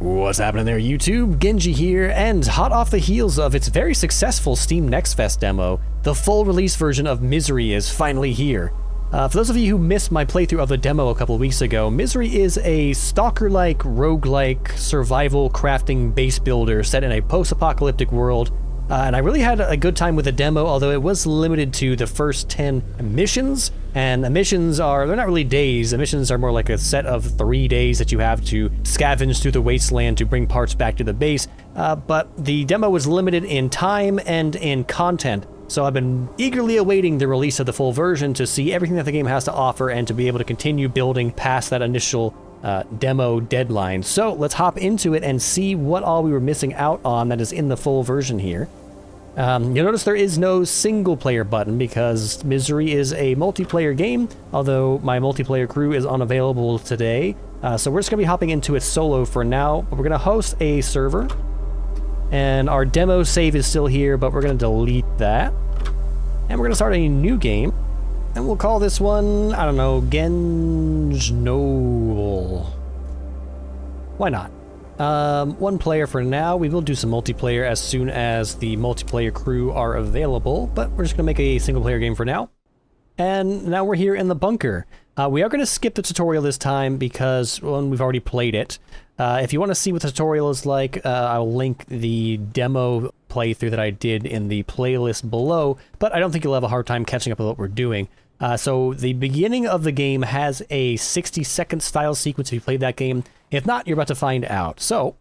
What's happening there, YouTube? Genji here, and hot off the heels of its very successful Steam Next Fest demo, the full release version of Misery is finally here. For those of you who missed my playthrough of the demo a couple weeks ago, Misery is a stalker-like, roguelike, survival crafting base builder set in a post-apocalyptic world. And I really had a good time with the demo, although it was limited to the first 10 missions. And the missions they're not really days. The missions are more like a set of 3 days that you have to scavenge through the Wasteland to bring parts back to the base. But the demo was limited in time and in content. So I've been eagerly awaiting the release of the full version to see everything that the game has to offer and to be able to continue building past that initial demo deadline. So let's hop into it and see what all we were missing out on that is in the full version here. You'll notice there is no single player button because Misery is a multiplayer game, although my multiplayer crew is unavailable today. So we're just going to be hopping into it solo for now. We're going to host a server, and our demo save is still here, but we're going to delete that. And we're going to start a new game, and we'll call this one, I don't know, Genge Noble. Why not? One player for now. We will do some multiplayer as soon as the multiplayer crew are available, but we're just going to make a single player game for now. And now we're here in the bunker. We are going to skip the tutorial this time because, well, we've already played it. If you want to see what the tutorial is like, I'll link the demo playthrough that I did in the playlist below, but I don't think you'll have a hard time catching up with what we're doing. So the beginning of the game has a 60-second style sequence if you played that game. If not, you're about to find out. So,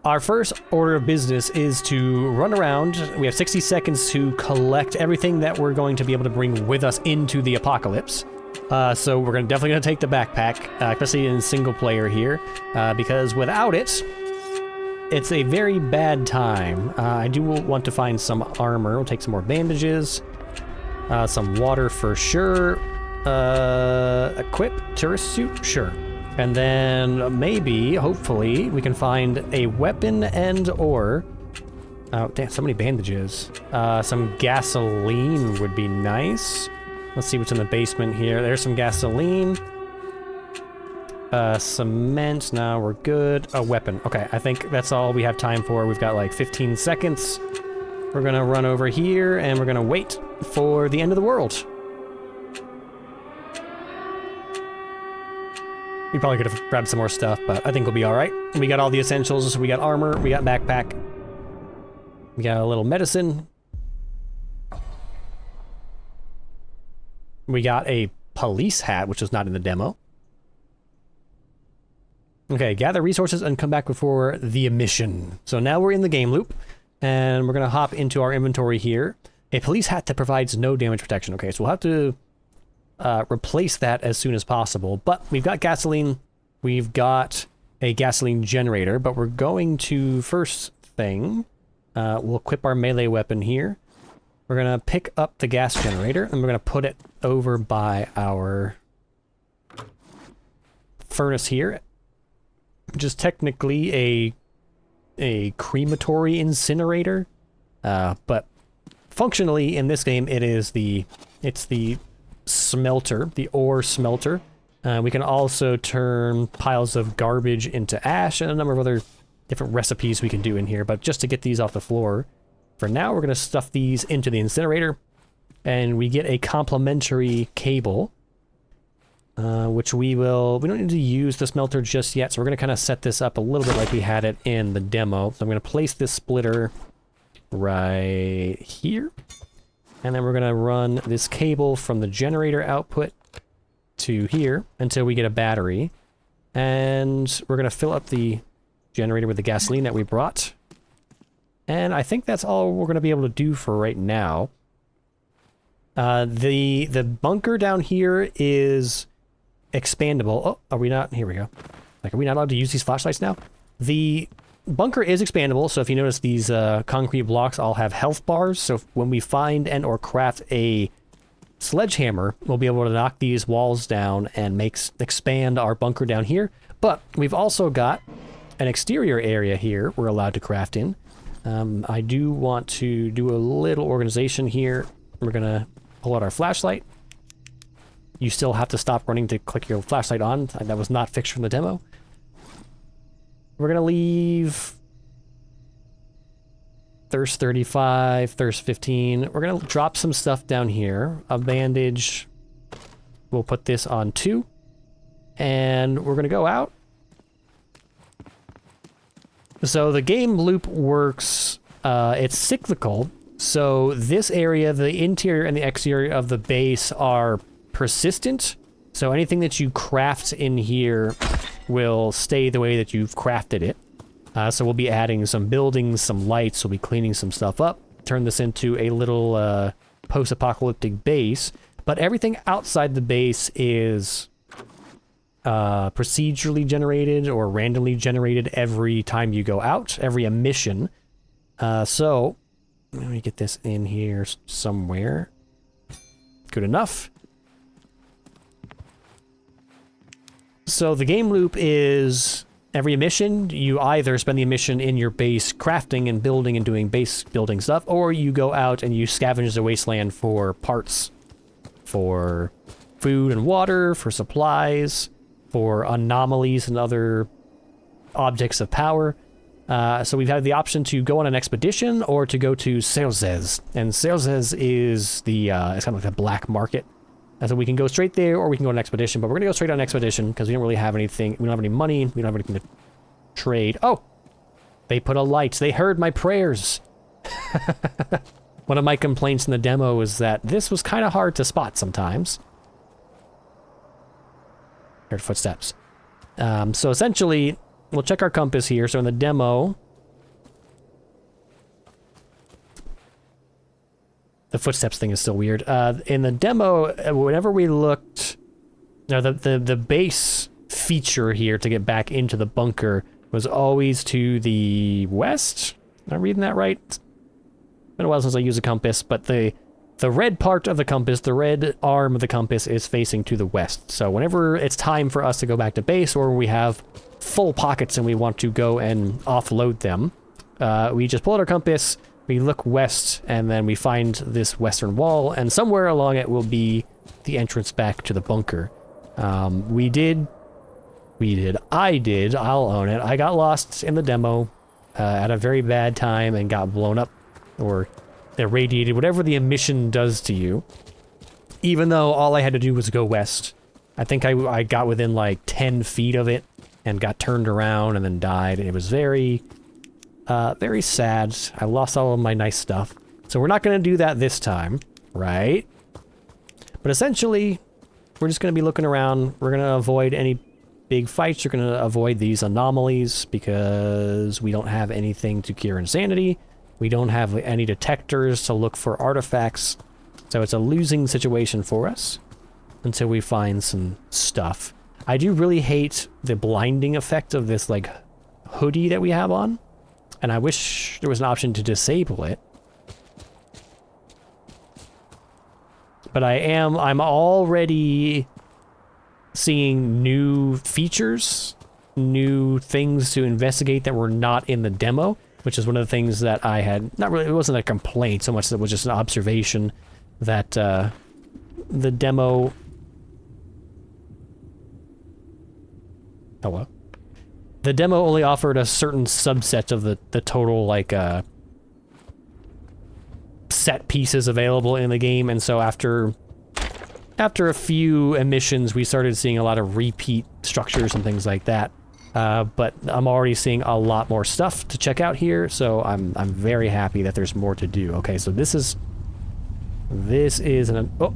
our first order of business is to run around. We have 60 seconds to collect everything that we're going to be able to bring with us into the apocalypse. So we're definitely going to take the backpack, especially in single player here, because without it, it's a very bad time. I do want to find some armor. We'll take some more bandages. Some water for sure. Equip tourist suit? Sure. And then maybe, hopefully, we can find a weapon and or... Oh, damn, so many bandages. Some gasoline would be nice. Let's see what's in the basement here. There's some gasoline. Cement. Now we're good. A weapon. Okay, I think that's all we have time for. We've got like 15 seconds. We're gonna run over here and we're gonna wait for the end of the world. We probably could have grabbed some more stuff, but I think we'll be alright. We got all the essentials. We got armor. We got backpack. We got a little medicine. We got a police hat, which was not in the demo. Okay, gather resources and come back before the emission. So now we're in the game loop, and we're going to hop into our inventory here. A police hat that provides no damage protection. Okay, so we'll have to replace that as soon as possible. But we've got gasoline. We've got a gasoline generator, but we're going to, first thing, we'll equip our melee weapon here. We're going to pick up the gas generator, and we're going to put it over by our furnace here, which is technically a crematory incinerator, but functionally in this game it's the smelter, the ore smelter. We can also turn piles of garbage into ash and a number of other different recipes we can do in here, but just to get these off the floor, for now we're going to stuff these into the incinerator, and we get a complementary cable, which we don't need to use the smelter just yet, so we're going to kind of set this up a little bit like we had it in the demo. So I'm going to place this splitter right here, and then we're going to run this cable from the generator output to here until we get a battery, and we're going to fill up the generator with the gasoline that we brought, and I think that's all we're going to be able to do for right now. The bunker down here is expandable. Oh, are we not? Here we go. Like, are we not allowed to use these flashlights now? The bunker is expandable, so if you notice, these concrete blocks all have health bars, so when we find and or craft a sledgehammer, we'll be able to knock these walls down and expand our bunker down here. But we've also got an exterior area here we're allowed to craft in. I do want to do a little organization here. We're gonna pull out our flashlight. You still have to stop running to click your flashlight on. That was not fixed from the demo. We're gonna leave thirst 35, thirst 15. We're gonna drop some stuff down here. A bandage. We'll put this on 2. And we're gonna go out. So the game loop works, it's cyclical. So this area, the interior and the exterior of the base are persistent. So anything that you craft in here will stay the way that you've crafted it. So we'll be adding some buildings, some lights, we'll be cleaning some stuff up, turn this into a little post-apocalyptic base. But everything outside the base is procedurally generated or randomly generated every time you go out, every emission. So let me get this in here somewhere. Good enough. So the game loop is every emission, you either spend the emission in your base crafting and building and doing base building stuff, or you go out and you scavenge the wasteland for parts, for food and water, for supplies, for anomalies and other objects of power. So we've had the option to go on an expedition or to go to Scavenge. And Scavenge is the, it's kind of like a black market. And so we can go straight there or we can go on an expedition, but we're going to go straight on an expedition because we don't really have anything. We don't have any money. We don't have anything to trade. Oh, they put a light. They heard my prayers. One of my complaints in the demo was that this was kind of hard to spot sometimes. Heard footsteps. So essentially, we'll check our compass here. So in the demo, the footsteps thing is still weird. In the demo, whenever we looked, no, the base feature here to get back into the bunker was always to the west. Am I reading that right? It's been a while since I used a compass, but the red part of the compass, the red arm of the compass is facing to the west. So whenever it's time for us to go back to base or we have full pockets and we want to go and offload them, we just pull out our compass, we look west, and then we find this western wall, and somewhere along it will be the entrance back to the bunker. I did, I'll own it. I got lost in the demo at a very bad time and got blown up or irradiated, whatever the emission does to you. Even though all I had to do was go west. I think I got within like 10 feet of it and got turned around and then died. It was very sad. I lost all of my nice stuff. So we're not going to do that this time, right? But essentially, we're just going to be looking around. We're going to avoid any big fights. You're going to avoid these anomalies because we don't have anything to cure insanity. We don't have any detectors to look for artifacts. So it's a losing situation for us until we find some stuff. I do really hate the blinding effect of this like hoodie that we have on. And I wish there was an option to disable it. But I'm already seeing new features, new things to investigate that were not in the demo, which is one of the things that I had, not really, it wasn't a complaint so much as it was just an observation that the demo... Hello? The demo only offered a certain subset of the total, like, set pieces available in the game, and so after a few emissions, we started seeing a lot of repeat structures and things like that. But I'm already seeing a lot more stuff to check out here, so I'm very happy that there's more to do. Okay, so this is an... Oh!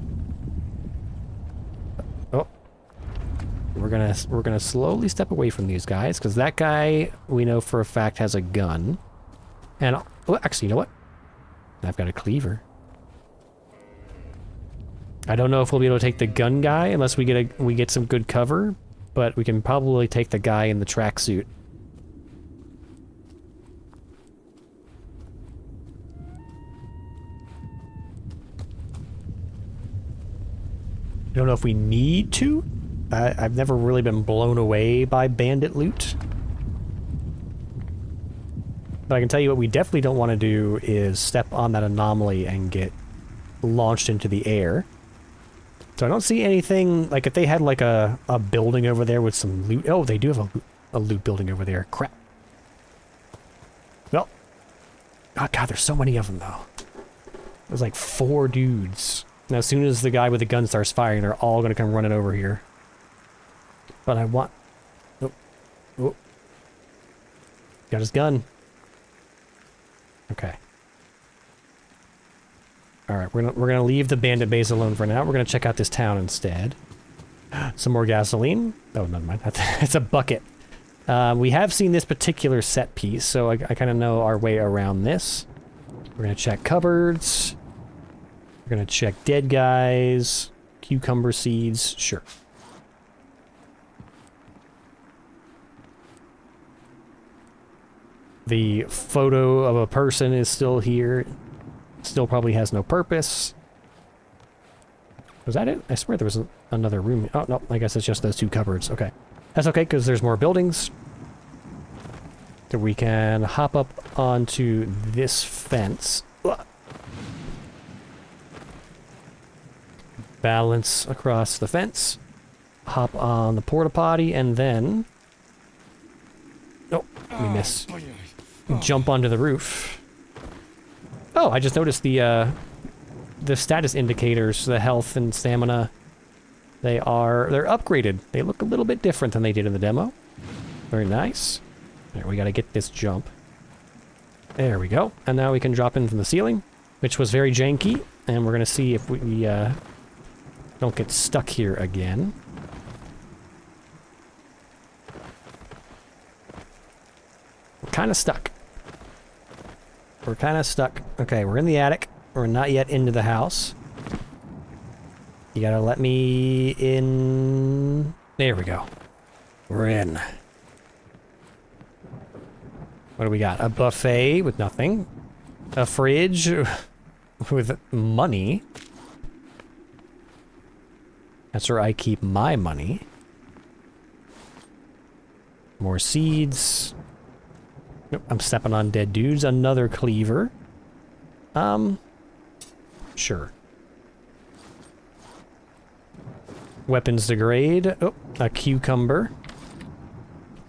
We're gonna slowly step away from these guys, because that guy, we know for a fact, has a gun. And, oh, actually, you know what? I've got a cleaver. I don't know if we'll be able to take the gun guy unless we get some good cover, but we can probably take the guy in the tracksuit. I don't know if we need to. I've never really been blown away by bandit loot. But I can tell you what we definitely don't want to do is step on that anomaly and get launched into the air. So I don't see anything, like if they had like a building over there with some loot. Oh, they do have a loot building over there. Crap. Oh god, there's so many of them though. There's like 4 dudes. Now as soon as the guy with the gun starts firing, they're all gonna come running over here. But I want... Oh. Oh. Got his gun. Okay. Alright, we're gonna leave the bandit base alone for now. We're gonna check out this town instead. Some more gasoline. Oh, never mind. That's a bucket. We have seen this particular set piece, so I kind of know our way around this. We're gonna check cupboards. We're gonna check dead guys. Cucumber seeds. Sure. The photo of a person is still here. Still probably has no purpose. Was that it? I swear there was another room. Oh, no. I guess it's just those 2 cupboards. Okay. That's okay, because there's more buildings. So we can hop up onto this fence. Balance across the fence. Hop on the porta potty, and then... Oh, we miss. Jump onto the roof. Oh, I just noticed the status indicators, the health and stamina, they're upgraded. They look a little bit different than they did in the demo. Very nice. There, we gotta get this jump. There we go. And now we can drop in from the ceiling, which was very janky, and we're gonna see if we don't get stuck here again. We're kinda stuck. We're kind of stuck. Okay, we're in the attic. We're not yet into the house. You gotta let me in. There we go. We're in. What do we got? A buffet with nothing. A fridge with money. That's where I keep my money. More seeds. Nope, I'm stepping on dead dudes. Another cleaver. Sure. Weapons degrade. Oh, a cucumber.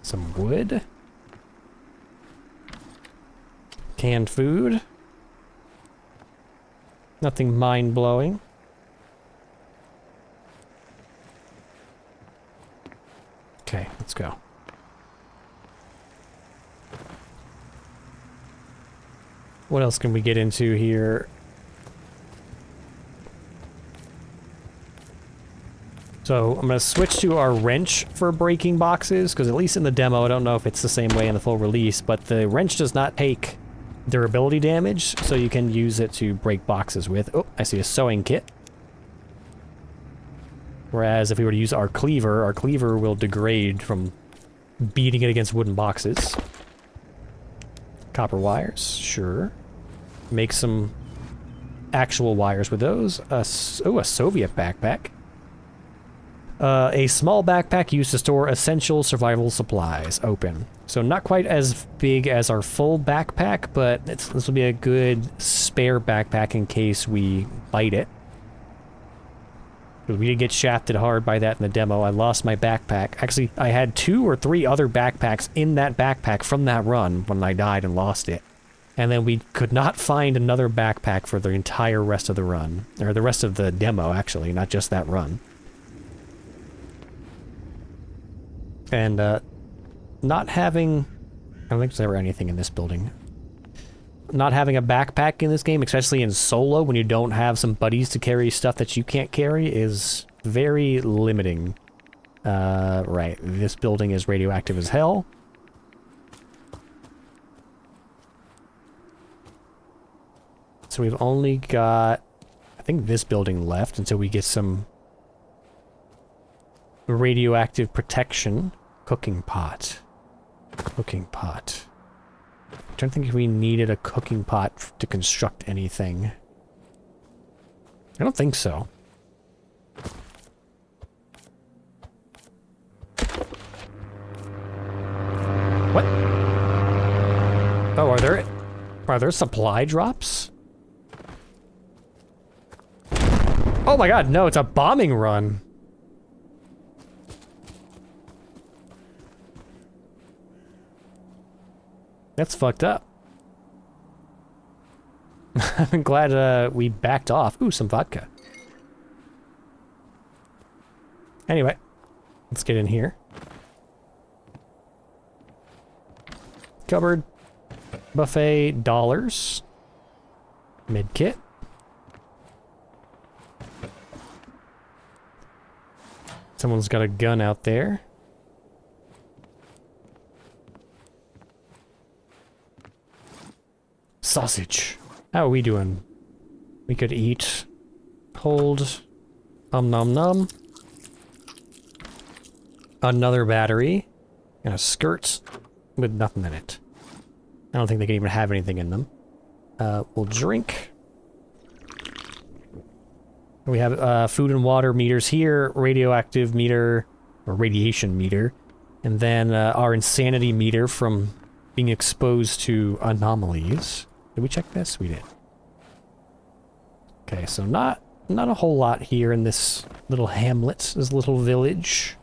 Some wood. Canned food. Nothing mind-blowing. Okay, let's go. What else can we get into here? So I'm going to switch to our wrench for breaking boxes, because at least in the demo, I don't know if it's the same way in the full release, but the wrench does not take durability damage, so you can use it to break boxes with. Oh, I see a sewing kit. Whereas if we were to use our cleaver will degrade from beating it against wooden boxes. Copper wires, sure. Make some actual wires with those. Oh, a Soviet backpack. A small backpack used to store essential survival supplies. Open. So not quite as big as our full backpack, but this will be a good spare backpack in case we bite it. We did get shafted hard by that in the demo. I lost my backpack. Actually, I had 2 or 3 other backpacks in that backpack from that run when I died and lost it. And then we could not find another backpack for the entire rest of the run. Or the rest of the demo, actually, not just that run. And, not having... I don't think there's ever anything in this building. Not having a backpack in this game, especially in solo, when you don't have some buddies to carry stuff that you can't carry, is very limiting. Right. This building is radioactive as hell. So we've only got, I think, this building left until we get some radioactive protection. Cooking pot. Cooking pot. I'm trying to think if we needed a cooking pot to construct anything. I don't think so. What? Oh, are there supply drops? Oh my god, no, it's a bombing run. That's fucked up. I'm glad we backed off. Ooh, some vodka. Anyway, let's get in here. Cupboard. Buffet. Dollars. Medkit. Someone's got a gun out there. Sausage. How are we doing? We could eat. Hold. Nom nom. Another battery. And a skirt with nothing in it. I don't think they can even have anything in them. We'll drink. We have food and water meters here, radioactive meter, or radiation meter, and then our insanity meter from being exposed to anomalies. Did we check this? We did. Okay, so not a whole lot here in this little hamlet, this little village.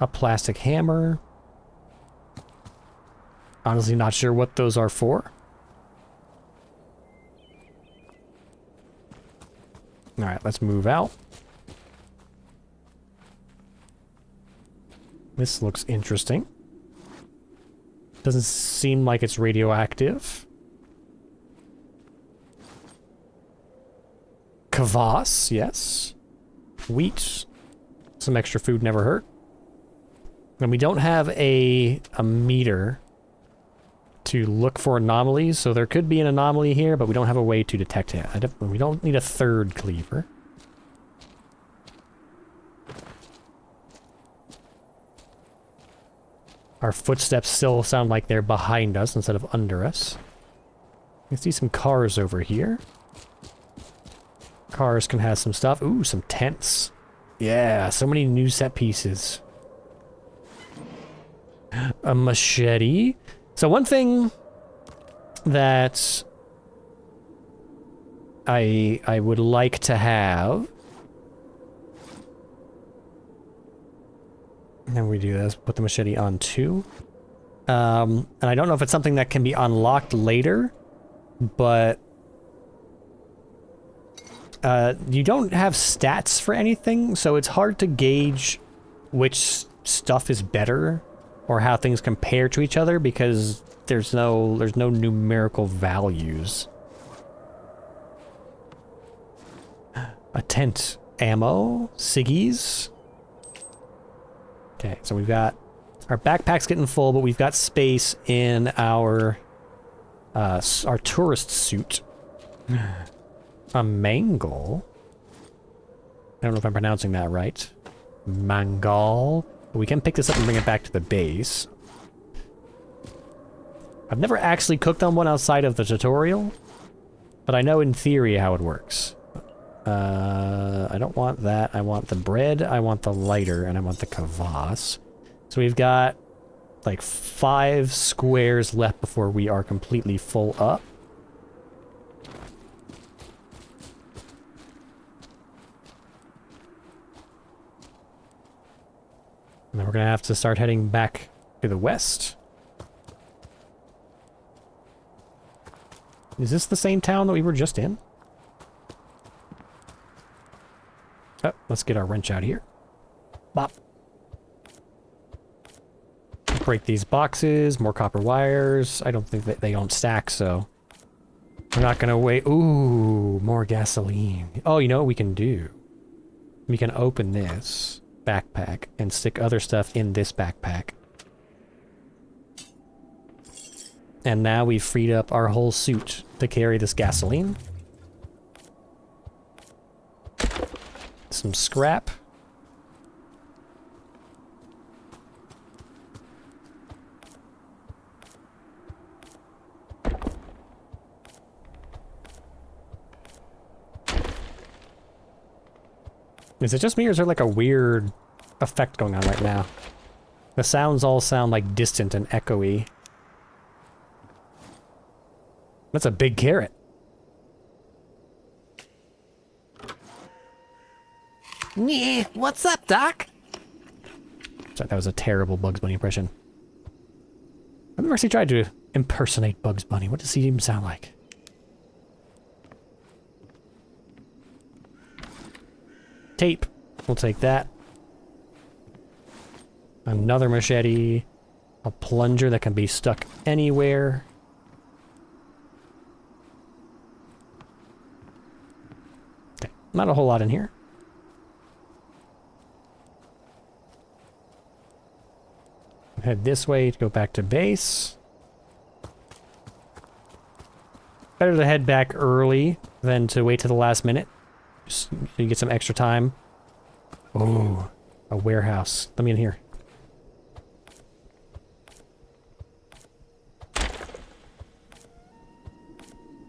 A plastic hammer. Honestly not sure what those are for. Alright, let's move out. This looks interesting. Doesn't seem like it's radioactive. Kvass, yes. Wheat. Some extra food never hurt. And we don't have a meter to look for anomalies, so there could be an anomaly here, but we don't have a way to detect it. We don't need a third cleaver. Our footsteps still sound like they're behind us instead of under us. I see some cars over here. Cars can have some stuff. Ooh, some tents. Yeah, so many new set pieces. A machete. So one thing that I would like to have, and then we do this, put the machete on too. And I don't know if it's something that can be unlocked later, but you don't have stats for anything, so it's hard to gauge which stuff is better or how things compare to each other because there's no numerical values. A tent. Ammo. Ciggies. Okay, so we've got our backpack's getting full, but we've got space in our tourist suit. A mangle. I don't know if I'm pronouncing that right. Mangal. We can pick this up and bring it back to the base. I've never actually cooked on one outside of the tutorial, but I know in theory how it works. I don't want that. I want the bread, I want the lighter, and I want the kvass. So we've got like 5 squares left before we are completely full up. And then we're gonna have to start heading back to the west. Is this the same town that we were just in? Oh, let's get our wrench out here. Bop. Break these boxes, more copper wires. I don't think that they don't stack, so we're not gonna wait. Ooh, more gasoline. Oh, you know what we can do? We can open this backpack and stick other stuff in this backpack. And now we've freed up our whole suit to carry this gasoline. Some scrap. Is it just me, or is there like a weird effect going on right now? The sounds all sound like distant and echoey. That's a big carrot. Yeah, what's up, Doc? Sorry, that was a terrible Bugs Bunny impression. I've never actually tried to impersonate Bugs Bunny. What does he even sound like? tape. We'll take that. Another machete. A plunger that can be stuck anywhere. Okay, not a whole lot in here. Head this way to go back to base. Better to head back early than to wait till the last minute. Just so you get some extra time. Oh, a warehouse. Let me in here.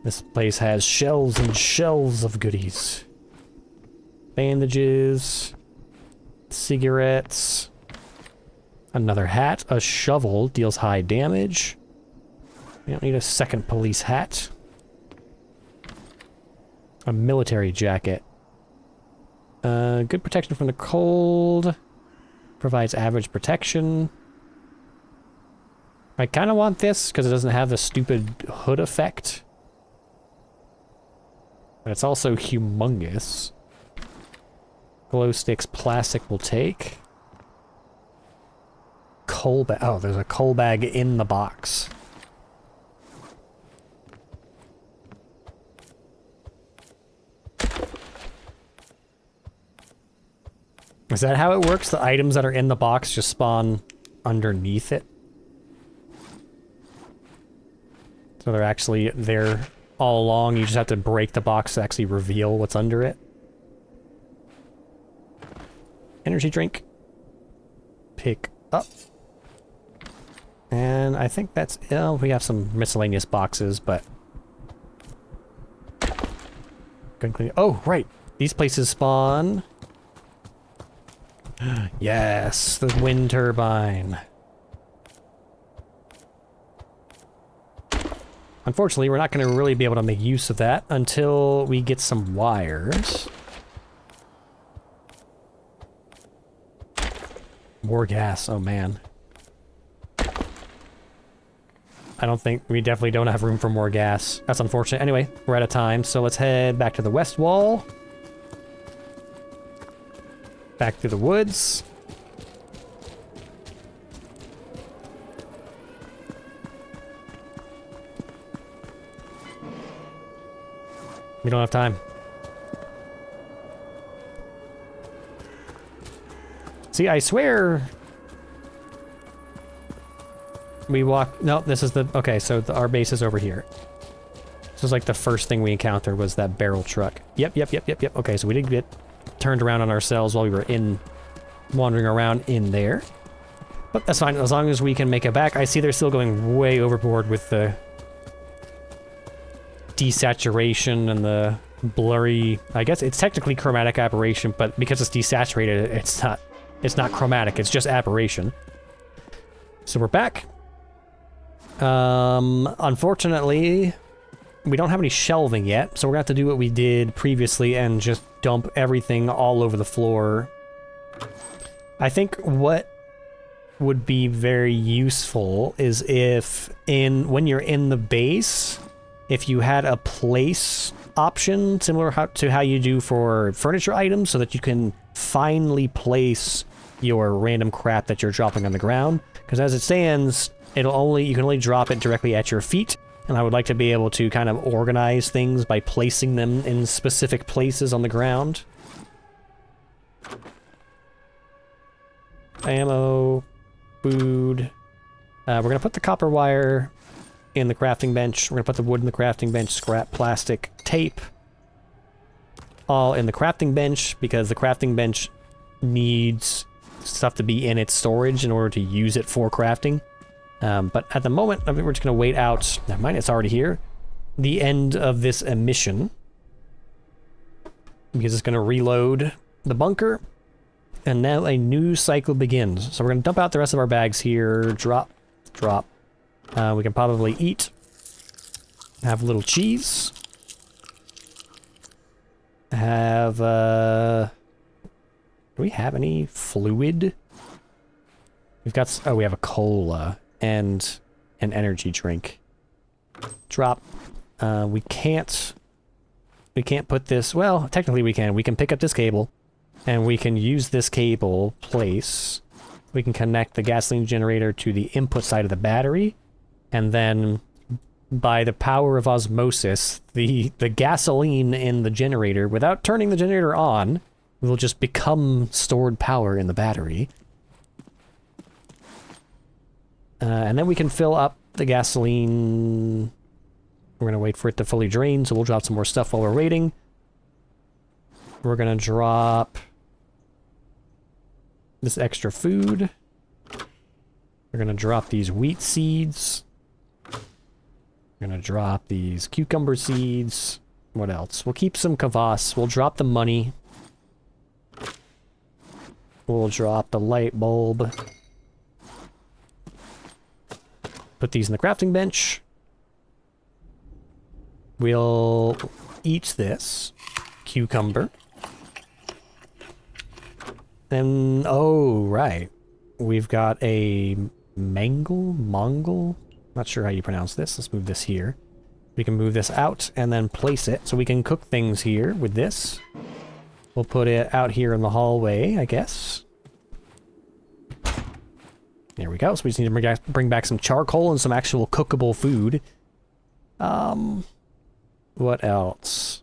This place has shelves and shelves of goodies. Bandages. Cigarettes. Another hat. A shovel deals high damage. We don't need a second police hat. A military jacket. Good protection from the cold. Provides average protection. I kind of want this because it doesn't have the stupid hood effect. But it's also humongous. Glow sticks, plastic will take. Coal bag. Oh, there's a coal bag in the box. Is that how it works? The items that are in the box just spawn underneath it? So they're actually there all along, you just have to break the box to actually reveal what's under it. Energy drink. Pick up. And I think that's... we have some miscellaneous boxes, but... Oh, right! These places spawn... Yes, the wind turbine. Unfortunately, we're not going to really be able to make use of that until we get some wires. More gas, oh man. I don't think, we definitely don't have room for more gas. That's unfortunate. Anyway, we're out of time, so let's head back to the west wall. Back through the woods. We don't have time. See, I swear... We walk... No, this is the... Okay, so our base is over here. This is like the first thing we encountered was that barrel truck. Yep. Okay, so we did get turned around on ourselves while we were wandering around in there. But that's fine, as long as we can make it back. I see they're still going way overboard with the desaturation and the blurry... I guess it's technically chromatic aberration, but because it's desaturated, it's not chromatic, it's just aberration. So we're back. Unfortunately, we don't have any shelving yet, so we're gonna have to do what we did previously and just dump everything all over the floor. I think what would be very useful is if when you're in the base, if you had a place option similar to how you do for furniture items, so that you can finally place your random crap that you're dropping on the ground. Because as it stands, you can only drop it directly at your feet, and I would like to be able to kind of organize things by placing them in specific places on the ground. Ammo, food. We're gonna put the copper wire in the crafting bench. We're gonna put the wood in the crafting bench, scrap, plastic, tape, all in the crafting bench, because the crafting bench needs stuff to be in its storage in order to use it for crafting. But at the moment, I think we're just gonna wait out, never mind, it's already here, the end of this emission, because it's gonna reload the bunker, and now a new cycle begins. So we're gonna dump out the rest of our bags here, drop. We can probably eat, have a little cheese, have, do we have any fluid? We've got, oh, we have a cola and an energy drink. Drop. We can't put this, well, technically we can pick up this cable, And we can use this cable place. We can connect the gasoline generator to the input side of the battery. And then, by the power of osmosis, the gasoline in the generator, without turning the generator on, will just become stored power in the battery. And then we can fill up the gasoline. We're going to wait for it to fully drain, so we'll drop some more stuff while we're waiting. We're going to drop this extra food. We're going to drop these wheat seeds. We're going to drop these cucumber seeds. What else? We'll keep some kvass. We'll drop the money. We'll drop the light bulb. Put these in the crafting bench. We'll eat this. Cucumber. Then, oh, right. We've got a Mongol? Not sure how you pronounce this. Let's move this here. We can move this out and then place it. So we can cook things here with this. We'll put it out here in the hallway, I guess. There we go. So we just need to bring back some charcoal and some actual cookable food. What else?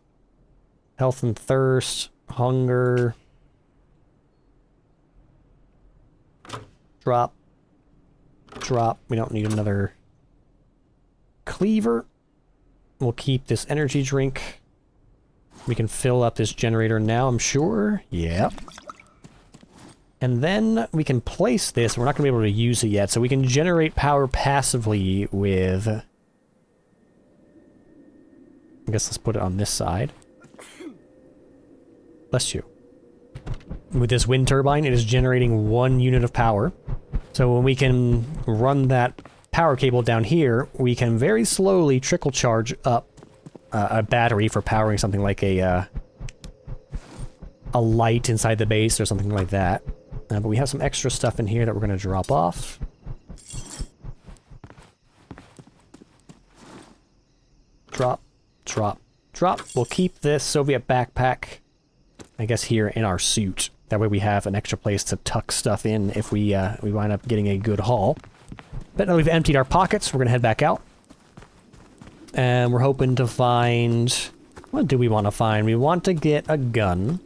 Health and thirst, hunger. Drop. Drop. We don't need another cleaver. We'll keep this energy drink. We can fill up this generator now, I'm sure. Yep. And then we can place this. We're not going to be able to use it yet, so we can generate power passively with... I guess let's put it on this side. Bless you. With this wind turbine, it is generating 1 unit of power. So when we can run that power cable down here, we can very slowly trickle charge up a battery for powering something like a light inside the base or something like that. But we have some extra stuff in here that we're going to drop off. Drop, drop, drop. We'll keep this Soviet backpack, I guess, here in our suit. That way we have an extra place to tuck stuff in if we wind up getting a good haul. But now we've emptied our pockets, we're going to head back out. And we're hoping to find... What do we want to find? We want to get a gun.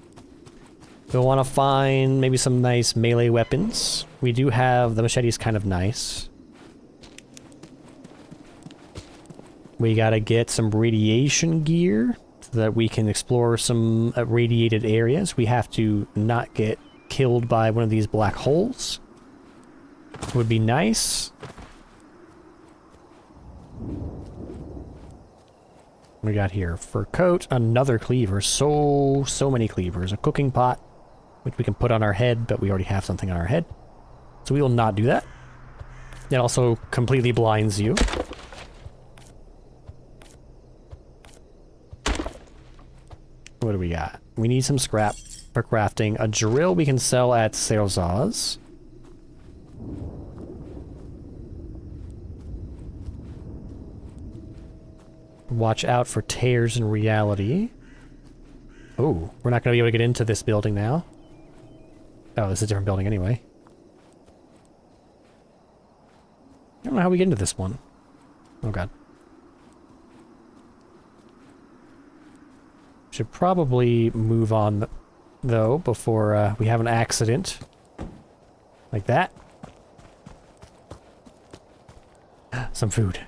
We want to find maybe some nice melee weapons. We do have... The machete's kind of nice. We gotta get some radiation gear so that we can explore some radiated areas. We have to not get killed by one of these black holes. Would be nice. What we got here? Fur coat, another cleaver. So many cleavers. A cooking pot, which we can put on our head, but we already have something on our head. So we will not do that. It also completely blinds you. What do we got? We need some scrap for crafting. A drill we can sell at Serzaz. Watch out for tears in reality. Oh, we're not going to be able to get into this building now. Oh, this is a different building anyway. I don't know how we get into this one. Oh god. Should probably move on, though, before we have an accident. Like that. Some food.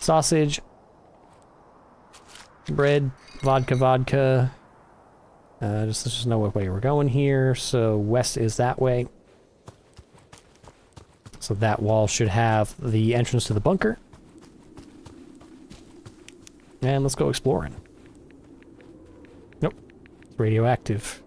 Sausage. Bread. Vodka. Let's just know what way we're going here. So west is that way. So that wall should have the entrance to the bunker. And let's go exploring. Nope. It's radioactive.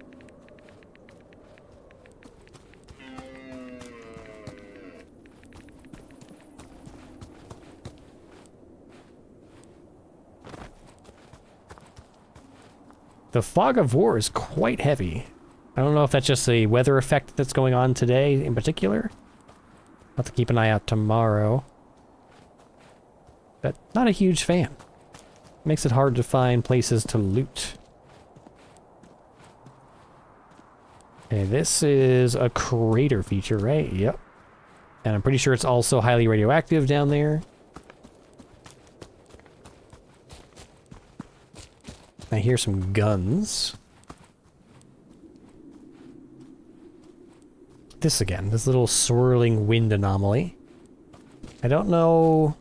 The fog of war is quite heavy. I don't know if that's just a weather effect that's going on today in particular. I'll have to keep an eye out tomorrow. But not a huge fan. Makes it hard to find places to loot. Okay, this is a crater feature, right? Yep. And I'm pretty sure it's also highly radioactive down there. I hear some guns. This again, this little swirling wind anomaly. I don't know...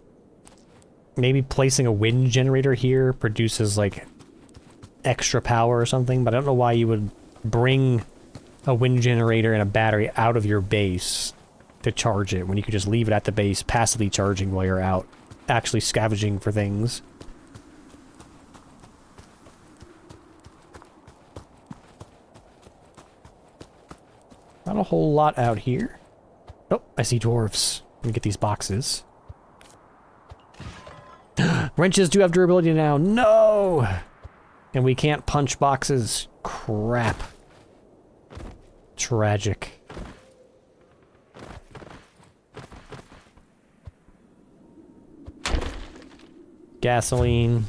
Maybe placing a wind generator here produces, like, extra power or something, but I don't know why you would bring a wind generator and a battery out of your base to charge it when you could just leave it at the base, passively charging while you're out, actually scavenging for things. Not a whole lot out here. Oh, I see dwarves. Let me get these boxes. Wrenches do have durability now. No! And we can't punch boxes. Crap. Tragic. Gasoline.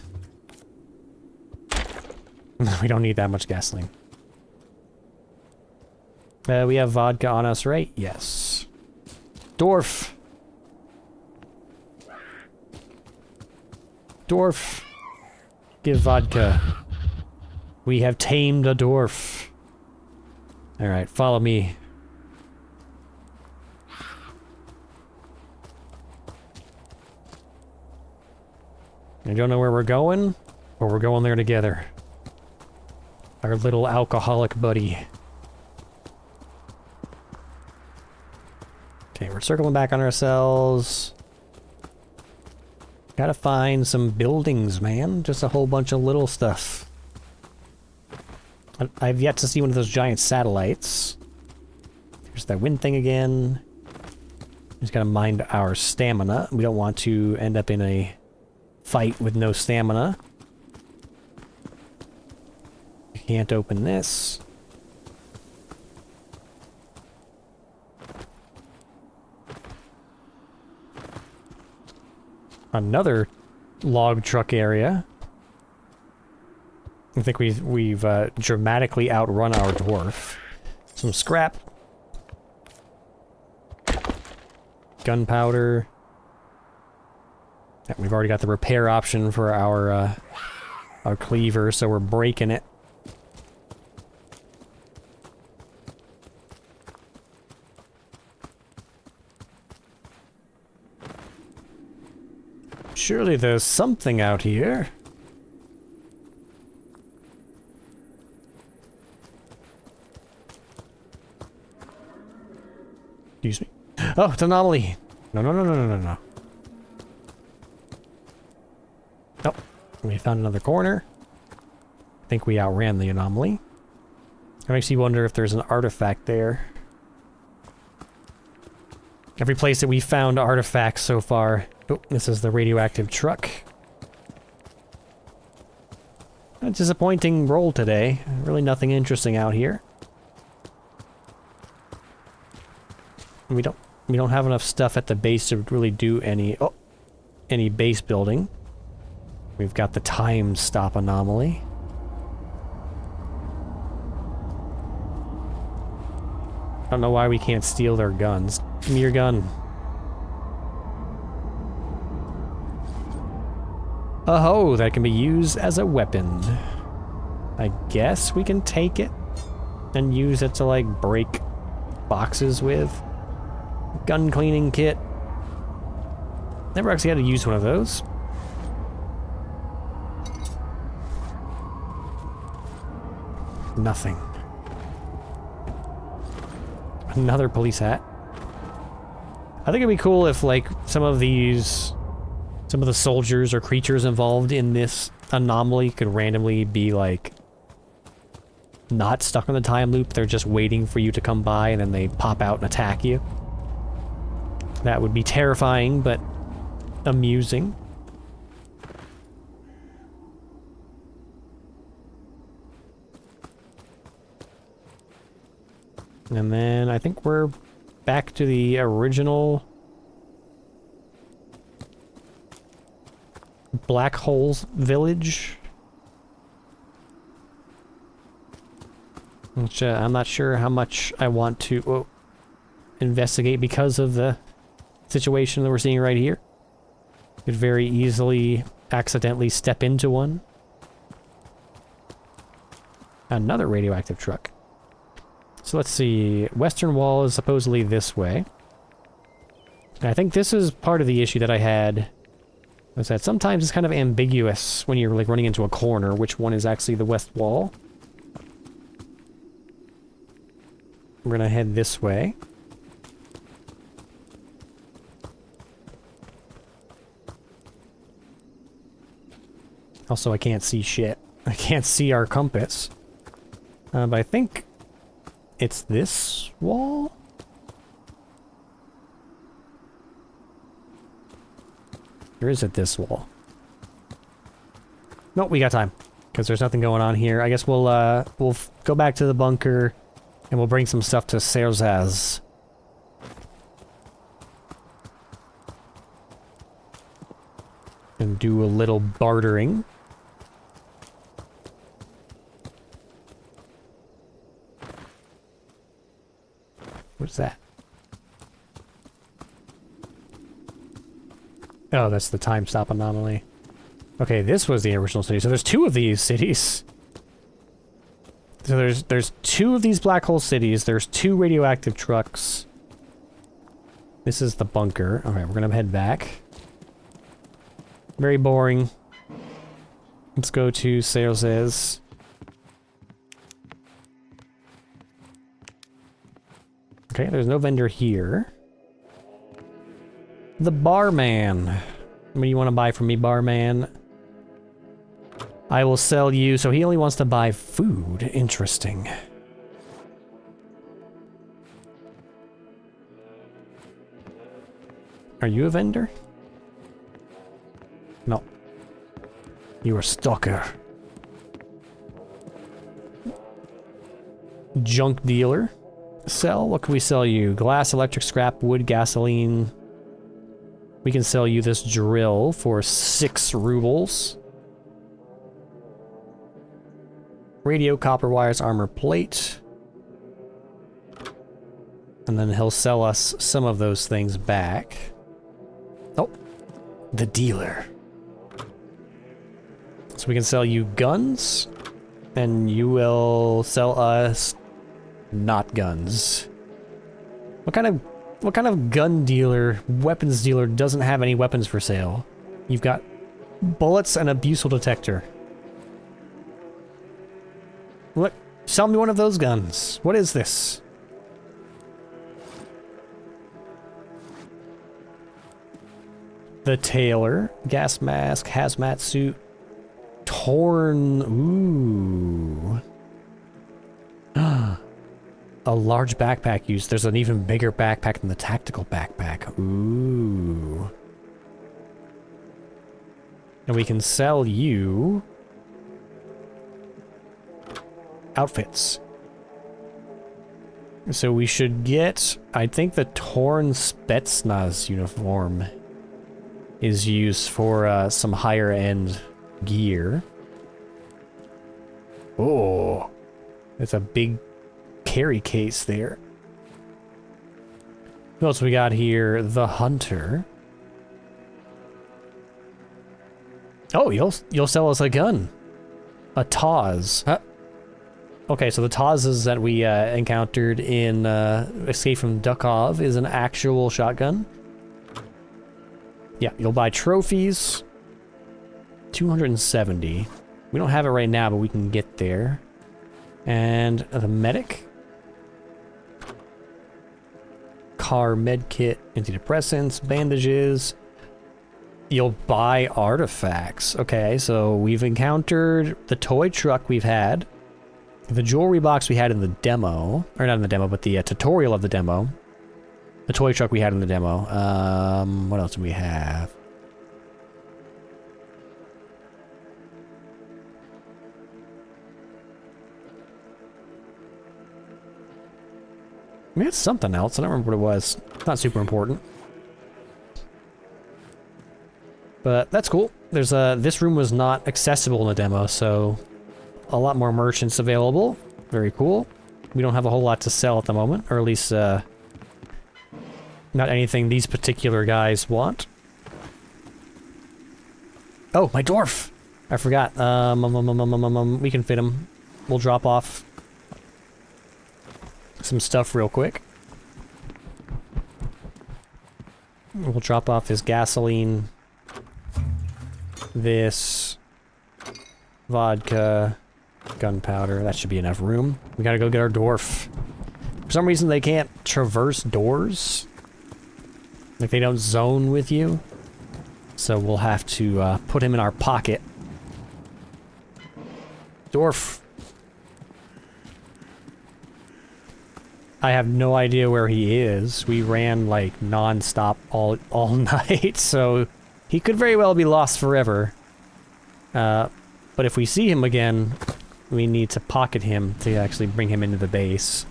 We don't need that much gasoline. We have vodka on us, right? Yes. Dwarf. Dwarf. Give vodka. We have tamed a dwarf. Alright, follow me. I don't know where we're going, but we're going there together. Our little alcoholic buddy. Okay, we're circling back on ourselves. Gotta find some buildings, man. Just a whole bunch of little stuff. I've yet to see one of those giant satellites. There's that wind thing again. Just gotta mind our stamina. We don't want to end up in a fight with no stamina. You can't open this. Another log truck area. I think we've dramatically outrun our dwarf. Some scrap. Gunpowder. Yeah, we've already got the repair option for our cleaver, so we're breaking it. Surely there's something out here. Excuse me. Oh, it's an anomaly. No, no, no, no, no, no, no. Oh, we found another corner. I think we outran the anomaly. It makes you wonder if there's an artifact there. Every place that we found artifacts so far. Oh, this is the radioactive truck. A disappointing roll today. Really nothing interesting out here. We don't have enough stuff at the base to really do any base building. We've got the time stop anomaly. I don't know why we can't steal their guns. Give me your gun. Oh, that can be used as a weapon. I guess we can take it and use it to, like, break boxes with. Gun cleaning kit. Never actually had to use one of those. Nothing. Another police hat. I think it'd be cool if, like, some of the soldiers or creatures involved in this anomaly could randomly be, like, not stuck in the time loop. They're just waiting for you to come by and then they pop out and attack you. That would be terrifying, but amusing. And then I think we're back to the original Black Holes village. which I'm not sure how much I want to investigate because of the situation that we're seeing right here. Could very easily accidentally step into one. Another radioactive truck. So let's see. Western wall is supposedly this way. And I think this is part of the issue that I had. Was that sometimes it's kind of ambiguous when you're like running into a corner which one is actually the west wall. We're gonna head this way. Also, I can't see shit. I can't see our compass. But I think it's this wall? Or is it this wall? Nope, we got time. Because there's nothing going on here. I guess we'll go back to the bunker and we'll bring some stuff to Serzaz. And do a little bartering. What's that? Oh, that's the time stop anomaly. Okay, this was the original city. So there's two of these cities. So there's two of these black hole cities. There's two radioactive trucks. This is the bunker. Okay, we're gonna head back. Very boring. Let's go to Serzaz. Okay, there's no vendor here. The barman. What do you want to buy from me, barman? I will sell you. So he only wants to buy food. Interesting. Are you a vendor? No. You're a stalker. Junk dealer. Sell? What can we sell you? Glass, electric scrap, wood, gasoline. We can sell you this drill for 6 rubles. Radio, copper wires, armor plate. And then he'll sell us some of those things back. Oh, the dealer. So we can sell you guns, and you will sell us not guns. What kind of gun dealer, weapons dealer doesn't have any weapons for sale? You've got bullets and a buccal detector. Look, sell me one of those guns. What is this? The tailor, gas mask, hazmat suit, torn. Ooh. A large backpack used. There's an even bigger backpack than the tactical backpack. Ooh. And we can sell you outfits. So we should get, I think the torn Spetsnaz uniform is used for some higher end gear. Oh, it's a big carry case there. What else we got here? The hunter. Oh, you'll sell us a gun. A Taz. Huh? Okay, so the Tazes that we encountered in Escape from Dukov is an actual shotgun. Yeah, you'll buy trophies. 270. We don't have it right now, but we can get there. And the medic. Car med kit, antidepressants, bandages. You'll buy artifacts. Okay, so we've encountered the toy truck we've had. The jewelry box we had in the demo. Or not in the demo, but the tutorial of the demo. The toy truck we had in the demo. What else do we have? We had something else. I don't remember what it was. It's not super important. But that's cool. There's this room was not accessible in the demo, so a lot more merchants available. Very cool. we don't have a whole lot to sell at the moment, or at least, not anything these particular guys want. Oh, my dwarf! I forgot. We can fit him. We'll drop off some stuff real quick. We'll drop off his gasoline, this, vodka, gunpowder. That should be enough room. We gotta go get our dwarf. For some reason they can't traverse doors. Like they don't zone with you. So we'll have to put him in our pocket. Dwarf. I have no idea where he is. We ran like non-stop all night, so he could very well be lost forever. But if we see him again, we need to pocket him to actually bring him into the base.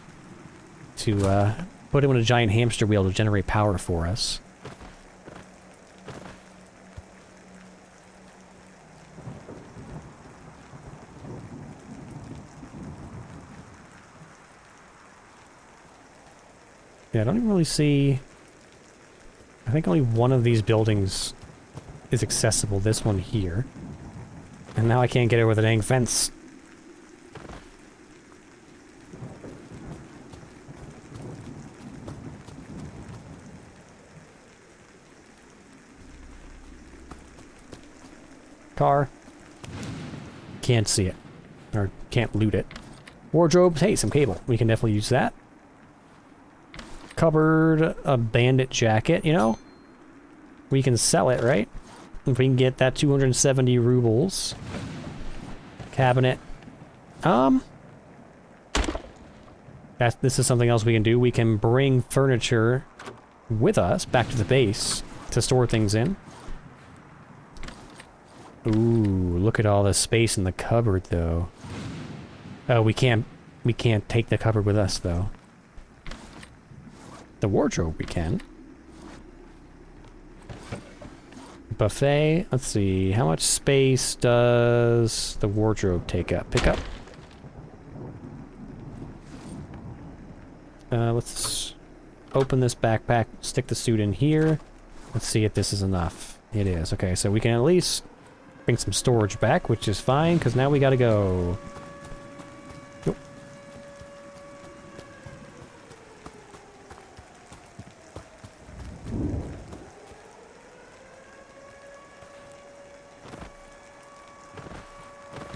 To put him in a giant hamster wheel to generate power for us. Yeah, I don't even really see... I think only one of these buildings is accessible, this one here. And now I can't get over the dang fence. Car. Can't see it. Or can't loot it. Wardrobe. Hey, some cable. We can definitely use that. Cupboard, a bandit jacket, you know? We can sell it, right? If we can get that 270 rubles. Cabinet. This is something else we can do. We can bring furniture with us back to the base to store things in. Ooh, look at all the space in the cupboard, though. Oh, we can't take the cupboard with us, though. The wardrobe we can. Buffet. Let's see. How much space does the wardrobe take up? Pick up. Let's open this backpack. Stick the suit in here. Let's see if this is enough. It is. Okay, so we can at least bring some storage back, which is fine, because now we gotta go.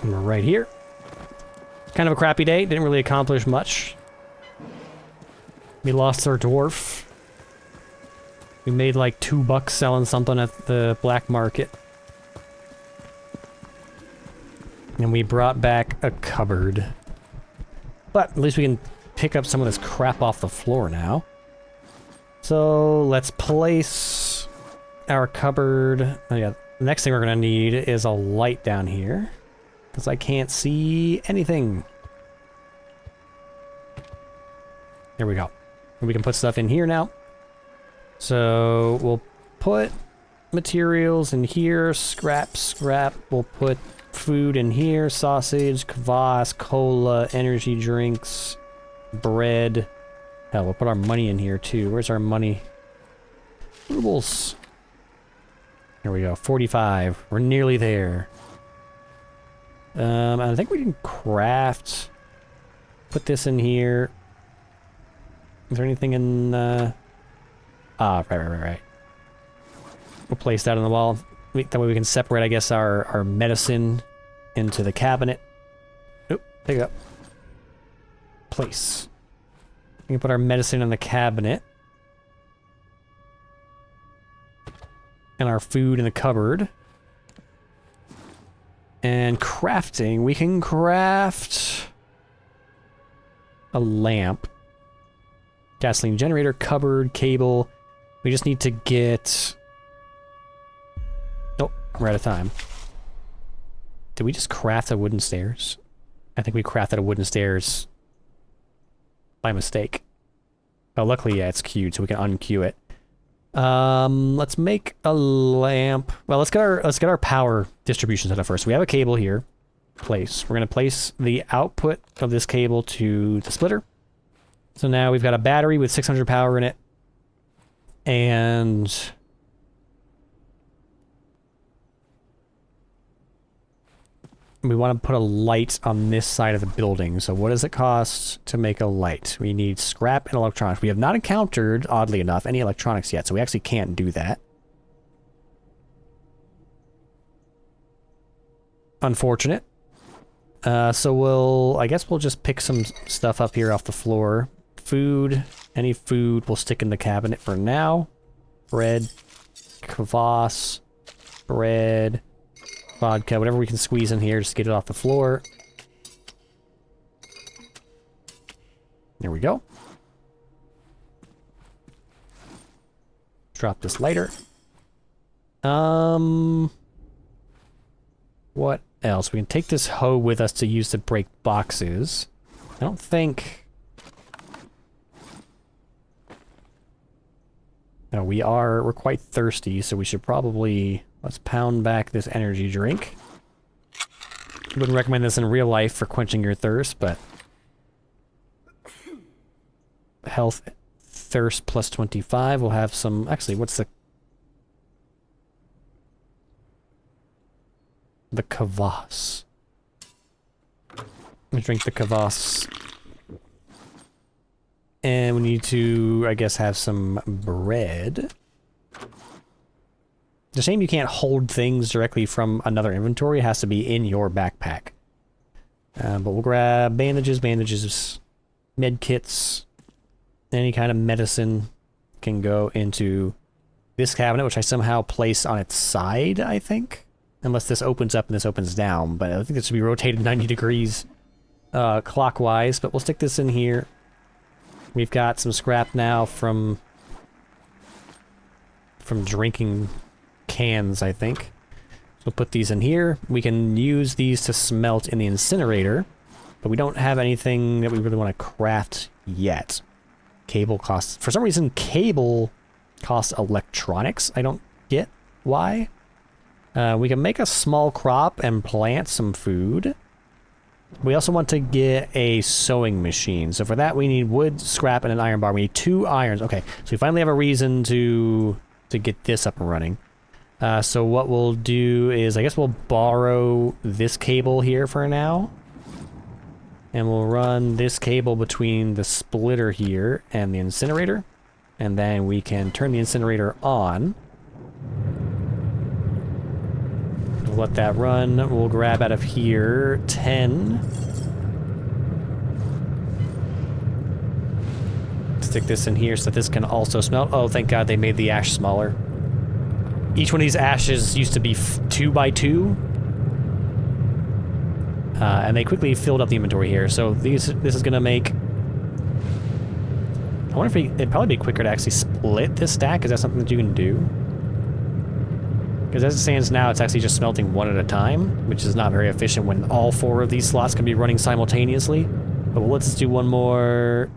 And we're right here. Kind of a crappy day. Didn't really accomplish much. We lost our dwarf. We made like $2 selling something at the black market. And we brought back a cupboard. But at least we can pick up some of this crap off the floor now. So let's place our cupboard. Oh yeah, the next thing we're gonna need is a light down here. Because I can't see anything. There we go. And we can put stuff in here now. So we'll put materials in here. Scrap. We'll put food in here. Sausage, kvass, cola, energy drinks, bread. Hell, we'll put our money in here too. Where's our money? Rubles. Here we go. 45. We're nearly there. I think we can craft. Put this in here. Is there anything in right. We'll place that on the wall. That way we can separate, I guess, our medicine into the cabinet. Oop, pick it up. Place. We can put our medicine in the cabinet. And our food in the cupboard. And crafting, we can craft a lamp. Gasoline generator, cupboard, cable. We just need to get... Oh, we're out of time. Did we just craft the wooden stairs? I think we crafted a wooden stairs by mistake. Oh, luckily, yeah, it's queued, so we can unqueue it. Let's make a lamp. Well, let's get our power distribution set up first. We have a cable here. Place. We're gonna place the output of this cable to the splitter. So now we've got a battery with 600 power in it. And we want to put a light on this side of the building. So what does it cost to make a light? We need scrap and electronics. We have not encountered, oddly enough, any electronics yet, so we actually can't do that. Unfortunate. So I guess we'll just pick some stuff up here off the floor. Food, any food we'll stick in the cabinet for now. Bread, kvass, bread, vodka, whatever we can squeeze in here, just get it off the floor. There we go. Drop this lighter. What else? We can take this hoe with us to use to break boxes. I don't think... No, we're quite thirsty, so we should probably... Let's pound back this energy drink. Wouldn't recommend this in real life for quenching your thirst, but... Health, thirst plus 25. We'll have some... Actually, what's the kvass? Let me drink the kvass. And we need to, I guess, have some bread. It's a shame you can't hold things directly from another inventory. It has to be in your backpack. But we'll grab bandages, med kits, any kind of medicine can go into this cabinet, which I somehow place on its side, I think. Unless this opens up and this opens down, but I think this should be rotated 90 degrees clockwise, but we'll stick this in here. We've got some scrap now from drinking cans, I think. So we'll put these in here. We can use these to smelt in the incinerator, but we don't have anything that we really want to craft yet. Cable costs... For some reason, cable costs electronics. I don't get why. We can make a small crop and plant some food. We also want to get a sewing machine. So for that, we need wood, scrap, and an iron bar. We need 2 irons. Okay, so we finally have a reason to get this up and running. So what we'll do is, I guess we'll borrow this cable here for now. And we'll run this cable between the splitter here and the incinerator. And then we can turn the incinerator on. We'll let that run. We'll grab out of here 10. Stick this in here so that this can also smelt. Oh, thank God they made the ash smaller. Each one of these ashes used to be 2 by 2. And they quickly filled up the inventory here. So this is going to make... I wonder if it'd probably be quicker to actually split this stack. Is that something that you can do? Because as it stands now, it's actually just smelting 1 at a time, which is not very efficient when all 4 of these slots can be running simultaneously. But let's just do one more,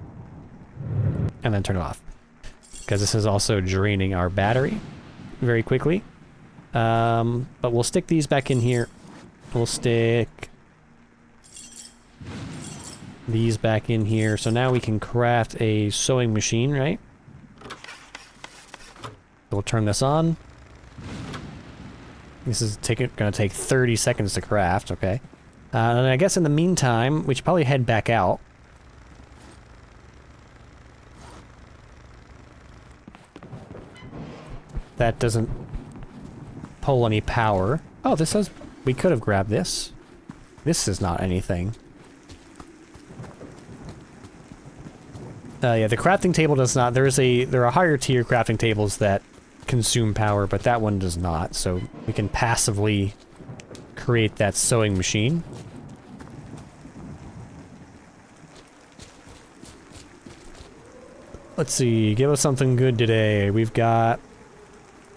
and then turn it off. Because this is also draining our battery very quickly. But we'll stick these back in here. We'll stick these back in here. So now we can craft a sewing machine, right? We'll turn this on. This is gonna take 30 seconds to craft, okay. And I guess in the meantime, we should probably head back out. That doesn't pull any power. Oh, this says we could have grabbed this. This is not anything. Yeah, the crafting table does not. There are higher tier crafting tables that consume power, but that one does not, so we can passively create that sewing machine. Let's see, give us something good today. We've got...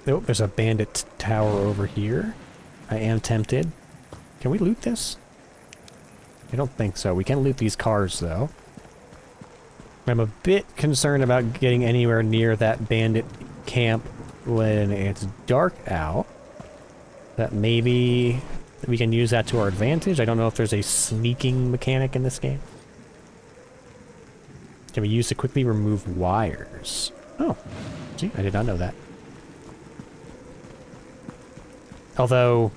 Oh, there's a bandit tower over here. I am tempted. Can we loot this? I don't think so. We can loot these cars, though. I'm a bit concerned about getting anywhere near that bandit camp when it's dark out. That maybe we can use that to our advantage. I don't know if there's a sneaking mechanic in this game. can be used to quickly remove wires. Oh, see, I did not know that. Although,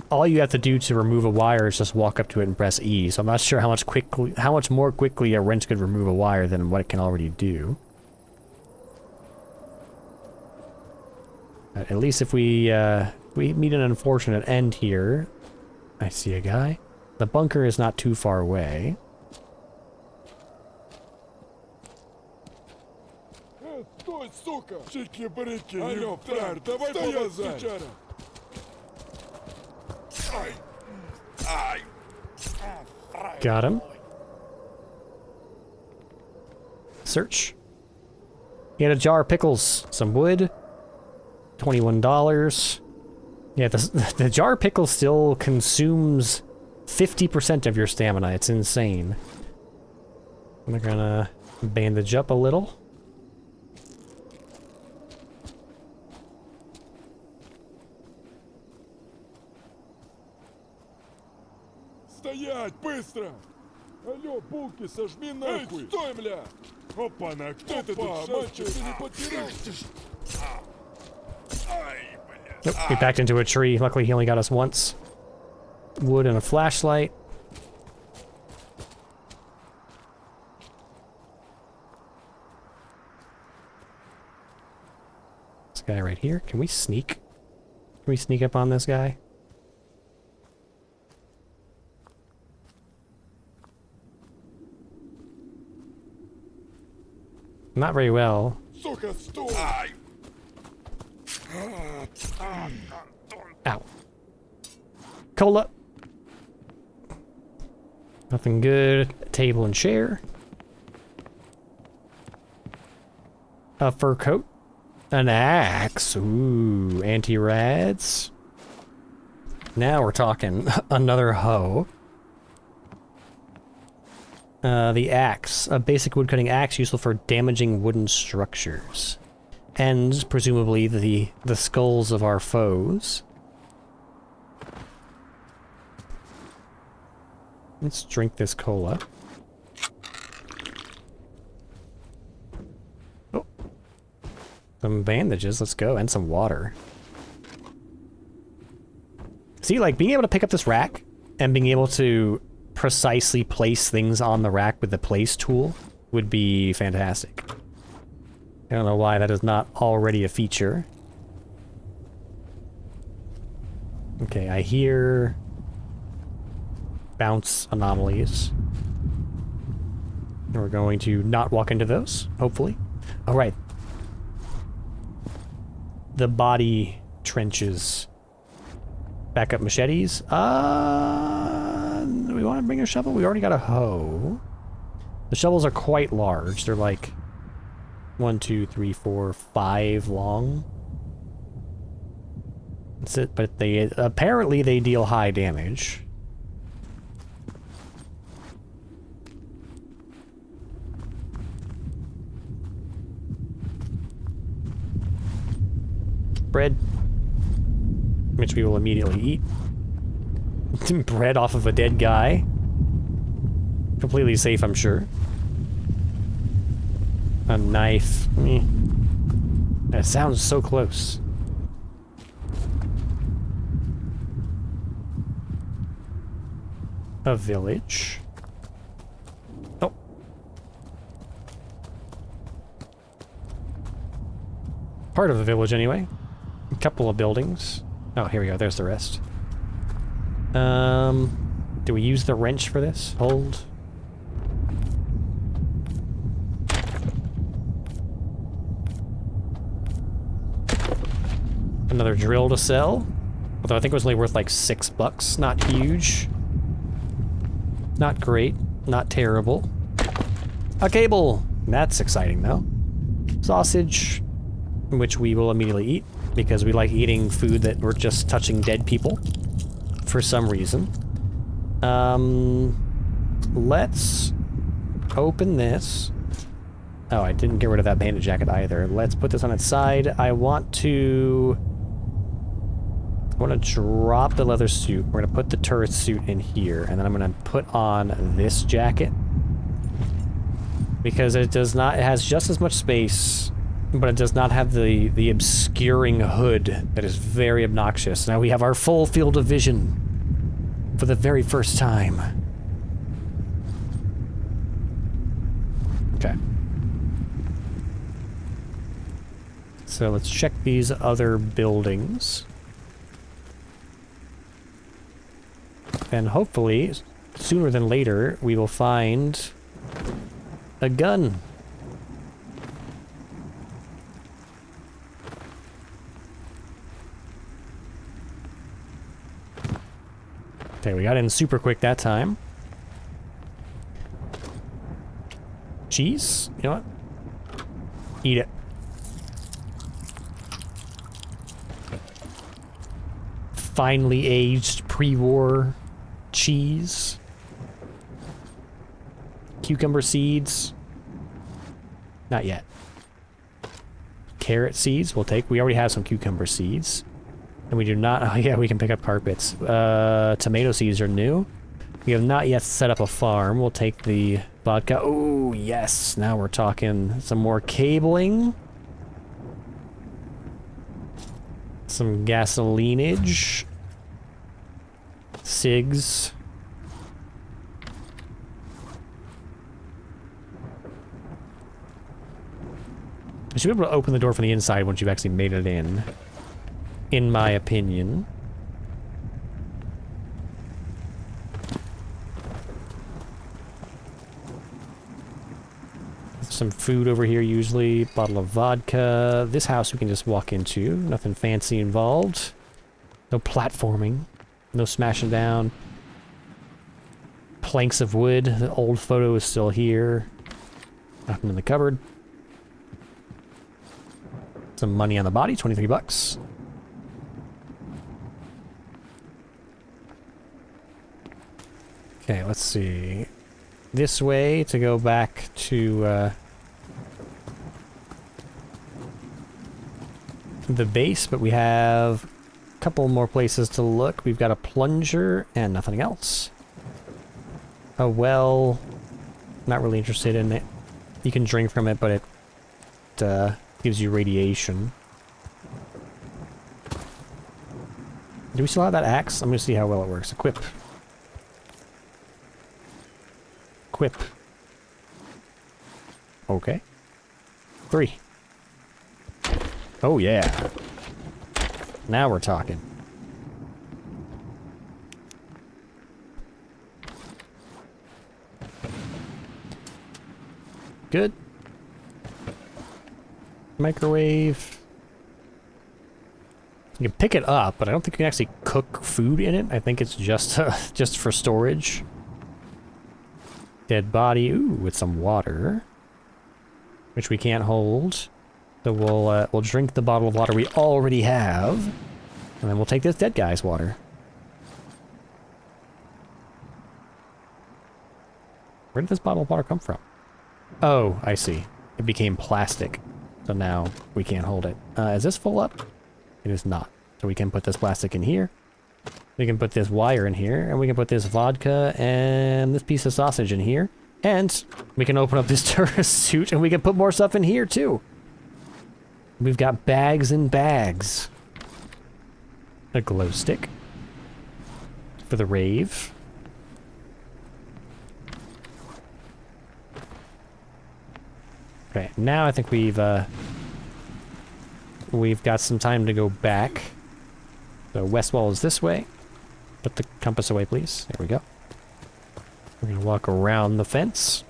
all you have to do to remove a wire is just walk up to it and press E, so I'm not sure how much more quickly a wrench could remove a wire than what it can already do. At least if we meet an unfortunate end here. I see a guy. The bunker is not too far away. Got him. Search. He had a jar of pickles, some wood, $21. Yeah, the jar of pickles still consumes 50% of your stamina. It's insane. We're gonna bandage up a little. Стоять, быстро! Алло, булки, сожми нахуй! Эй, стой, бля! Опа-на, кто ты тут, мальчик, ты не потерял? Nope, we backed into a tree. Luckily, he only got us once. Wood and a flashlight. This guy right here. Can we sneak? Can we sneak up on this guy? Not very well. Сука, стой! Ow. Cola. Nothing good. Table and chair. A fur coat. An axe. Ooh, anti-rads. Now we're talking. Another hoe. The axe. A basic woodcutting axe useful for damaging wooden structures. And, presumably, the skulls of our foes. Let's drink this cola. Oh. Some bandages, let's go, and some water. See, like, being able to pick up this rack, and being able to precisely place things on the rack with the place tool would be fantastic. I don't know why that is not already a feature. Okay, I hear bounce anomalies. We're going to not walk into those, hopefully. All right. The body trenches. Backup machetes. Do we want to bring a shovel? We already got a hoe. The shovels are quite large. They're like 1, 2, 3, 4, 5 long. That's it, but they apparently they deal high damage. Bread, which we will immediately eat. Bread off of a dead guy. Completely safe, I'm sure. A knife. That sounds so close. A village. Oh. Part of the village, anyway. A couple of buildings. Oh, here we go. There's the rest. Do we use the wrench for this? Hold. Another drill to sell. Although I think it was only worth like $6. Not huge. Not great. Not terrible. A cable! That's exciting, though. Sausage, which we will immediately eat, because we like eating food that we're just touching dead people. For some reason. Let's open this. Oh, I didn't get rid of that bandage jacket either. Let's put this on its side. I want to drop the leather suit. We're gonna put the turret suit in here, and then I'm gonna put on this jacket. Because it does not, it has just as much space, but it does not have the obscuring hood that is very obnoxious. Now we have our full field of vision for the very first time. Okay. So let's check these other buildings. And hopefully, sooner than later, we will find a gun. Okay, we got in super quick that time. Cheese? You know what? Eat it. Finely aged pre-war cheese. Cucumber seeds. Not yet. Carrot seeds we'll take. We already have some cucumber seeds. And we do not... Oh yeah, we can pick up carpets. Tomato seeds are new. We have not yet set up a farm. We'll take the vodka. Oh, yes. Now we're talking some more cabling. Some gasolineage. Cigs. You should be able to open the door from the inside once you've actually made it in my opinion. Some food over here usually, bottle of vodka. This house we can just walk into, nothing fancy involved. No platforming, no smashing down. Planks of wood, the old photo is still here. Nothing in the cupboard. Some money on the body, 23 bucks. Okay, let's see. This way to go back to the base, but we have a couple more places to look. We've got a plunger and nothing else. A well, not really interested in it. You can drink from it, but it gives you radiation. Do we still have that axe? I'm gonna see how well it works. Equip. Equip. Okay. 3. Oh yeah. Now we're talking. Good. Microwave. You can pick it up, but I don't think you can actually cook food in it. I think it's just just for storage. Dead body, ooh, with some water, which we can't hold. So we'll drink the bottle of water we already have, and then we'll take this dead guy's water. Where did this bottle of water come from? Oh, I see. It became plastic, so now we can't hold it. Is this full up? It is not. So we can put this plastic in here. We can put this wire in here, and we can put this vodka and this piece of sausage in here. And we can open up this tourist suit, and we can put more stuff in here, too. We've got bags and bags. A glow stick. For the rave. Okay, now I think we've got some time to go back. So west wall is this way. Put the compass away, please. There we go. We're gonna walk around the fence.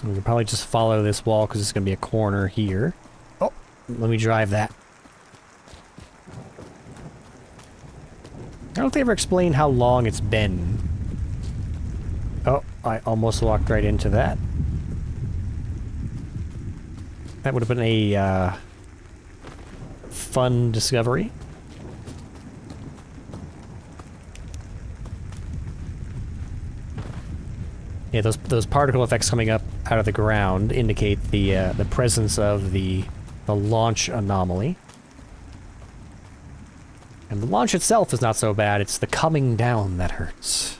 We can probably just follow this wall because it's gonna be a corner here. Oh, let me drive that. I don't think they ever explained how long it's been. Oh, I almost walked right into that. That would have been a fun discovery. Yeah, those particle effects coming up out of the ground indicate the presence of the launch anomaly. And the launch itself is not so bad, it's the coming down that hurts.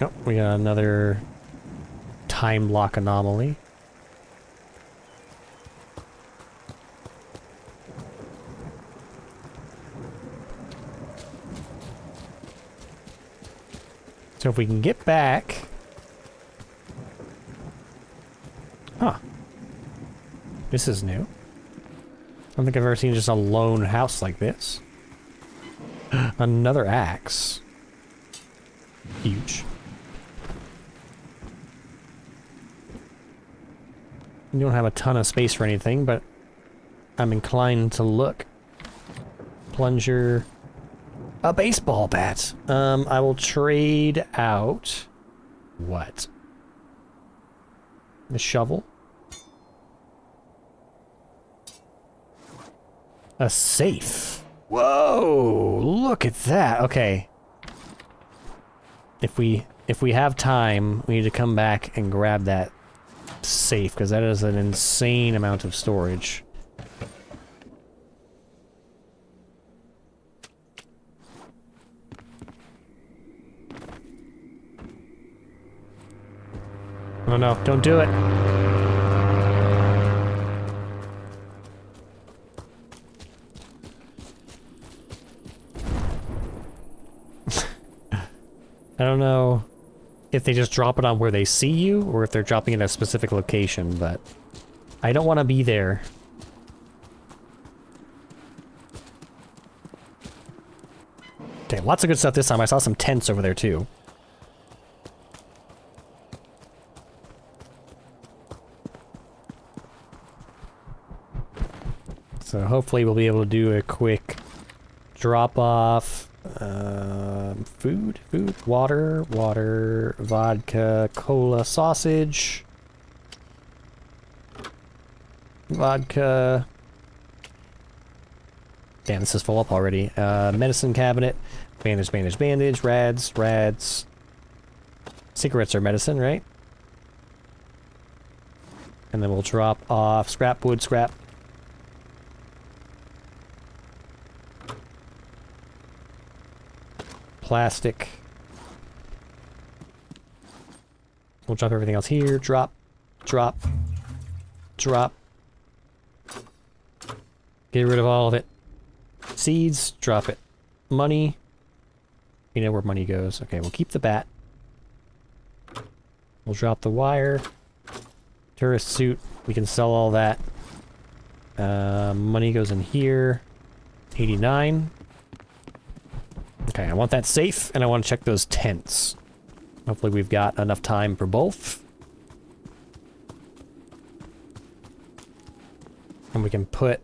Oh, we got another time lock anomaly. So if we can get back... Huh. This is new. I don't think I've ever seen just a lone house like this. Another axe. Huge. You don't have a ton of space for anything, but I'm inclined to look. Plunger. A baseball bat. I will trade out... What? The shovel? A safe. Whoa! Look at that. Okay. If we have time, we need to come back and grab that safe, because that is an insane amount of storage. Oh no, don't do it. I don't know if they just drop it on where they see you, or if they're dropping it at a specific location, but I don't want to be there. Okay, lots of good stuff this time. I saw some tents over there too. So hopefully we'll be able to do a quick drop off. Food, water, vodka, cola, sausage. Vodka. Damn, this is full up already. Medicine cabinet. Bandage, rads. Cigarettes are medicine, right? And then we'll drop off scrap, wood, scrap. Plastic. We'll drop everything else here. Drop. Get rid of all of it. Seeds, drop it. Money. You know where money goes. Okay, we'll keep the bat. We'll drop the wire. Tourist suit. We can sell all that. Money goes in here. 89. Okay, I want that safe, and I want to check those tents. Hopefully we've got enough time for both. And we can put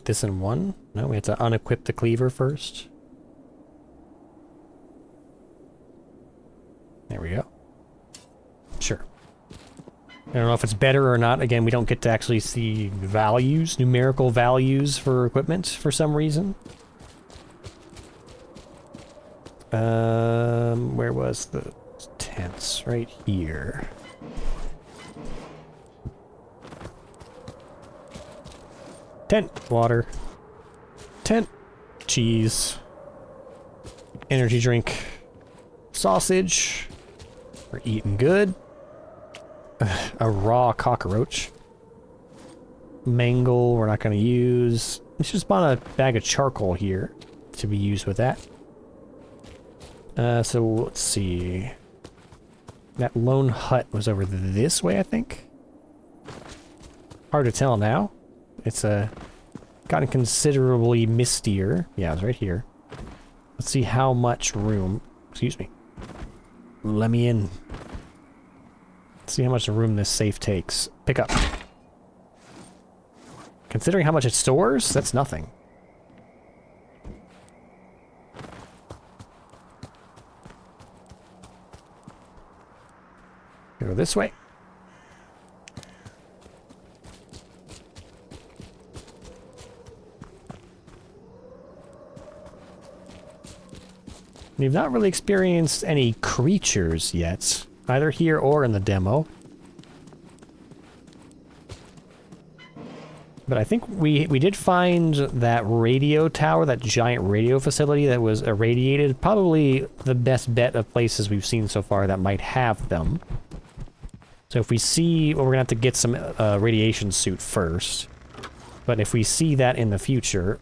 this in one. No, we have to unequip the cleaver first. There we go. Sure. I don't know if it's better or not. Again, we don't get to actually see values, numerical values for equipment for some reason. Where was the tents? Right here. Tent. Water. Tent. Cheese. Energy drink. Sausage. We're eating good. A raw cockroach. Mangle, we're not going to use. Let's just spawn a bag of charcoal here to be used with that. So let's see. That lone hut was over this way, I think. Hard to tell now. It's gotten considerably mistier. Yeah, it's right here. Let's see how much room. Excuse me. Let me in. Let's see how much room this safe takes. Pick up. Considering how much it stores, that's nothing. Go this way. We've not really experienced any creatures yet, either here or in the demo. But I think we did find that radio tower, that giant radio facility that was irradiated. Probably the best bet of places we've seen so far that might have them. So if we see... Well, we're gonna have to get some radiation suit first. But if we see that in the future,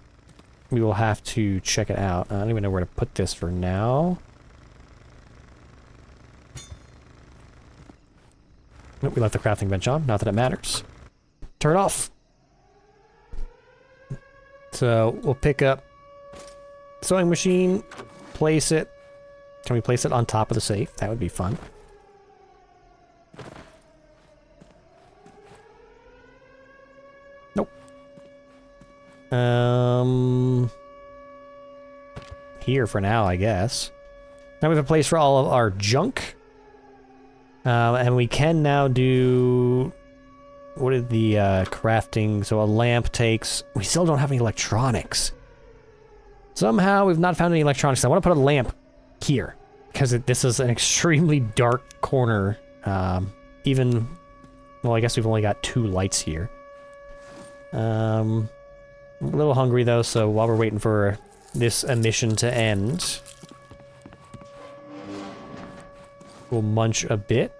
we will have to check it out. I don't even know where to put this for now. Nope, we left the crafting bench on. Not that it matters. Turn it off. So we'll pick up sewing machine, place it. Can we place it on top of the safe? That would be fun. Nope. Here for now, I guess. Now we have a place for all of our junk. And we can now do... What did the crafting... So a lamp takes... We still don't have any electronics. Somehow we've not found any electronics. I want to put a lamp here. Because this is an extremely dark corner. Even... Well, I guess we've only got 2 lights here. I'm a little hungry though, so while we're waiting for this emission to end... We'll munch a bit.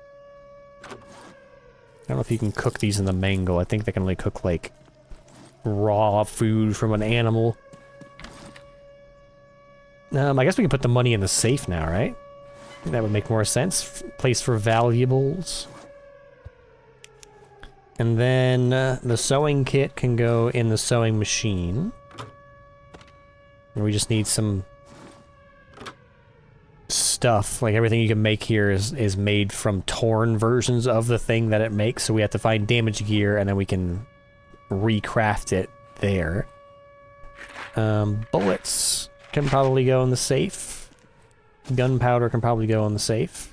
I don't know if you can cook these in the mangle. I think they can only cook, like, raw food from an animal. I guess we can put the money in the safe now, right? That would make more sense. Place for valuables. And then the sewing kit can go in the sewing machine. And we just need some... stuff. Like everything you can make here is made from torn versions of the thing that it makes, so we have to find damage gear and then we can recraft it there. Bullets can probably go in the safe. Gunpowder can probably go in the safe.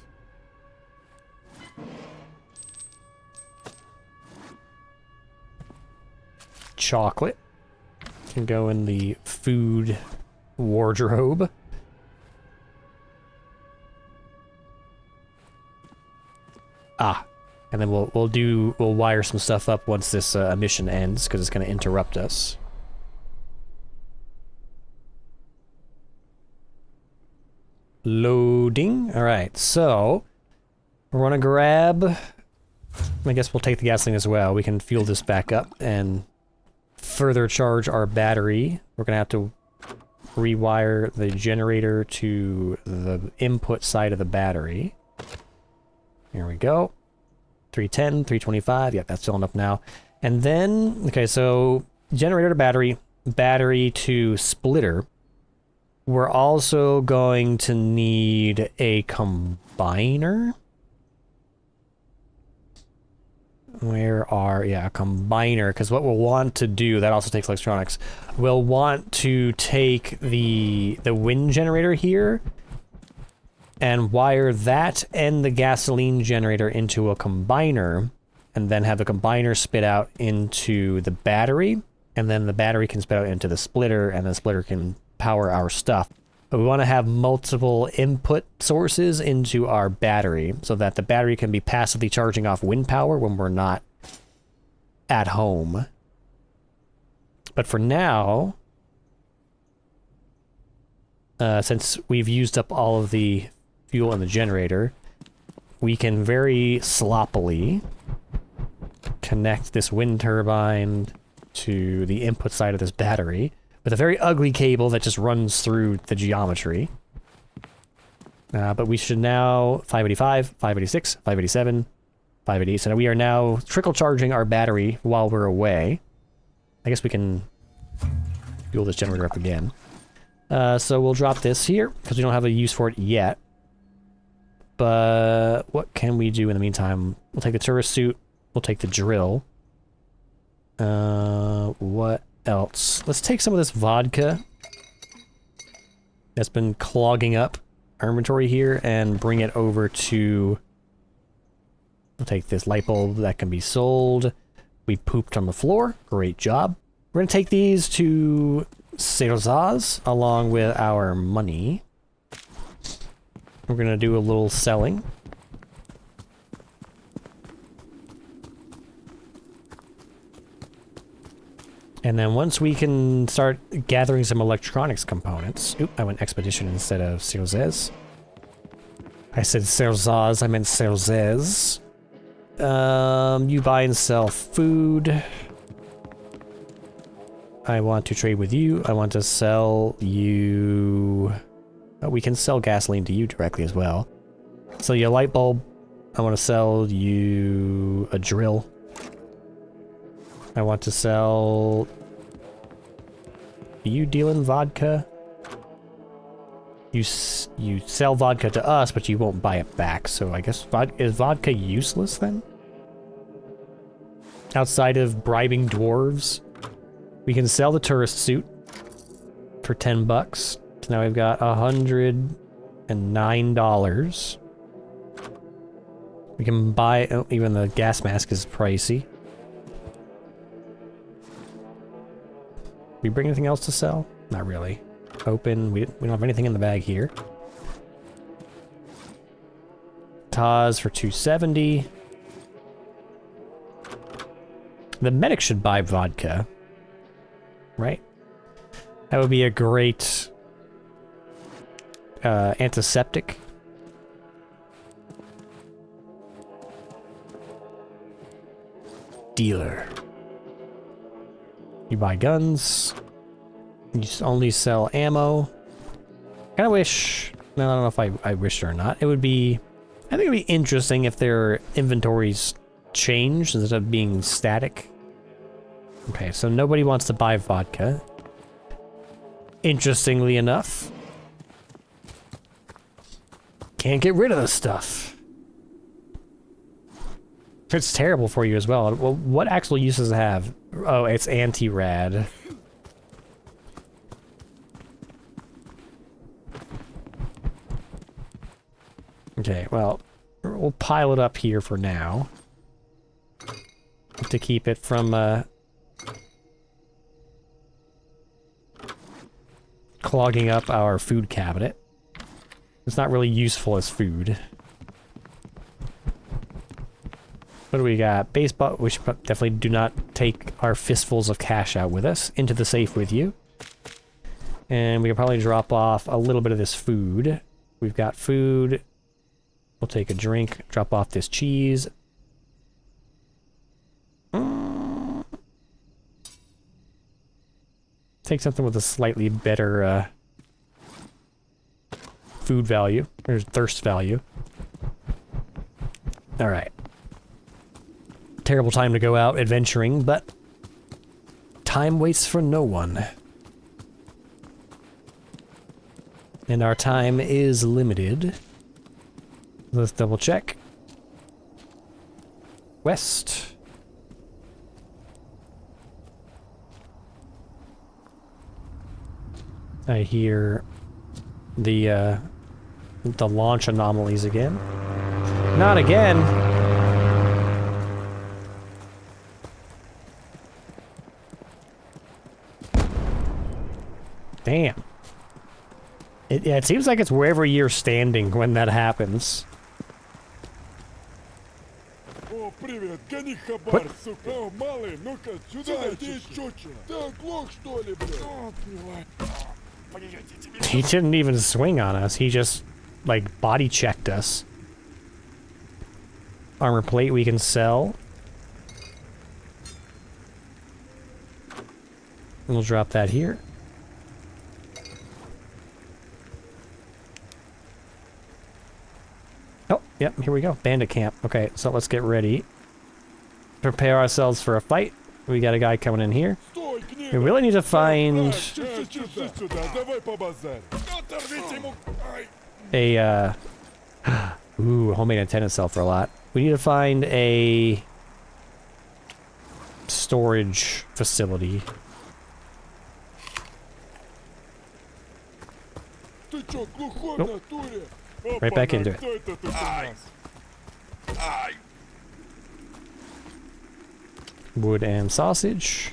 Chocolate can go in the food wardrobe. And then we'll wire some stuff up once this mission ends, because it's going to interrupt us. Loading. Alright, so we're going to grab... I guess we'll take the gasoline as well. We can fuel this back up and further charge our battery. We're going to have to rewire the generator to the input side of the battery. Here we go. 310, 325. Yep, that's filling up now. And then, okay, so generator to battery, battery to splitter. We're also going to need a combiner. Yeah, a combiner, because what we'll want to do, that also takes electronics, we'll want to take the wind generator here and wire that and the gasoline generator into a combiner, and then have the combiner spit out into the battery, and then the battery can spit out into the splitter, and the splitter can power our stuff. But we want to have multiple input sources into our battery, so that the battery can be passively charging off wind power when we're not at home. But for now, since we've used up all of the fuel in the generator, we can very sloppily connect this wind turbine to the input side of this battery with a very ugly cable that just runs through the geometry. But we should now 585, 586, 587, 580. So now we are now trickle charging our battery while we're away. I guess we can fuel this generator up again. So we'll drop this here because we don't have a use for it yet. But what can we do in the meantime? We'll take the tourist suit. We'll take the drill. What else? Let's take some of this vodka that's been clogging up our inventory here and bring it over to... We'll take this light bulb that can be sold. We pooped on the floor. Great job. We're going to take these to Cerzaz along with our money. We're going to do a little selling. And then once we can start gathering some electronics components... Oop, I went Expedition instead of Serzez. I said Serzaz, I meant Serzez. You buy and sell food. I want to trade with you. I want to sell you... Oh, we can sell gasoline to you directly as well. Sell you a light bulb. I want to sell you a drill. I want to sell... Do you deal in vodka? You sell vodka to us, but you won't buy it back, so I guess is vodka useless then? Outside of bribing dwarves? We can sell the tourist suit for 10 bucks. So now we've got $109. We can buy... Oh, even the gas mask is pricey. We bring anything else to sell? Not really. Open. We don't have anything in the bag here. Taz for 270. The medic should buy vodka. Right? That would be a great antiseptic. Dealer. You buy guns. You only sell ammo. Kinda wish... No, I don't know if I wish or not. It would be... I think it would be interesting if their inventories changed instead of being static. Okay, so nobody wants to buy vodka. Interestingly enough. Can't get rid of this stuff. It's terrible for you as well. Well, what actual uses does it have? Oh, it's anti-rad. Okay, well, we'll pile it up here for now. To keep it from, clogging up our food cabinet. It's not really useful as food. What do we got? Baseball. We should definitely do not take our fistfuls of cash out with us. Into the safe with you. And we can probably drop off a little bit of this food. We've got food. We'll take a drink. Drop off this cheese. Take something with a slightly better food value. Or thirst value. Alright. Terrible time to go out adventuring, but time waits for no one. And our time is limited. Let's double check. West. I hear the launch anomalies again. Not again! Damn. Yeah, it seems like it's wherever you're standing when that happens. О, привет, гони хабар, сука. О, малый, ну-ка, сюда иди, чучело. Ты оглох, что ли, блядь? He didn't even swing on us, he just, like, body checked us. Armor plate we can sell. We'll drop that here. Oh, yep, here we go. Bandit camp. Okay, so let's get ready. Prepare ourselves for a fight. We got a guy coming in here. We really need to find a, ooh, homemade antenna sell for a lot. We need to find a storage facility. Nope. Right back into it. Wood and sausage.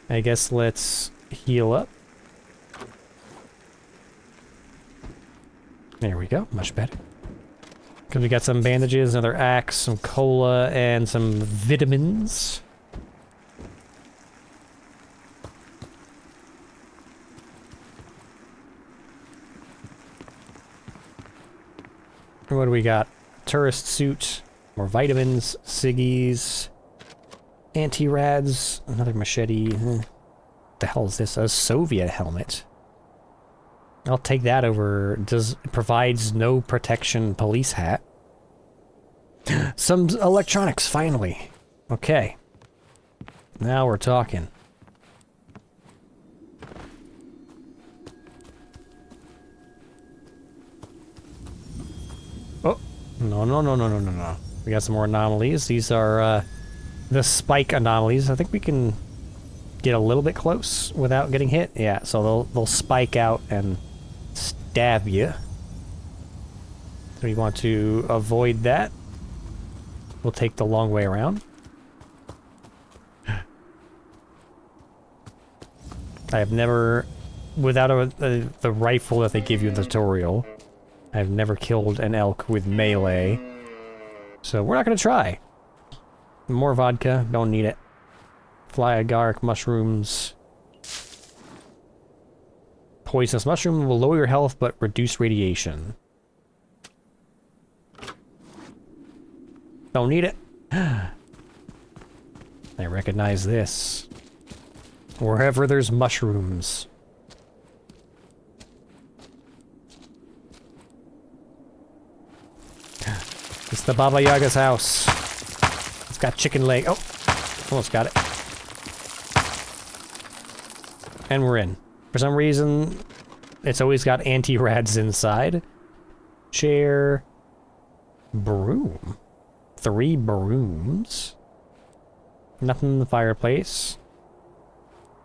I guess let's heal up. There we go, much better. Because we got some bandages, another axe, some cola, and some vitamins. What do we got? Tourist suit, more vitamins, ciggies, anti-rads, another machete. What the hell is this? A Soviet helmet. I'll take that over. Provides no protection police hat. Some electronics, finally. Okay. Now we're talking. Oh, no. We got some more anomalies. These are, the spike anomalies. I think we can get a little bit close without getting hit. Yeah, so they'll spike out and stab you. So we want to avoid that. We'll take the long way around. I have never, without the rifle that they give you in the tutorial, I've never killed an elk with melee. So we're not going to try. More vodka, don't need it. Fly agaric mushrooms. Poisonous mushroom will lower your health but reduce radiation. Don't need it. I recognize this. Wherever there's mushrooms. It's the Baba Yaga's house. It's got chicken leg. Oh, almost got it. And we're in. For some reason, it's always got anti-rads inside. Chair. Broom. 3 brooms. Nothing in the fireplace.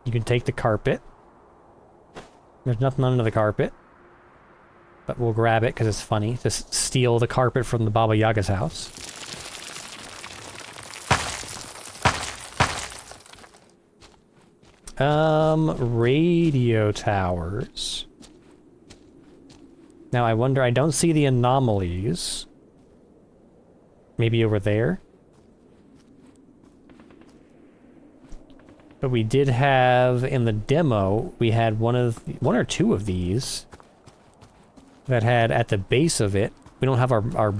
You can take the carpet. There's nothing under the carpet. But we'll grab it because it's funny. Just steal the carpet from the Baba Yaga's house. Radio towers. Now I wonder, I don't see the anomalies. Maybe over there? But we did have, in the demo, we had one or two of these that had at the base of it. We don't have our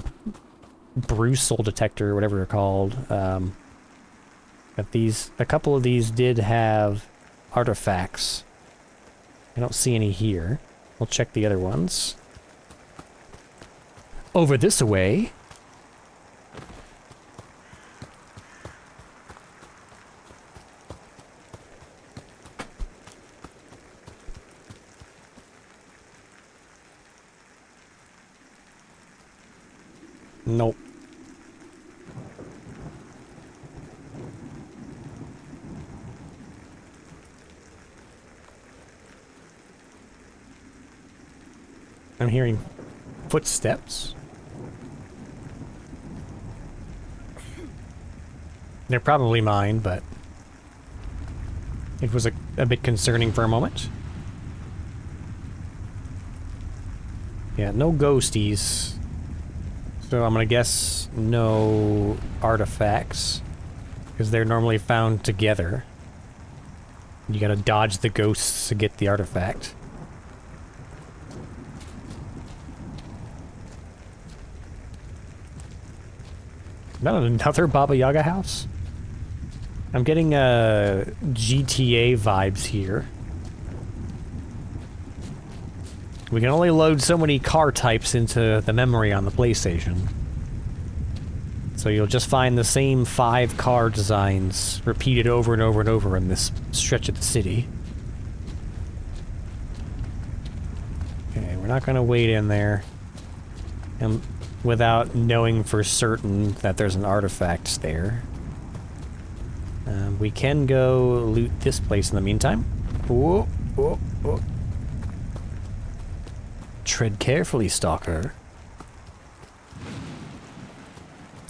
Brucel detector, or whatever they're called. But a couple of these did have artifacts. I don't see any here. We'll check the other ones. Over this way. Nope. I'm hearing footsteps. They're probably mine, but it was a bit concerning for a moment. Yeah, no ghosties. So I'm gonna guess no artifacts, because they're normally found together. You gotta dodge the ghosts to get the artifact. Is that another Baba Yaga house? I'm getting GTA vibes here. We can only load so many car types into the memory on the PlayStation. So you'll just find the same 5 car designs repeated over and over and over in this stretch of the city. Okay, we're not gonna wait in there. And without knowing for certain that there's an artifact there. We can go loot this place in the meantime. Whoa, whoa, whoa. Tread carefully, stalker.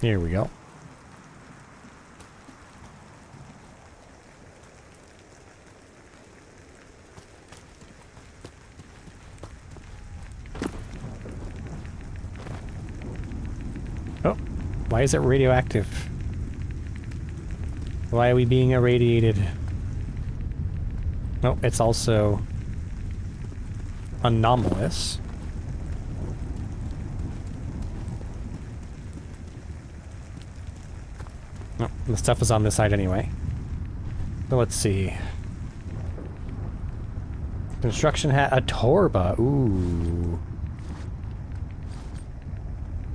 Here we go. Oh, why is it radioactive? Why are we being irradiated? Oh, it's also anomalous. Oh, the stuff is on this side anyway. So let's see. Construction hat, a torba. Ooh.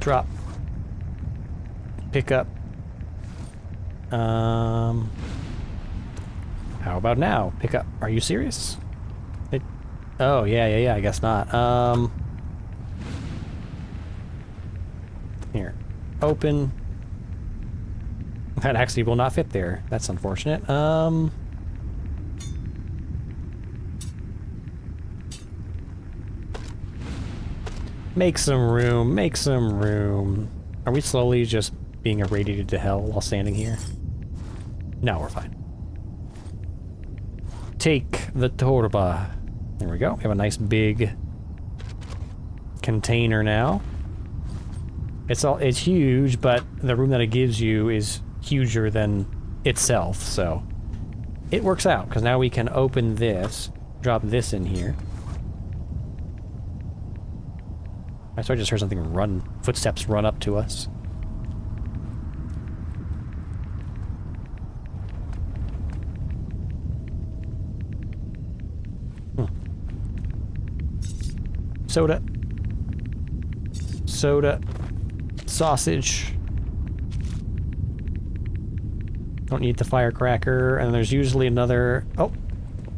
Drop. Pick up. How about now? Pick up. Are you serious? Oh, yeah, I guess not. Here. Open. That actually will not fit there. That's unfortunate. Make some room, make some room. Are we slowly just being irradiated to hell while standing here? No, we're fine. Take the torba. There we go. We have a nice big container now. It's huge, but the room that it gives you is huger than itself, so it works out, because now we can open this, drop this in here. I just heard something run, footsteps run up to us. Soda. Soda. Sausage. Don't need the firecracker, and there's usually another... Oh!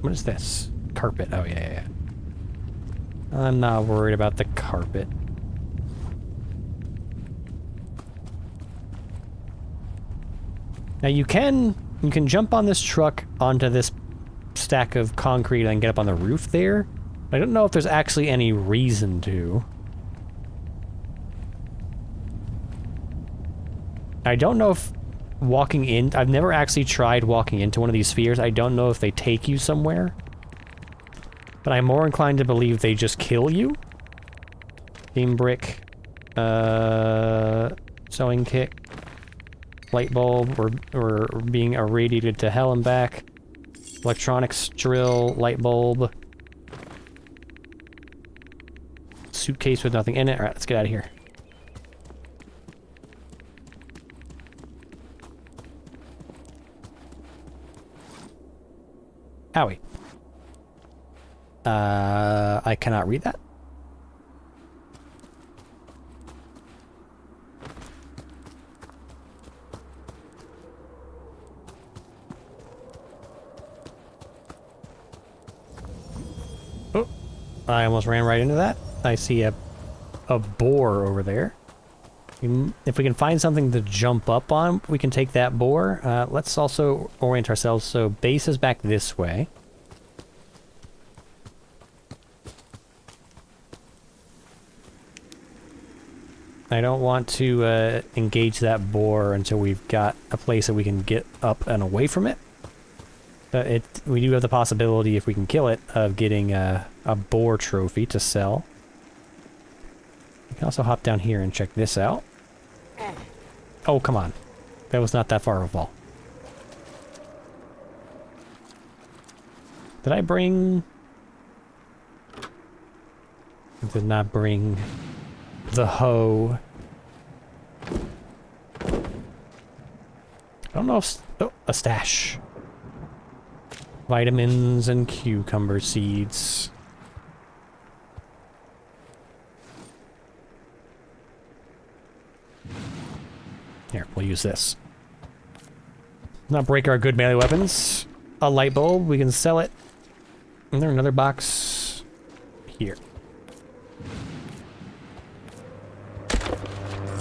What is this? Carpet. Oh, yeah. I'm not worried about the carpet. Now you can jump on this truck onto this stack of concrete and get up on the roof there. I don't know if there's actually any reason to. I don't know if walking in... I've never actually tried walking into one of these spheres. I don't know if they take you somewhere. But I'm more inclined to believe they just kill you. Beam brick. Sewing kit. Light bulb. We're being irradiated to hell and back. Electronics drill. Light bulb. Suitcase with nothing in it. Alright, let's get out of here. Owie. I cannot read that. Oh, I almost ran right into that. I see a boar over there. If we can find something to jump up on, we can take that boar. Let's also orient ourselves so base is back this way. I don't want to engage that boar until we've got a place that we can get up and away from it. We do have the possibility, if we can kill it, of getting a boar trophy to sell. We can also hop down here and check this out. Oh, come on. That was not that far of a fall. Did I bring... I did not bring the hoe. I don't know if... Oh, a stash. Vitamins and cucumber seeds. Here, we'll use this. Not break our good melee weapons. A light bulb, we can sell it. And there's another box here.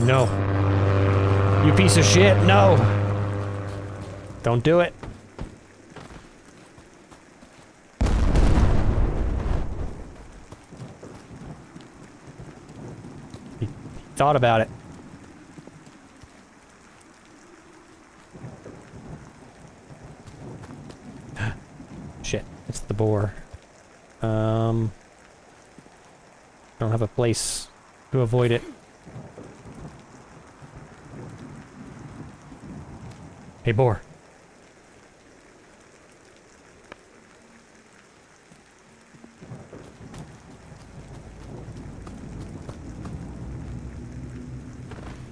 No. You piece of shit, no! Don't do it. He thought about it. Shit, it's the boar. Don't have a place to avoid it. Hey, boar.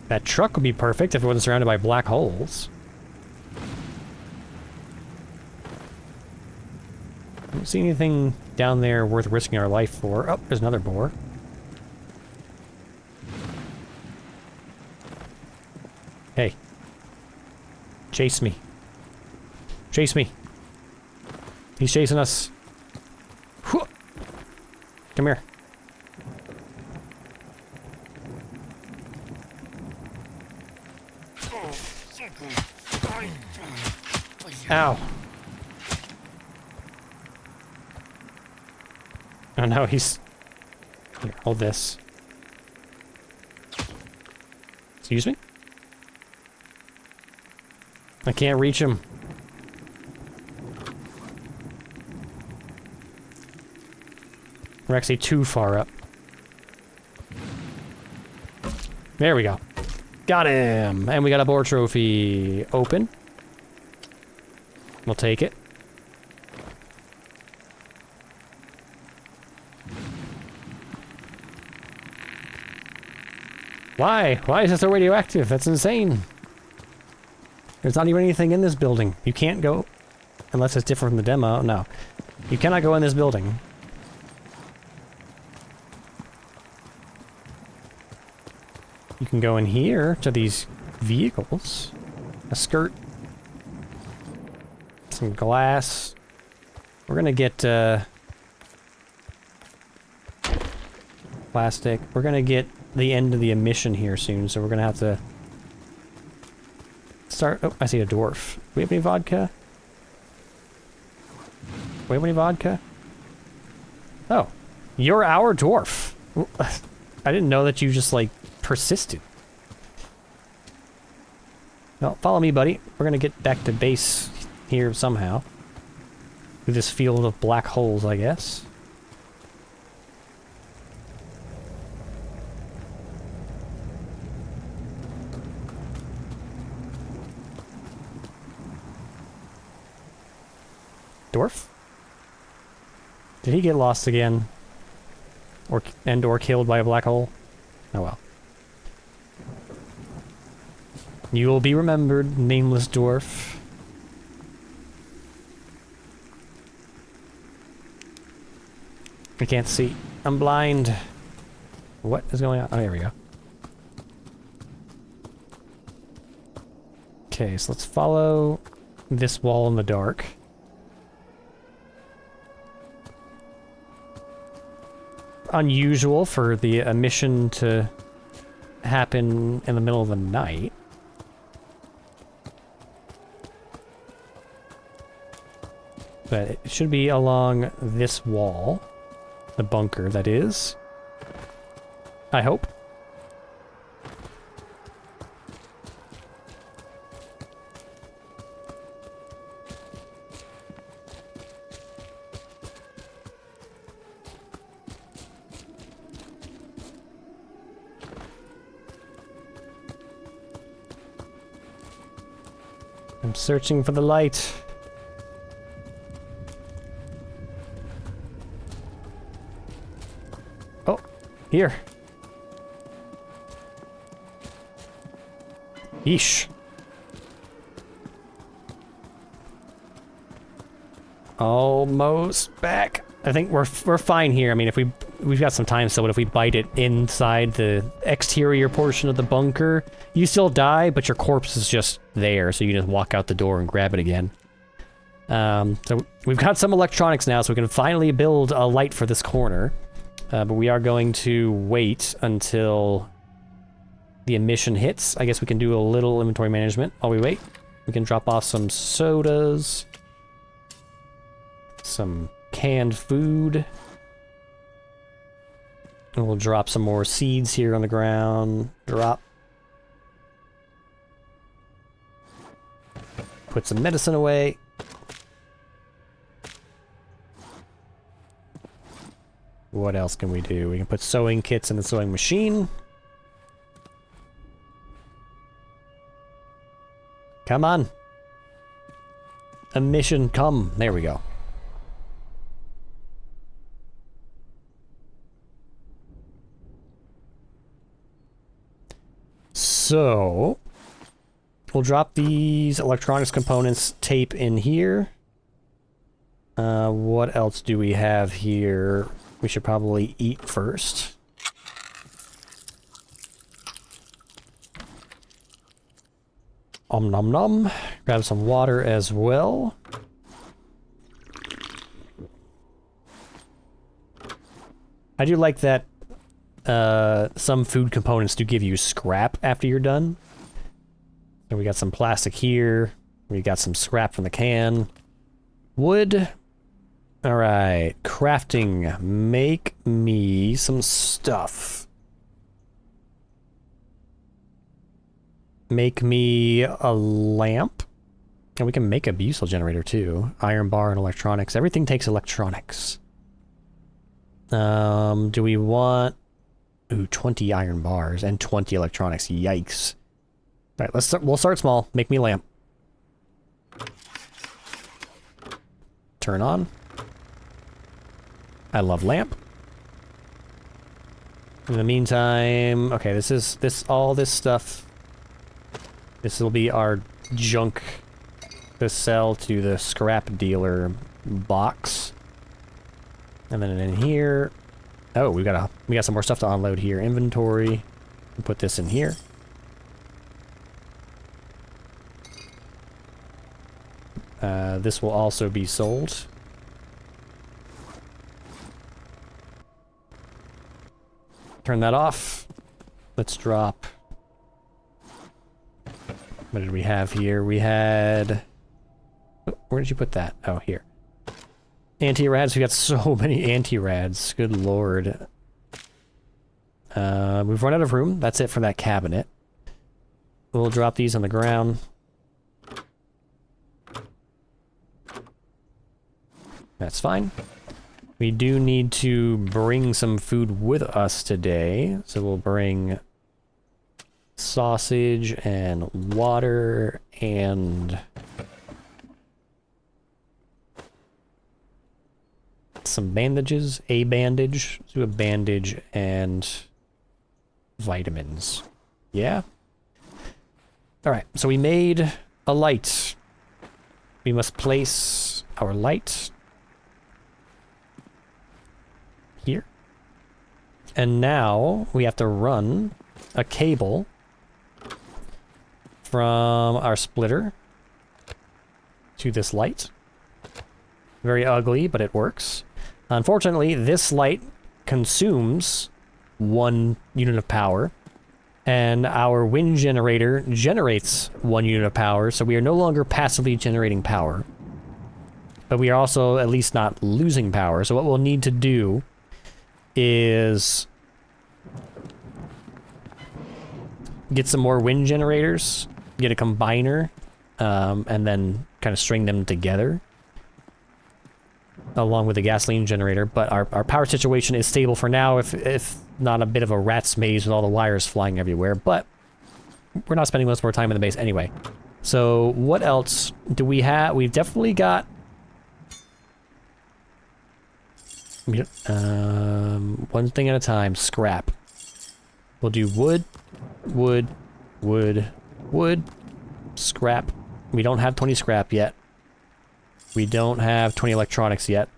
That truck would be perfect if it wasn't surrounded by black holes. Don't see anything down there worth risking our life for. Oh, there's another boar. Hey. Chase me. Chase me. He's chasing us. Whew. Come here. Ow. Oh no, he's... Here, hold this. Excuse me? I can't reach him. We're actually too far up. There we go. Got him! And we got a boar trophy. Open. We'll take it. Why? Why is it so radioactive? That's insane. There's not even anything in this building. You can't go... Unless it's different from the demo. No. You cannot go in this building. You can go in here to these vehicles. A skirt. Some glass. We're gonna get, plastic. We're gonna get the end of the emission here soon, so we're gonna have to... Start... Oh, I see a dwarf. Do we have any vodka? Do we have any vodka? Oh. You're our dwarf. I didn't know that you just, like, persisted. Well, follow me, buddy. We're gonna get back to base here somehow. Through this field of black holes, I guess. Dwarf? Did he get lost again? Or killed by a black hole? Oh well. You will be remembered, nameless dwarf. I can't see. I'm blind. What is going on? Oh, here we go. Okay, so let's follow this wall in the dark. Unusual for the emission to happen in the middle of the night. But it should be along this wall. The bunker, that is. I hope. I'm searching for the light. Oh, here. Yeesh. Almost back. I think we're fine here. I mean, if we've got some time, so if we bite it inside the exterior portion of the bunker, you still die, but your corpse is just there, so you can just walk out the door and grab it again. So we've got some electronics now, so we can finally build a light for this corner. But we are going to wait until the emission hits. I guess we can do a little inventory management while we wait. We can drop off some sodas, some canned food. And we'll drop some more seeds here on the ground. Drop. Put some medicine away. What else can we do? We can put sewing kits in the sewing machine. Come on. Emission, come. There we go. So, we'll drop these electronics components tape in here. What else do we have here? We should probably eat first. Om nom nom. Grab some water as well. I do like that some food components do give you scrap after you're done. So we got some plastic here. We got some scrap from the can. Wood. Alright, crafting. Make me some stuff. Make me a lamp. And we can make a busel generator too. Iron bar and electronics. Everything takes electronics. Do we want... Ooh, 20 iron bars and 20 electronics. Yikes. Alright, we'll start small. Make me a lamp. Turn on. I love lamp. In the meantime, okay, all this stuff. This will be our junk to sell to the scrap dealer box. And then in here, oh, we got some more stuff to unload here. Inventory. We'll put this in here. This will also be sold. Turn that off. Let's drop. What did we have here? We had... Where did you put that? Oh, here. Anti-rads. We got so many anti-rads. Good lord. We've run out of room. That's it for that cabinet. We'll drop these on the ground. That's fine. We do need to bring some food with us today. So we'll bring sausage and water and some bandages. A bandage. Let's do a bandage and vitamins. Yeah? Alright, so we made a light. We must place our light here. And now we have to run a cable from our splitter to this light. Very ugly, but it works. Unfortunately, this light consumes 1 unit of power, and our wind generator generates 1 unit of power, so we are no longer passively generating power. But we are also at least not losing power, so what we'll need to do is get some more wind generators, get a combiner, and then kind of string them together along with the gasoline generator. But our power situation is stable for now, if not a bit of a rat's maze with all the wires flying everywhere. But we're not spending most of our time in the base anyway. So what else do we have? We've definitely got... one thing at a time. Scrap. We'll do wood, wood, wood, wood, scrap. We don't have 20 scrap yet. We don't have 20 electronics yet.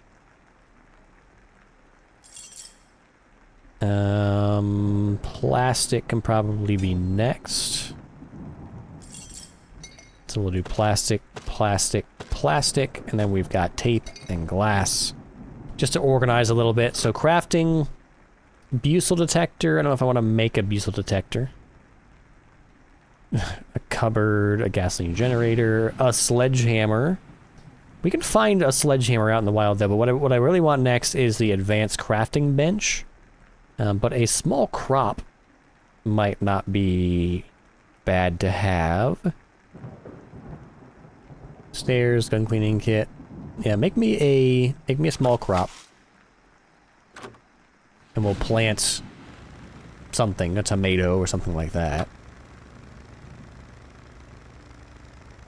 Plastic can probably be next. So we'll do plastic, plastic, plastic, and then we've got tape and glass. Just to organize a little bit. So crafting, busel detector. I don't know if I want to make a busel detector. A cupboard, a gasoline generator, a sledgehammer. We can find a sledgehammer out in the wild though, but what I really want next is the advanced crafting bench. But a small crop might not be bad to have. Stairs, gun cleaning kit. Yeah, make me a small crop. And we'll plant something, a tomato or something like that.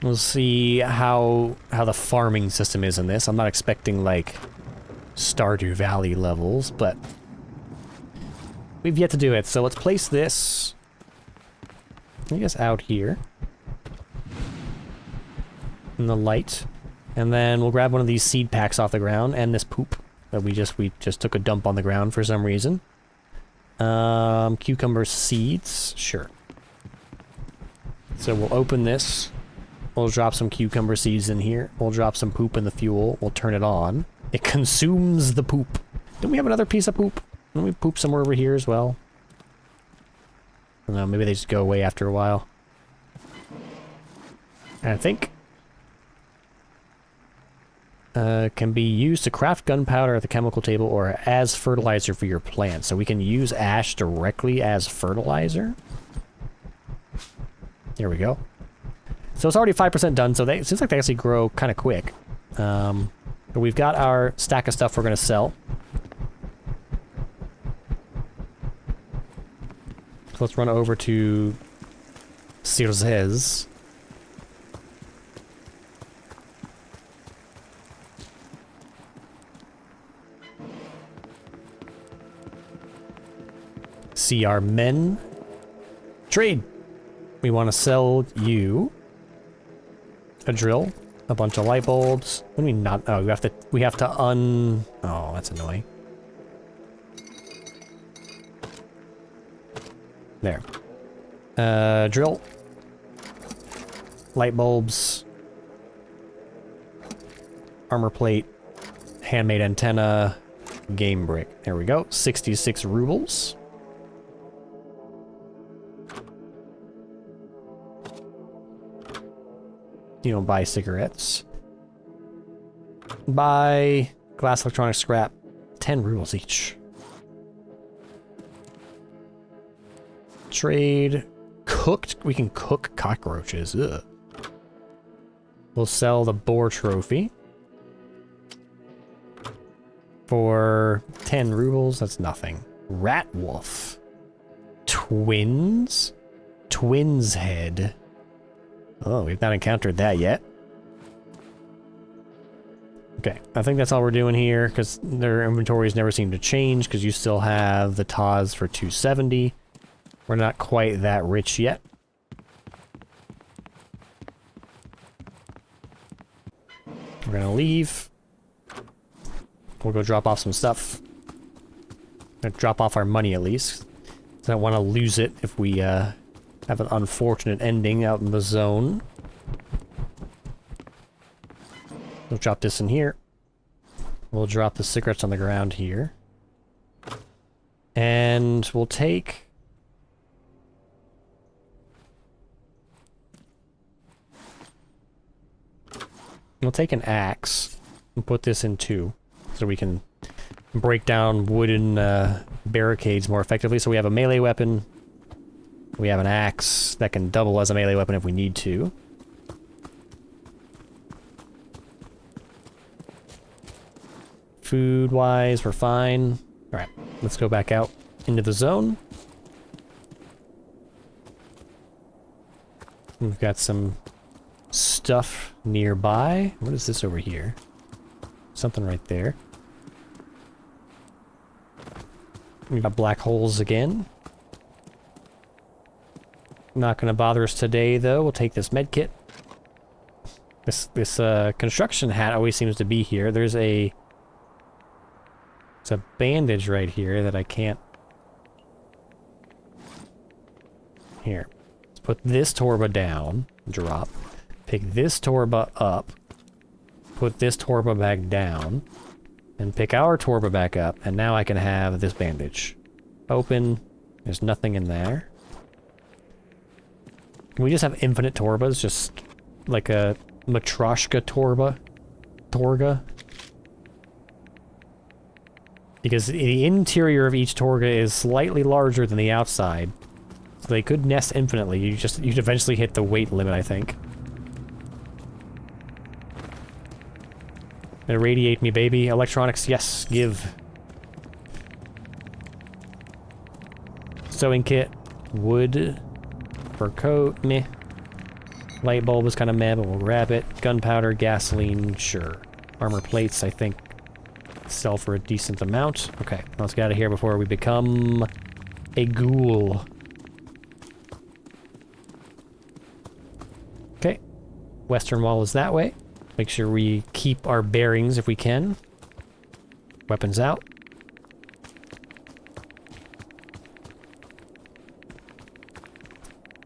We'll see how the farming system is in this. I'm not expecting like Stardew Valley levels, but we've yet to do it. So let's place this, I guess, out here in the light. And then we'll grab one of these seed packs off the ground, and this poop that we just took a dump on the ground for some reason. Cucumber seeds, sure. So we'll open this. We'll drop some cucumber seeds in here. We'll drop some poop in the fuel. We'll turn it on. It consumes the poop. Don't we have another piece of poop? Don't we poop somewhere over here as well? I don't know, maybe they just go away after a while. And I think can be used to craft gunpowder at the chemical table or as fertilizer for your plants. So we can use ash directly as fertilizer. There we go. So it's already 5% done, so it seems like they actually grow kind of quick. But we've got our stack of stuff we're going to sell. So let's run over to Circes. See our men. Trade. We want to sell you a drill, a bunch of light bulbs. What do we not? Oh, we have to Oh, that's annoying. There. Drill. Light bulbs. Armor plate. Handmade antenna. Game brick. There we go. 66 rubles. You don't buy cigarettes. Buy glass electronic scrap. 10 rubles each. Trade. Cooked. We can cook cockroaches. Ugh. We'll sell the boar trophy. For 10 rubles. That's nothing. Rat wolf. Twins. Twins head. Oh, we've not encountered that yet. Okay, I think that's all we're doing here, because their inventories never seem to change, because you still have the TAS for 270. We're not quite that rich yet. We're gonna leave. We'll go drop off some stuff. Drop off our money, at least. I don't want to lose it if we, have an unfortunate ending out in the zone. We'll drop this in here. We'll drop the cigarettes on the ground here. And we'll take... We'll take an axe and put this in two, so we can break down wooden barricades more effectively. So we have a melee weapon. We have an axe that can double as a melee weapon if we need to. Food-wise, we're fine. Alright, let's go back out into the zone. We've got some stuff nearby. What is this over here? Something right there. We've got black holes again. Not gonna bother us today, though. We'll take this med kit. This construction hat always seems to be here. There's a... It's a bandage right here that I can't... Here. Let's put this torba down. Drop. Pick this torba up. Put this torba back down. And pick our torba back up. And now I can have this bandage. Open. There's nothing in there. Can we just have infinite torbas? Just like a Matryoshka Torga? Because the interior of each Torga is slightly larger than the outside. So they could nest infinitely. You'd eventually hit the weight limit, I think. Irradiate me, baby. Electronics, yes, give. Sewing kit. Wood. Fur coat, meh. Light bulb is kind of meh, but we'll grab it. Gunpowder, gasoline, sure. Armor plates, I think, sell for a decent amount. Okay, let's get out of here before we become a ghoul. Okay. Western wall is that way. Make sure we keep our bearings if we can. Weapons out.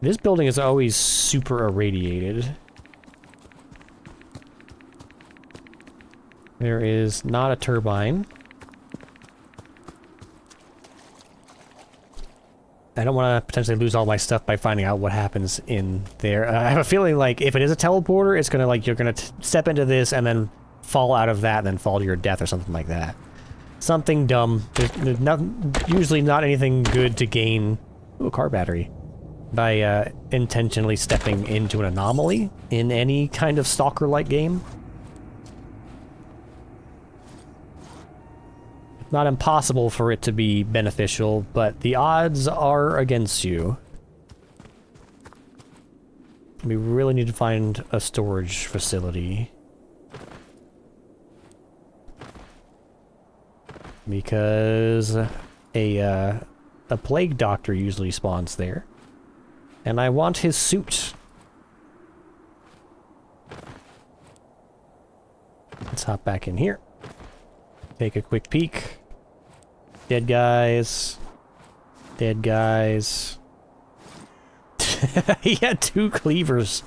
This building is always super irradiated. There is not a turbine. I don't want to potentially lose all my stuff by finding out what happens in there. I have a feeling like if it is a teleporter, it's gonna like you're gonna step into this and then fall out of that and then fall to your death or something like that. Something dumb. There's usually not anything good to gain. Ooh, a car battery. By intentionally stepping into an anomaly in any kind of stalker-like game. Not impossible for it to be beneficial, but the odds are against you. We really need to find a storage facility. Because a plague doctor usually spawns there. And I want his suit. Let's hop back in here. Take a quick peek. Dead guys. Dead guys. He had 2 cleavers.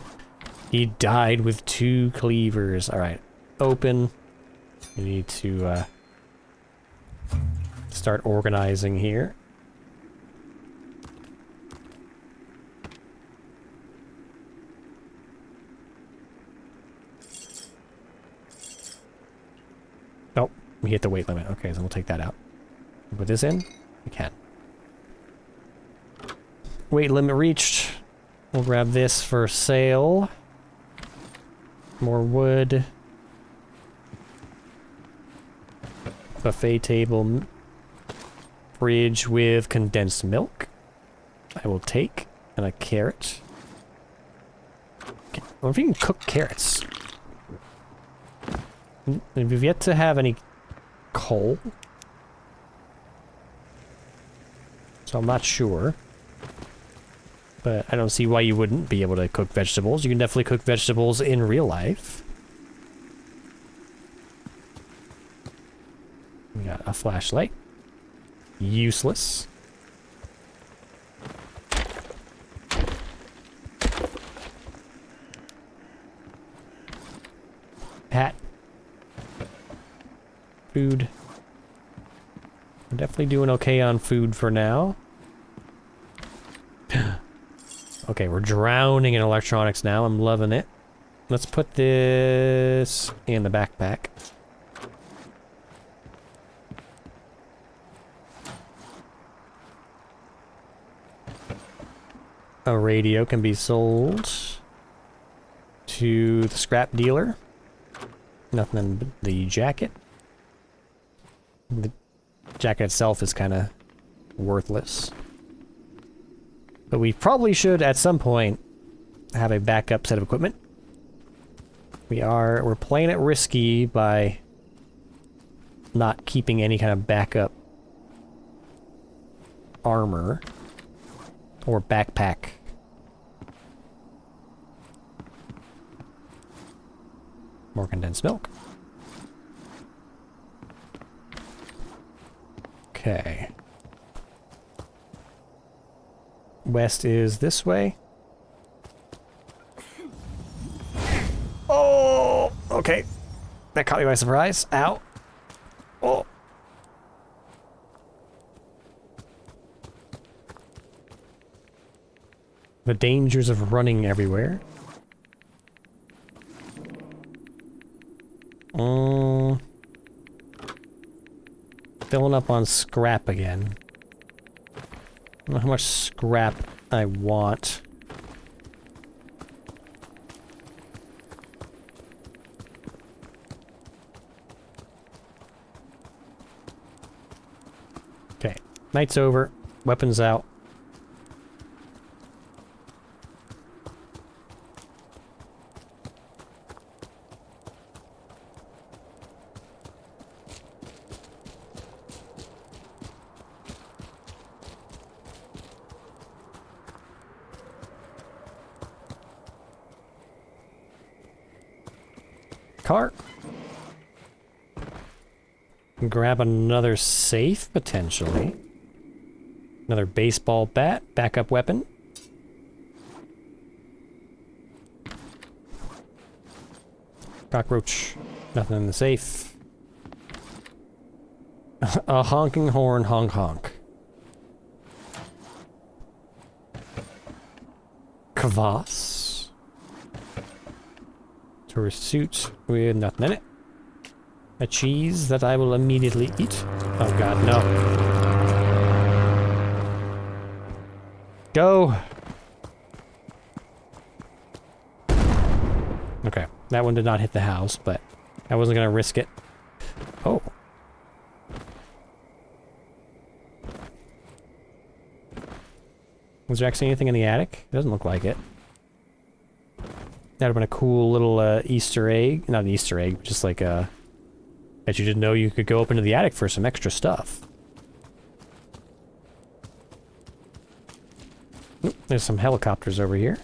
He died with 2 cleavers. Alright. Open. We need to start organizing here. Nope. We hit the weight limit. Okay, so we'll take that out. Put this in? We can. Weight limit reached. We'll grab this for sale. More wood. Buffet table. Fridge with condensed milk. I will take. And a carrot. Okay. I wonder if you can cook carrots. We've yet to have any coal. So I'm not sure. But I don't see why you wouldn't be able to cook vegetables. You can definitely cook vegetables in real life. We got a flashlight. Useless. Hat. Food. I'm definitely doing okay on food for now. Okay, we're drowning in electronics now. I'm loving it. Let's put this in the backpack. A radio can be sold to the scrap dealer. Nothing in the jacket. The jacket itself is kind of worthless. But we probably should, at some point, have a backup set of equipment. We're playing it risky by not keeping any kind of backup armor or backpack. More condensed milk. Okay. West is this way. Oh, okay. That caught me by surprise. Ow. Oh. The dangers of running everywhere. Filling up on scrap again. I don't know how much scrap I want. Okay, night's over. Weapons out. car. Grab another safe, potentially. Another baseball bat, backup weapon. Cockroach. Nothing in the safe. A honking horn, honk honk. Kvass. Tourist suit with nothing in it. A cheese that I will immediately eat. Oh god, no. Go! Okay, that one did not hit the house, but I wasn't gonna risk it. Oh. Was there actually anything in the attic? It doesn't look like it. That would have been a cool little Easter egg. Not an Easter egg, just like a... that you didn't know you could go up into the attic for some extra stuff. Oop, there's some helicopters over here.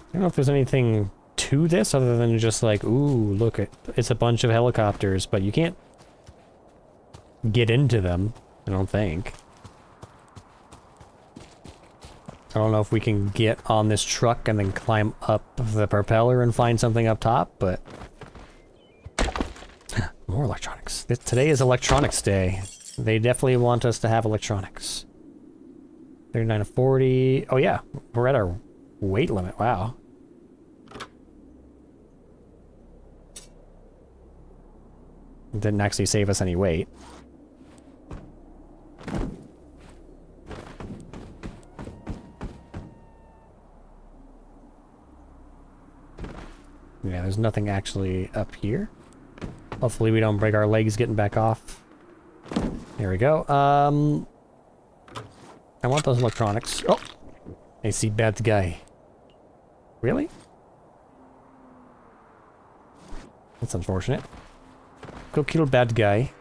I don't know if there's anything to this other than just like, ooh, look, it's a bunch of helicopters, but you can't get into them, I don't think. I don't know if we can get on this truck and then climb up the propeller and find something up top, but... more electronics. Today is electronics day. They definitely want us to have electronics. 39 to 40... oh yeah, we're at our weight limit, wow. Didn't actually save us any weight. Yeah, there's nothing actually up here. Hopefully we don't break our legs getting back off. There we go. I want those electronics. Oh! I see bad guy. Really? That's unfortunate. Go kill bad guy.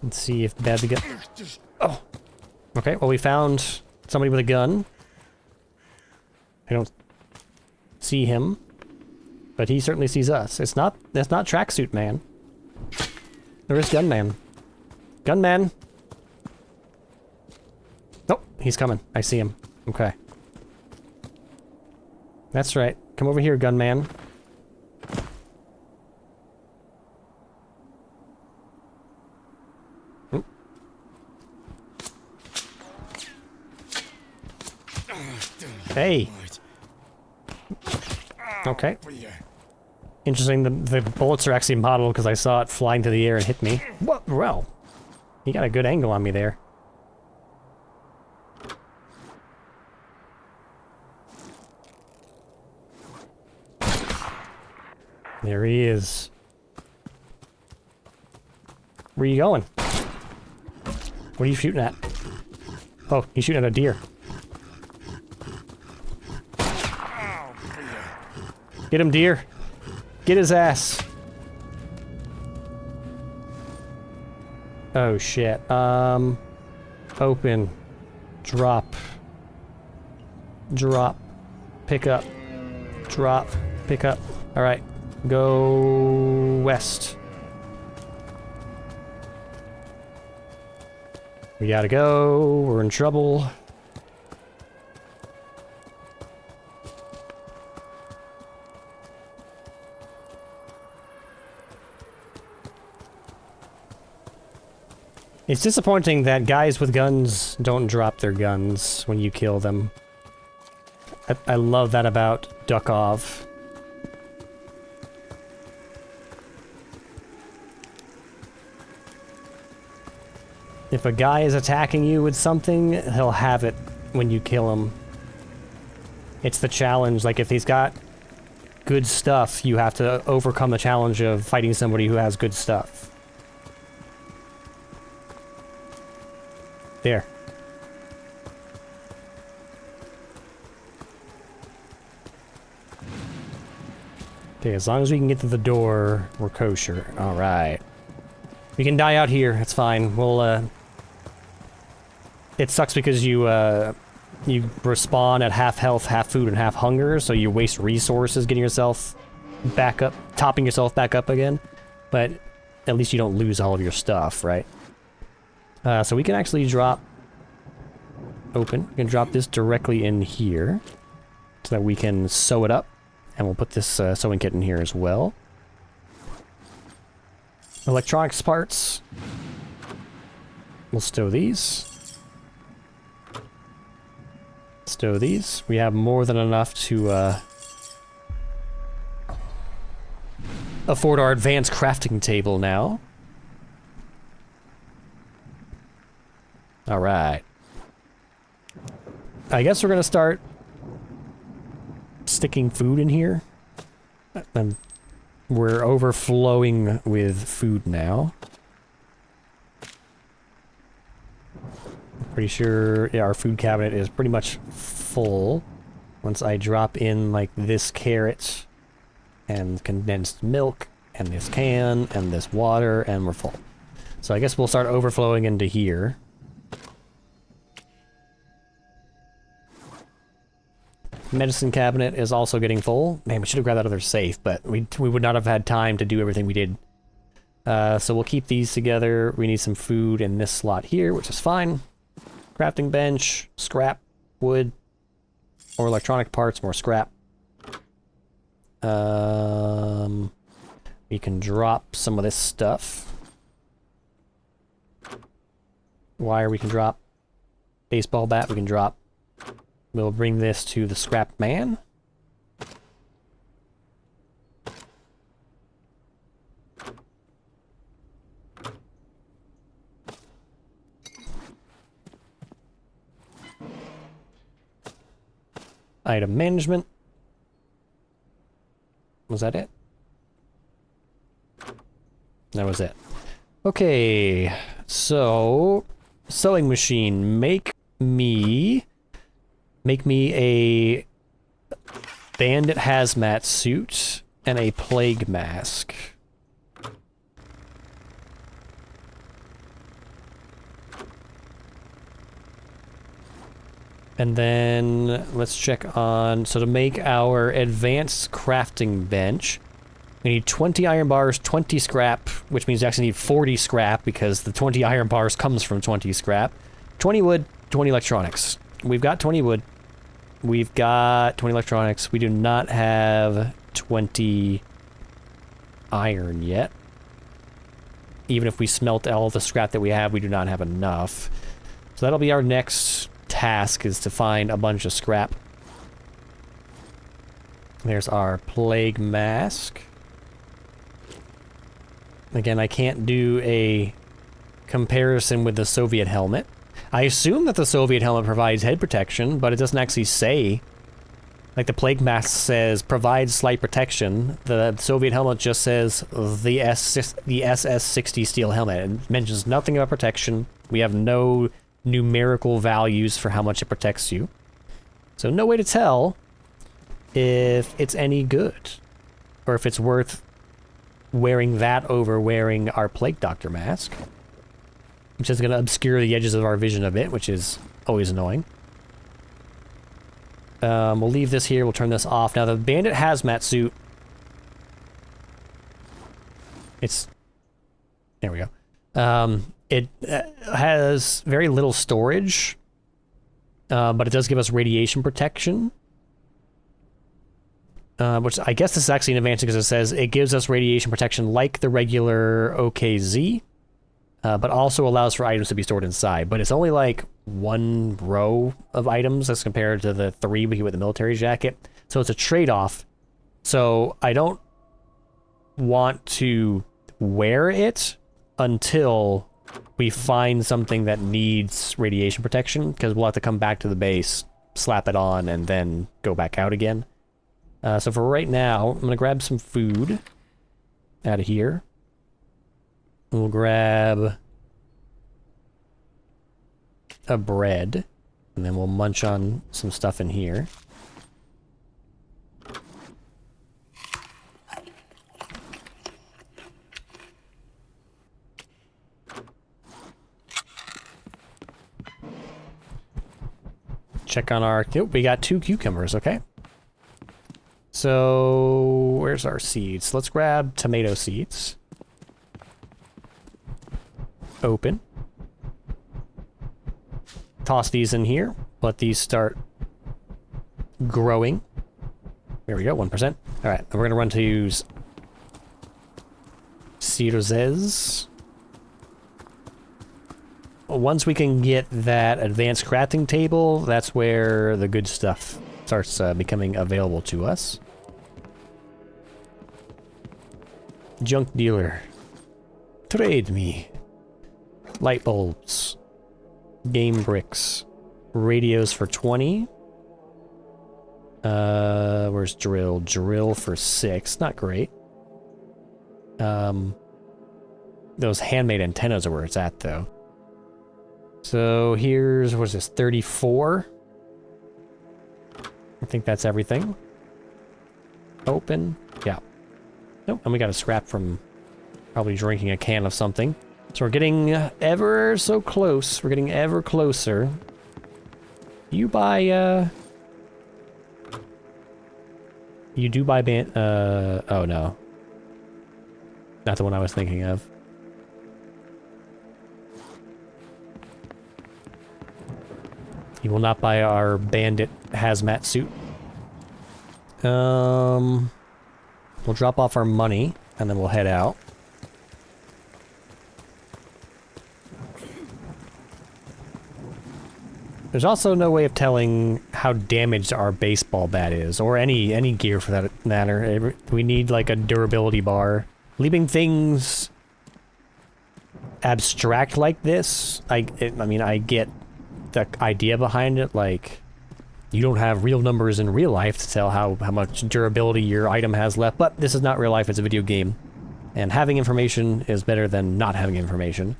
Let's see if bad guy... oh! Okay, well we found somebody with a gun. I don't see him, but he certainly sees us. That's not tracksuit man. There is gunman. Gunman! Oh, he's coming. I see him. Okay. That's right. Come over here, gunman. Hey! Okay. Interesting, the bullets are actually modeled because I saw it fly into the air and hit me. What? Well, he got a good angle on me there. There he is. Where are you going? What are you shooting at? Oh, he's shooting at a deer. Get him, deer. Get his ass. Oh, shit. Open. Drop. Drop. Pick up. Drop. Pick up. Alright. Go west. We gotta go. We're in trouble. It's disappointing that guys with guns don't drop their guns when you kill them. I love that about Dukov. If a guy is attacking you with something, he'll have it when you kill him. It's the challenge. Like, if he's got good stuff, you have to overcome the challenge of fighting somebody who has good stuff. There. Okay, as long as we can get to the door, we're kosher. Alright. We can die out here, it's fine. We'll, it sucks because you respawn at half health, half food, and half hunger, so you waste resources getting yourself back up, topping yourself back up again. But at least you don't lose all of your stuff, right? So we can actually drop... Open. We can drop this directly in here, so that we can sew it up. And we'll put this sewing kit in here as well. Electronics parts. We'll stow these. Stow these. We have more than enough to afford our advanced crafting table now. Alright. I guess we're gonna start sticking food in here. We're overflowing with food now. Pretty sure, yeah, our food cabinet is pretty much full. Once I drop in, like, this carrot, and condensed milk, and this can, and this water, and we're full. So I guess we'll start overflowing into here. Medicine cabinet is also getting full. Man, we should have grabbed that other safe, but we would not have had time to do everything we did. So we'll keep these together. We need some food in this slot here, which is fine. Crafting bench, scrap, wood, or electronic parts, more scrap. We can drop some of this stuff. Wire we can drop. Baseball bat we can drop. We'll bring this to the scrap man. Item management. Was that it? That was it. Okay, so sewing machine, make me a bandit hazmat suit and a plague mask. And then let's check on, so to make our advanced crafting bench, we need 20 iron bars, 20 scrap, which means we actually need 40 scrap because the 20 iron bars comes from 20 scrap, 20 wood, 20 electronics. We've got 20 wood. We've got 20 electronics. We do not have 20 iron yet. Even if we smelt all the scrap that we have, we do not have enough. So that'll be our next task, is to find a bunch of scrap. There's our plague mask. Again, I can't do a comparison with the Soviet helmet. I assume that the Soviet helmet provides head protection, but it doesn't actually say. Like, the plague mask says, provides slight protection. The Soviet helmet just says the SS-60 steel helmet. It mentions nothing about protection. We have no numerical values for how much it protects you. So no way to tell if it's any good, or if it's worth wearing that over wearing our Plague Doctor mask, which is going to obscure the edges of our vision a bit, which is always annoying. We'll leave this here, we'll turn this off. Now the Bandit Hazmat suit, it's... there we go. It has very little storage, but it does give us radiation protection. Which I guess this is actually an advantage because it says it gives us radiation protection like the regular OKZ, but also allows for items to be stored inside. But it's only like one row of items as compared to the 3 we get with the military jacket. So it's a trade-off. So I don't want to wear it until we find something that needs radiation protection, because we'll have to come back to the base, slap it on, and then go back out again. So for right now, I'm gonna grab some food out of here. We'll grab a bread, and then we'll munch on some stuff in here. Check on our... Nope, we got 2 cucumbers, okay. So, where's our seeds? Let's grab tomato seeds. Open. Toss these in here. Let these start growing. There we go, 1%. Alright, and we're gonna run to use Circes. Once we can get that advanced crafting table, that's where the good stuff starts becoming available to us. Junk dealer. Trade me. Light bulbs. Game bricks. Radios for 20. Where's drill? Drill for 6. Not great. Those handmade antennas are where it's at, though. So here's, what's this, 34? I think that's everything. Open. Yeah. Nope, and we got a scrap from probably drinking a can of something. So we're getting ever so close. We're getting ever closer. You buy, You do buy oh no. Not the one I was thinking of. You will not buy our bandit hazmat suit. We'll drop off our money, and then we'll head out. There's also no way of telling how damaged our baseball bat is, or any gear for that matter. We need like a durability bar. Leaving things abstract like this, I mean, I get the idea behind it, like, you don't have real numbers in real life to tell how much durability your item has left, but this is not real life, it's a video game. And having information is better than not having information.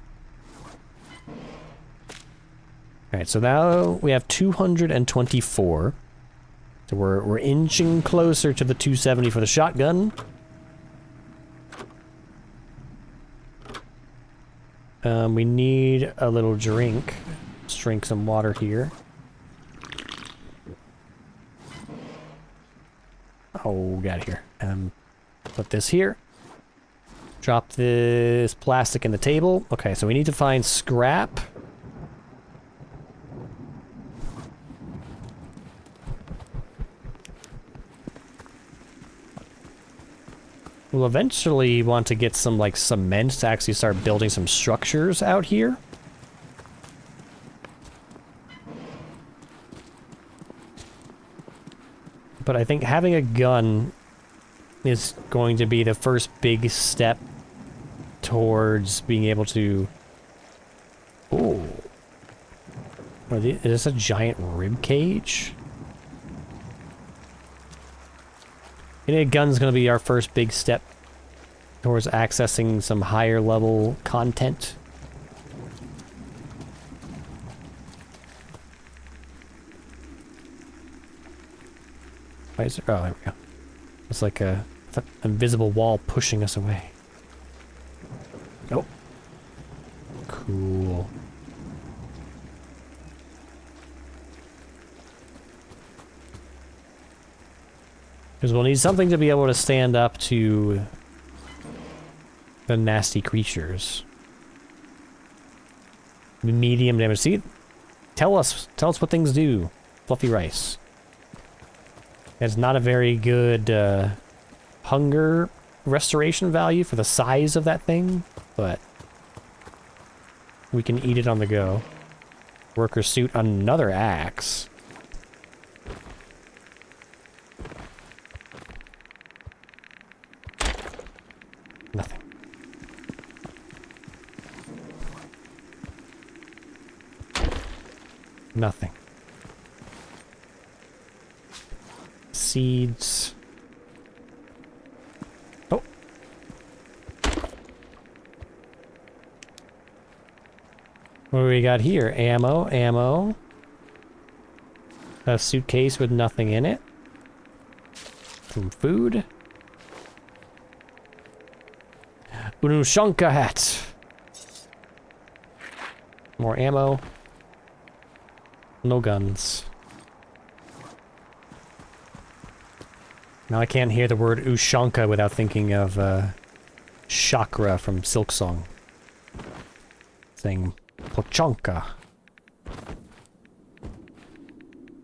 Alright, so now we have 224. So we're inching closer to the 270 for the shotgun. We need a little drink. Let's drink some water here. Oh, get out of here. Put this here. Drop this plastic in the table. Okay, so we need to find scrap. We'll eventually want to get some, like, cement to actually start building some structures out here. But I think having a gun is going to be the first big step towards being able to... Oh. Is this a giant rib cage? Getting a gun's going to be our first big step towards accessing some higher level content. Why is there? Oh, there we go. It's like a invisible wall pushing us away. Oh. Cool. Because we'll need something to be able to stand up to the nasty creatures. Medium damage. See? Tell us what things do. Fluffy rice. It's not a very good hunger restoration value for the size of that thing, but we can eat it on the go. Worker suit, another axe. Nothing. Nothing. Seeds. Oh. What do we got here? Ammo. A suitcase with nothing in it. Some food. Unushanka hat. More ammo. No guns. Now I can't hear the word Ushanka without thinking of Chakra from Silk Song. Saying Pochanka.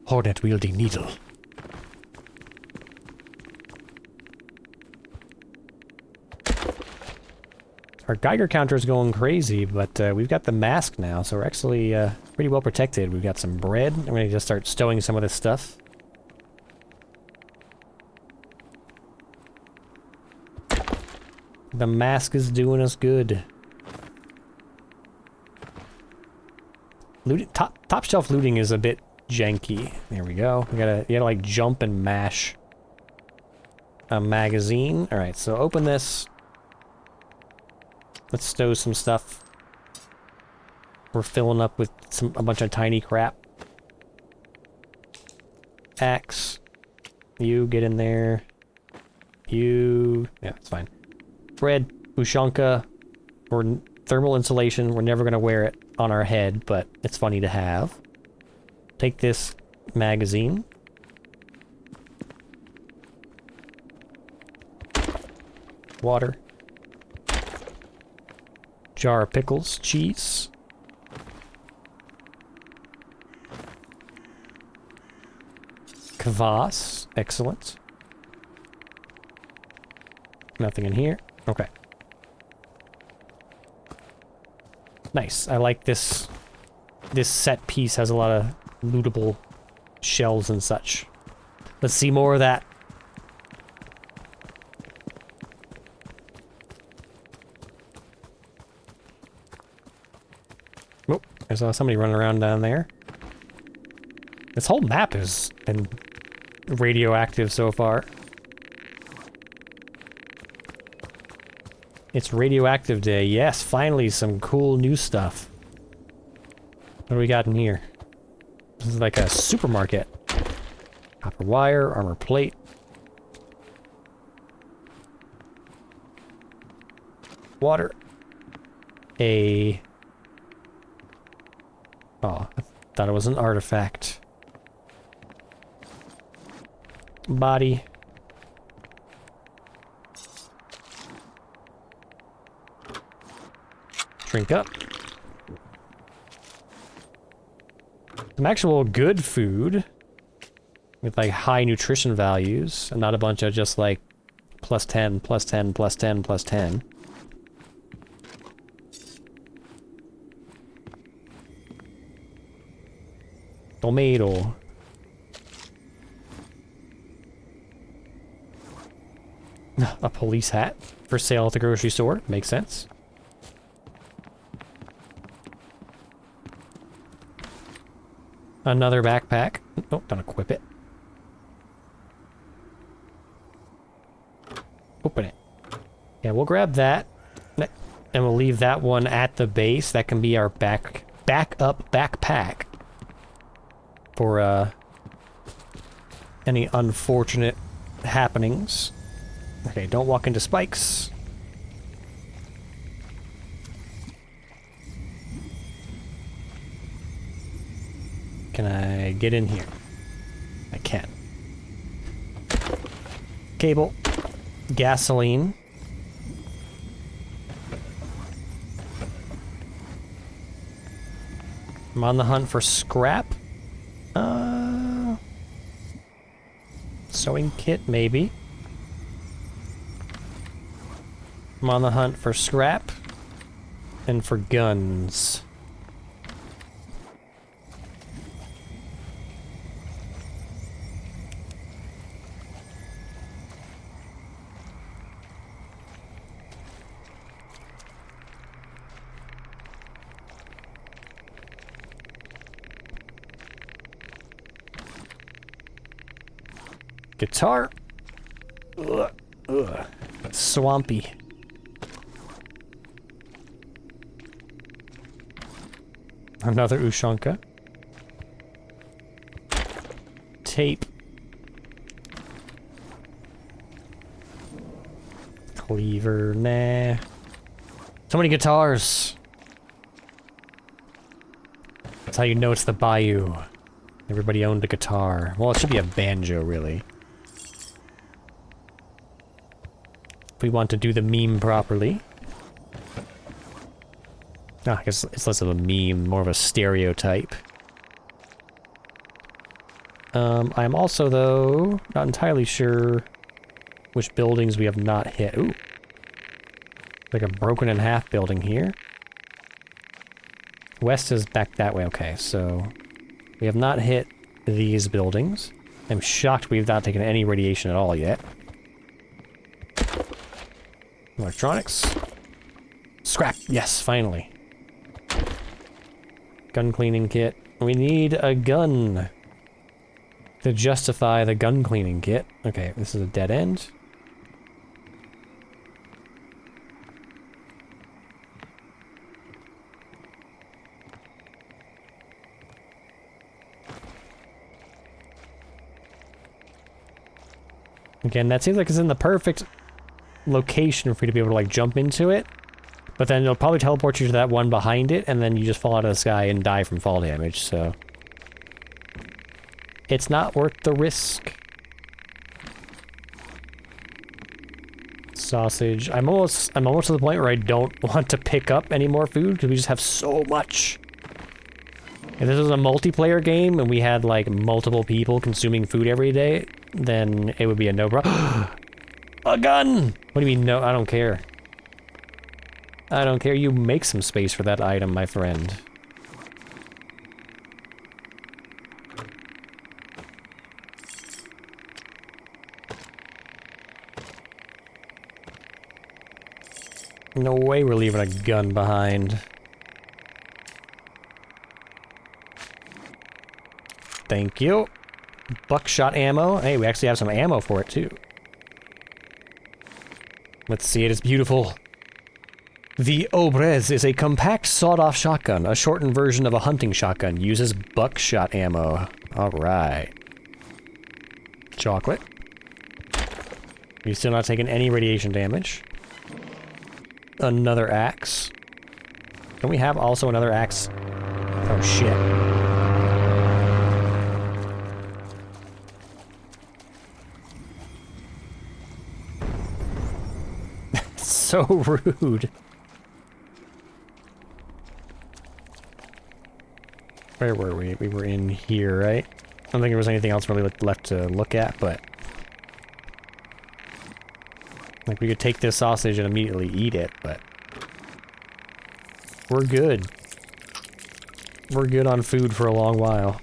Hornet-wielding needle. Our Geiger counter is going crazy, but we've got the mask now, so we're actually pretty well protected. We've got some bread. I'm going to just start stowing some of this stuff. The mask is doing us good. Looting, top shelf looting is a bit janky. There we go. You gotta like jump and mash a magazine. All right, so open this. Let's stow some stuff. We're filling up with a bunch of tiny crap. Axe. You get in there. You... yeah, it's fine. Bread, Ushanka, or thermal insulation. We're never going to wear it on our head, but it's funny to have. Take this magazine. Water. Jar of pickles, cheese. Kvass, excellent. Nothing in here. Okay. Nice. I like this. This set piece has a lot of lootable shells and such. Let's see more of that. Oh, I saw somebody running around down there. This whole map has been radioactive so far. It's Radioactive Day. Yes, finally some cool new stuff. What do we got in here? This is like a supermarket. Copper wire, armor plate. Water. Oh, I thought it was an artifact. Body. Drink up. Some actual good food with like high nutrition values and not a bunch of just like plus 10, plus 10, plus 10, plus 10. Tomato. A police hat for sale at the grocery store. Makes sense. Another backpack. Oh, don't equip it. Open it. Yeah, we'll grab that. And we'll leave that one at the base. That can be our backup backpack. For, any unfortunate happenings. Okay, don't walk into spikes. Can I get in here? I can. Cable. Gasoline. I'm on the hunt for scrap. Sewing kit, maybe. I'm on the hunt for scrap and for guns. Guitar. Ugh. Ugh. Swampy. Another Ushanka. Tape. Cleaver, nah. So many guitars. That's how you know it's the Bayou. Everybody owned a guitar. Well, it should be a banjo, really. If we want to do the meme properly. Ah, I guess it's less of a meme, more of a stereotype. I'm also, though, not entirely sure which buildings we have not hit. Ooh. Like a broken in half building here. West is back that way. Okay, so we have not hit these buildings. I'm shocked we've not taken any radiation at all yet. Electronics. Scrap. Yes, finally. Gun cleaning kit. We need a gun to justify the gun cleaning kit. Okay, this is a dead end. Again, that seems like it's in the perfect location for you to be able to, like, jump into it. But then it'll probably teleport you to that one behind it, and then you just fall out of the sky and die from fall damage, so... It's not worth the risk. Sausage. I'm almost to the point where I don't want to pick up any more food, because we just have so much. If this was a multiplayer game, and we had, like, multiple people consuming food every day, then it would be a no-problem. A gun! What do you mean, no? I don't care. I don't care. You make some space for that item, my friend. No way we're leaving a gun behind. Thank you. Buckshot ammo. Hey, we actually have some ammo for it, too. Let's see it. It's beautiful. The Obrez is a compact sawed-off shotgun, a shortened version of a hunting shotgun. Uses buckshot ammo. Alright. Chocolate. We've still not taken any radiation damage. Another axe. Don't we have also another axe? Oh, shit. So rude. Where were we? We were in here, right? I don't think there was anything else really left to look at, but... Like, we could take this sausage and immediately eat it, but... We're good. We're good on food for a long while.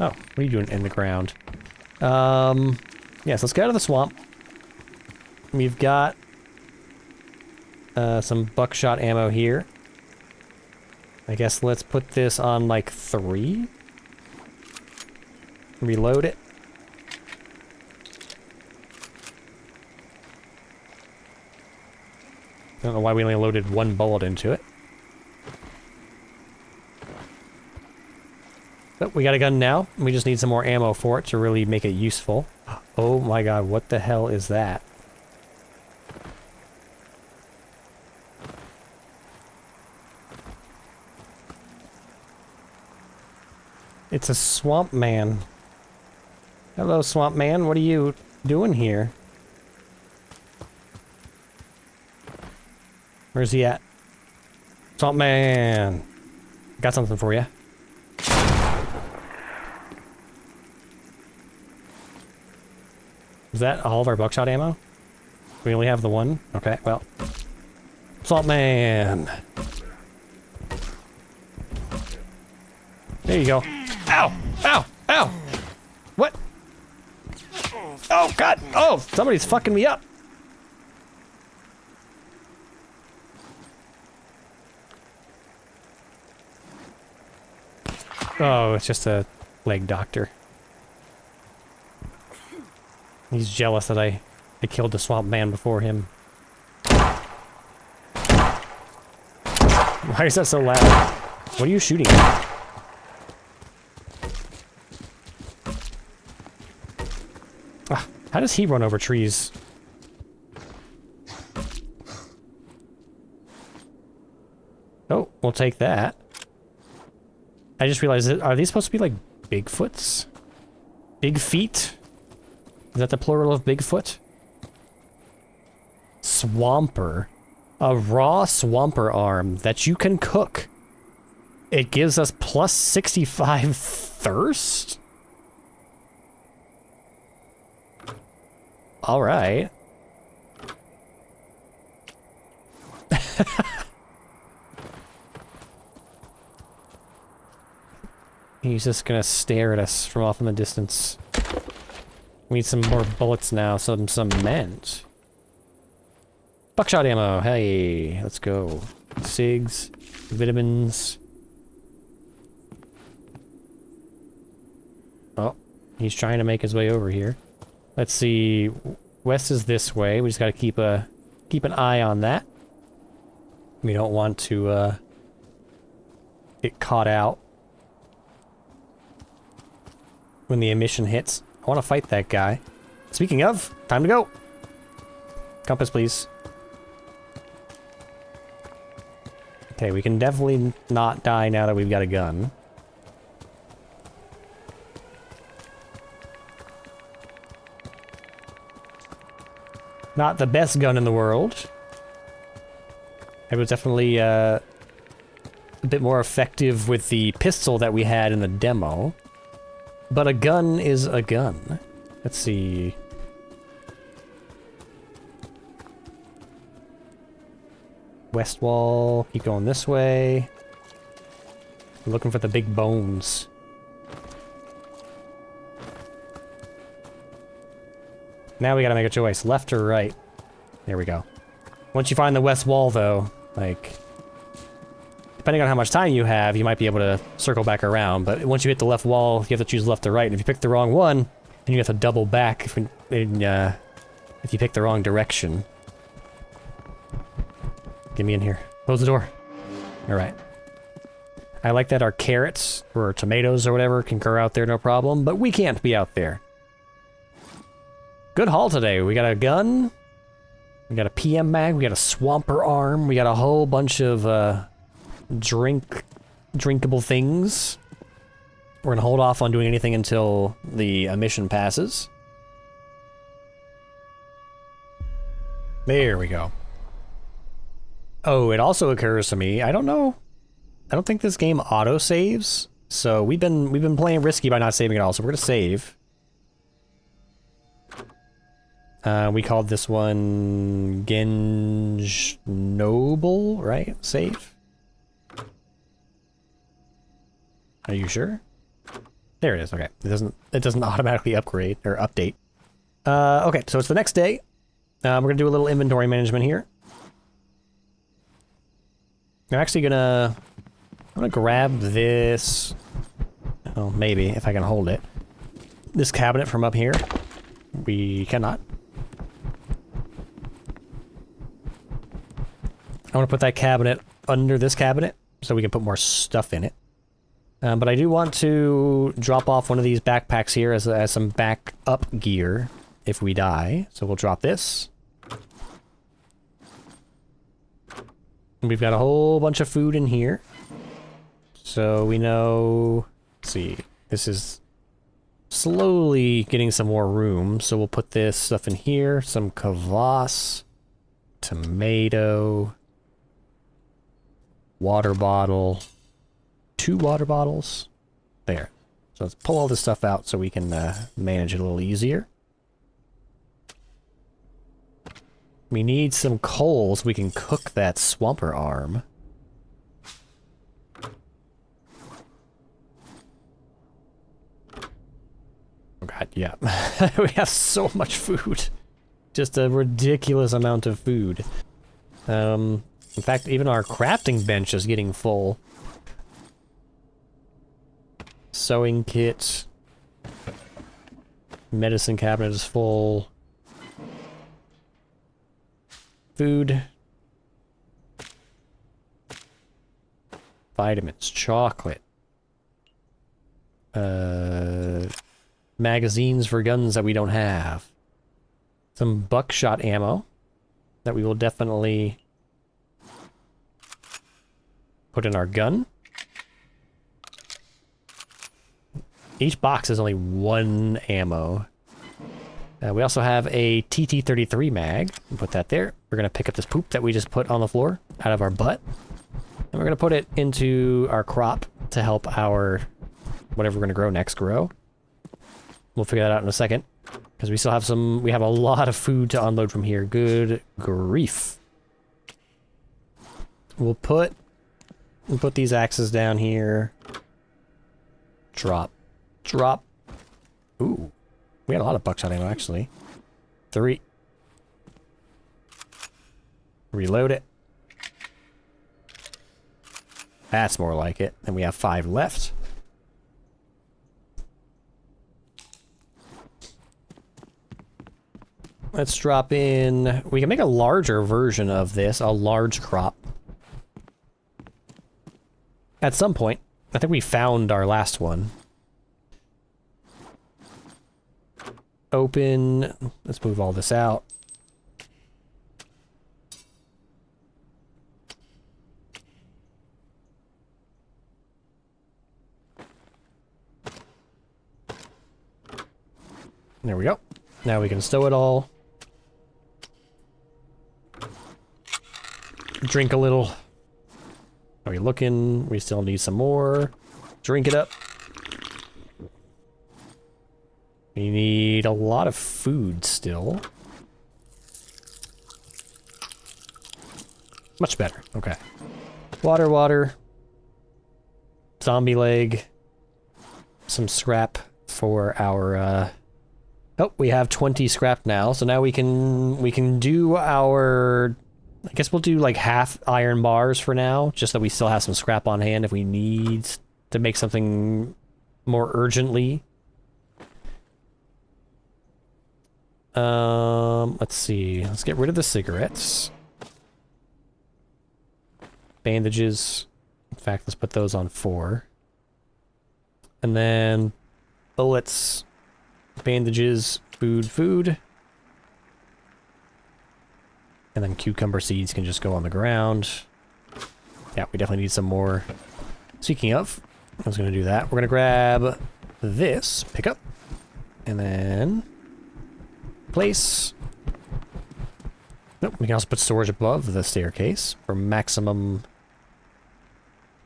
Oh, what are you doing in the ground? Yes, let's get out of the swamp. We've got some buckshot ammo here. I guess let's put this on like 3. Reload it. I don't know why we only loaded 1 bullet into it. But we got a gun now. We just need some more ammo for it to really make it useful. Oh my god, what the hell is that? It's a swamp man. Hello, swamp man. What are you doing here? Where's he at? Swamp man. Got something for you. Is that all of our buckshot ammo? We only have the one? Okay, well. Swamp man. There you go. Ow! Ow! Ow! What? Oh, God! Oh, somebody's fucking me up! Oh, it's just a leg doctor. He's jealous that I killed the swamp man before him. Why is that so loud? What are you shooting at? How does he run over trees? Oh, we'll take that. I just realized, are these supposed to be like Bigfoots? Big feet? Is that the plural of Bigfoot? Swamper. A raw Swamper arm that you can cook. It gives us plus 65 thirst? Alright. He's just gonna stare at us from off in the distance. We need some more bullets now, some cement. Buckshot ammo, hey, let's go. Cigs, vitamins. Oh, he's trying to make his way over here. Let's see, west is this way. We just gotta keep an eye on that. We don't want to get caught out when the emission hits. I want to fight that guy. Speaking of, time to go. Compass, please. Okay, we can definitely not die now that we've got a gun. Not the best gun in the world. It was definitely a bit more effective with the pistol that we had in the demo. But a gun is a gun. Let's see. West wall, keep going this way. I'm looking for the big bones. Now we gotta make a choice, left or right. There we go. Once you find the west wall though, like, depending on how much time you have, you might be able to circle back around, but once you hit the left wall, you have to choose left or right, and if you pick the wrong one, then you have to double back if you pick the wrong direction. Get me in here. Close the door. Alright. I like that our carrots, or tomatoes or whatever, can grow out there no problem, but we can't be out there. Good haul today. We got a gun, we got a PM mag, we got a Swamper arm, we got a whole bunch of drinkable things. We're gonna hold off on doing anything until the mission passes. There we go. Oh, it also occurs to me, I don't know. I don't think this game auto saves. So we've been playing risky by not saving it all, so we're gonna save. We called this one Genge Noble, right? Save. Are you sure? There it is. Okay. It doesn't automatically upgrade or update. Okay, so it's the next day. We're gonna do a little inventory management here. I'm actually I'm gonna grab this. Oh, maybe if I can hold it. This cabinet from up here. We cannot. I want to put that cabinet under this cabinet so we can put more stuff in it. But I do want to drop off one of these backpacks here as some backup gear if we die. So we'll drop this. And we've got a whole bunch of food in here. So we know... Let's see. This is slowly getting some more room. So we'll put this stuff in here. Some kvass. Tomato. Water bottle. 2 water bottles. There. So let's pull all this stuff out so we can manage it a little easier. We need some coal so we can cook that Swamper arm. Oh god, yeah. We have so much food. Just a ridiculous amount of food. In fact, even our crafting bench is getting full. Sewing kit. Medicine cabinet is full. Food. Vitamins. Chocolate. Magazines for guns that we don't have. Some buckshot ammo that we will definitely put in our gun. Each box is only 1 ammo. We also have a TT-33 mag. We'll put that there. We're going to pick up this poop that we just put on the floor out of our butt. And we're going to put it into our crop to help our whatever we're going to grow next grow. We'll figure that out in a second. Because we still have we have a lot of food to unload from here. Good grief. We'll put these axes down here. Drop. Drop. Ooh. We had a lot of buckshot ammo, actually. 3. Reload it. That's more like it. And we have 5 left. Let's drop in... We can make a larger version of this, a large crop. At some point. I think we found our last one. Open. Let's move all this out. There we go. Now we can stow it all. Drink a little. Are we looking? We still need some more. Drink it up. We need a lot of food still. Much better. Okay. Water, water. Zombie leg. Some scrap for our, Oh, we have 20 scrap now, so now we can do our... I guess we'll do like half iron bars for now, just so we still have some scrap on hand if we need to make something more urgently. Let's see. Let's get rid of the cigarettes. Bandages. In fact, let's put those on 4. And then bullets, bandages, food. And then cucumber seeds can just go on the ground. Yeah, we definitely need some more. Speaking of, I was going to do that. We're going to grab this, pick up, and then place. Nope, we can also put storage above the staircase for maximum...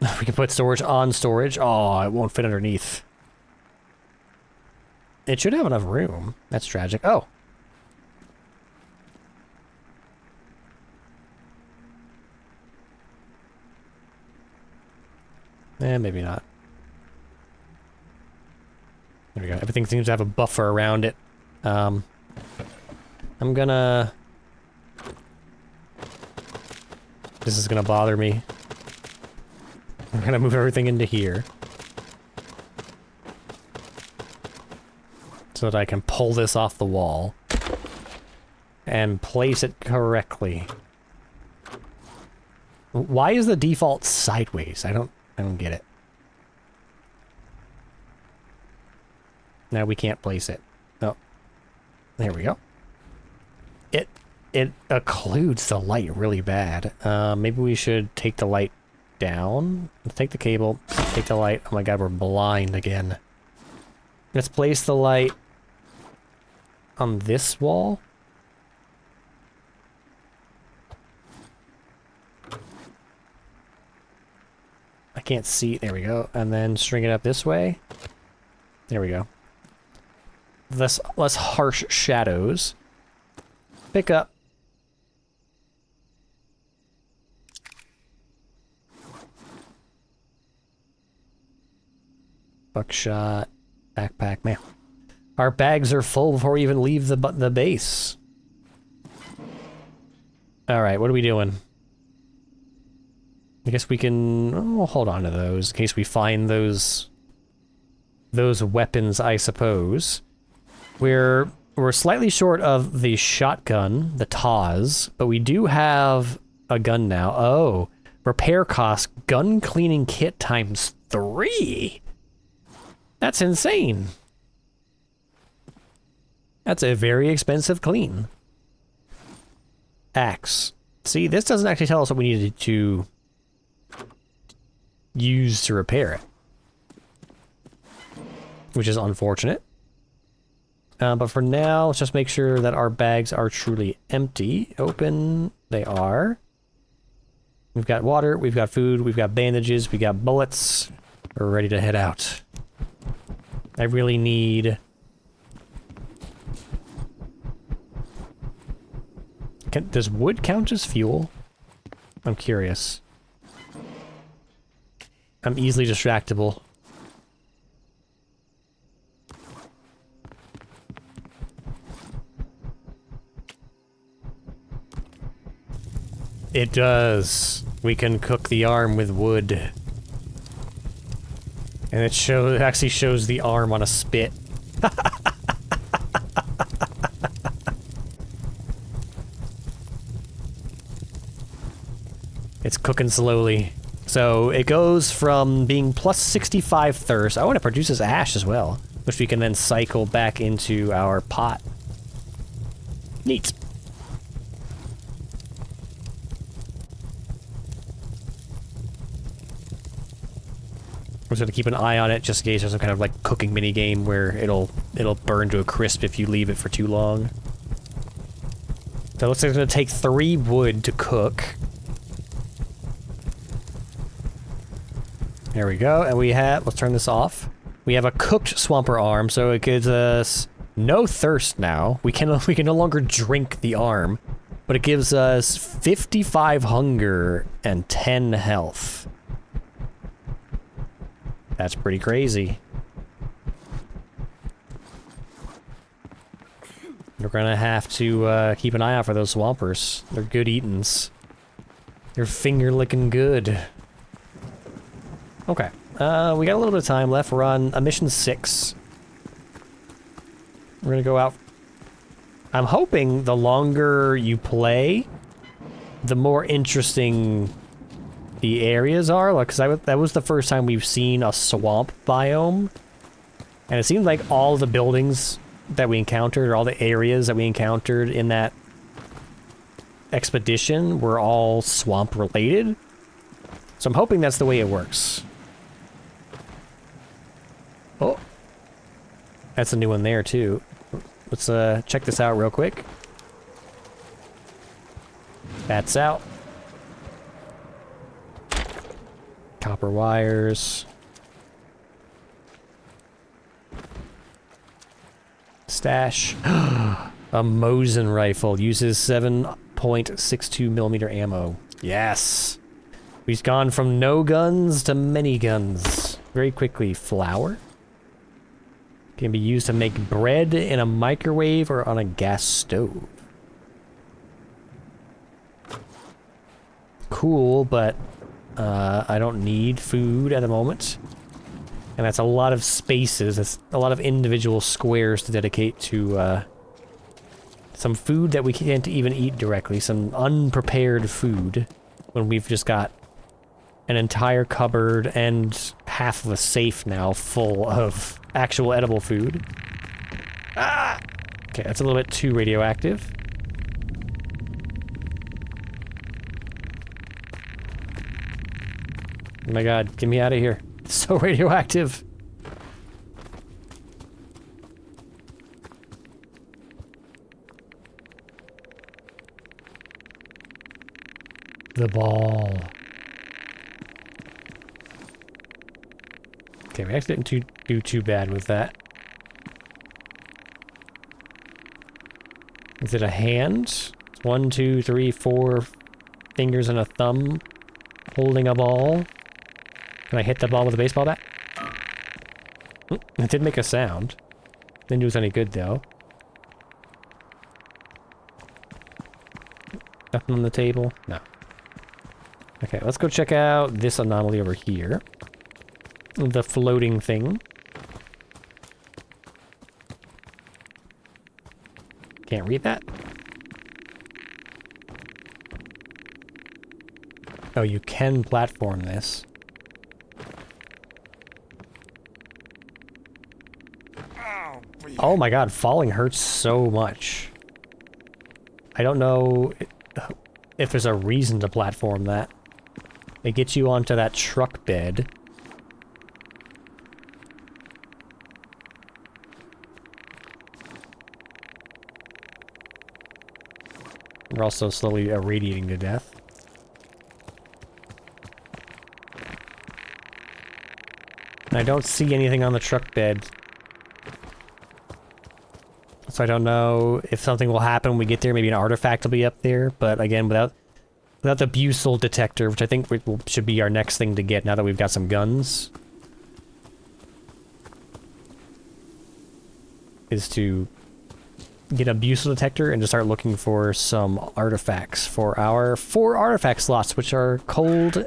We can put storage on storage. Oh, it won't fit underneath. It should have enough room. That's tragic. Oh. Maybe not. There we go. Everything seems to have a buffer around it. I'm gonna... This is gonna bother me. I'm gonna move everything into here. So that I can pull this off the wall. And place it correctly. Why is the default sideways? I don't get it. Now we can't place it. Oh. There we go. It occludes the light really bad. Maybe we should take the light down. Let's take the cable, take the light. Oh my god, we're blind again. Let's place the light on this wall. I can't see. There we go. And then string it up this way. There we go. Less harsh shadows. Pick up. Buckshot. Backpack. Man. Our bags are full before we even leave the base. Alright, what are we doing? I guess we can... Oh, hold on to those in case we find those weapons, I suppose. We're slightly short of the shotgun, the Taz, but we do have a gun now. Oh, repair cost, gun cleaning kit times 3. That's insane. That's a very expensive clean. Axe. See, this doesn't actually tell us what we needed to use to repair it. Which is unfortunate. But for now, let's just make sure that our bags are truly empty. Open. They are. We've got water, we've got food, we've got bandages, we got bullets. We're ready to head out. I really need... does wood count as fuel? I'm curious. I'm easily distractible. It does. We can cook the arm with wood. And it actually shows the arm on a spit. It's cooking slowly. So it goes from being plus 65 thirst. Oh, and it produces ash as well, which we can then cycle back into our pot. Neat. I'm just gonna keep an eye on it just in case there's some kind of like cooking mini game where it'll burn to a crisp if you leave it for too long. So it looks like it's gonna take 3 wood to cook. There we go, and we have, let's turn this off. We have a cooked swamper arm, so it gives us no thirst now. We can no longer drink the arm, but it gives us 55 hunger and 10 health. That's pretty crazy. We're gonna have to keep an eye out for those swampers. They're good eatins. They're finger-licking good. Okay, we got a little bit of time left. We're on mission 6. We're gonna go out. I'm hoping the longer you play, the more interesting the areas are, like, cause that was the first time we've seen a swamp biome, and it seemed like all the buildings that we encountered, or all the areas that we encountered in that expedition, were all swamp related. So I'm hoping that's the way it works. Oh, that's a new one there too. Let's check this out real quick. That's out. Copper wires. Stash. A Mosin rifle. Uses 7.62 millimeter ammo. Yes! We've gone from no guns to many guns. Very quickly. Flour. Can be used to make bread in a microwave or on a gas stove. Cool, but I don't need food at the moment. And that's a lot of spaces. That's a lot of individual squares to dedicate to some food that we can't even eat directly. Some unprepared food when we've just got an entire cupboard and half of a safe now full of actual edible food. Ah! Okay, that's a little bit too radioactive. Oh my god, get me out of here. It's so radioactive. The ball. Okay, we actually didn't do too bad with that. Is it a hand? It's 1, 2, 3, 4 fingers and a thumb holding a ball. Can I hit the ball with a baseball bat? It did make a sound. Didn't do us any good, though. Nothing on the table? No. Okay, let's go check out this anomaly over here. The floating thing. Can't read that? Oh, you can platform this. Oh my god, falling hurts so much. I don't know if there's a reason to platform that. It gets you onto that truck bed. We're also slowly irradiating to death. And I don't see anything on the truck bed. So I don't know if something will happen when we get there. Maybe an artifact will be up there. But again, without the Bucel detector, which I think should be our next thing to get now that we've got some guns, is to get a Bucel detector and just start looking for some artifacts for our 4 artifact slots, which are cold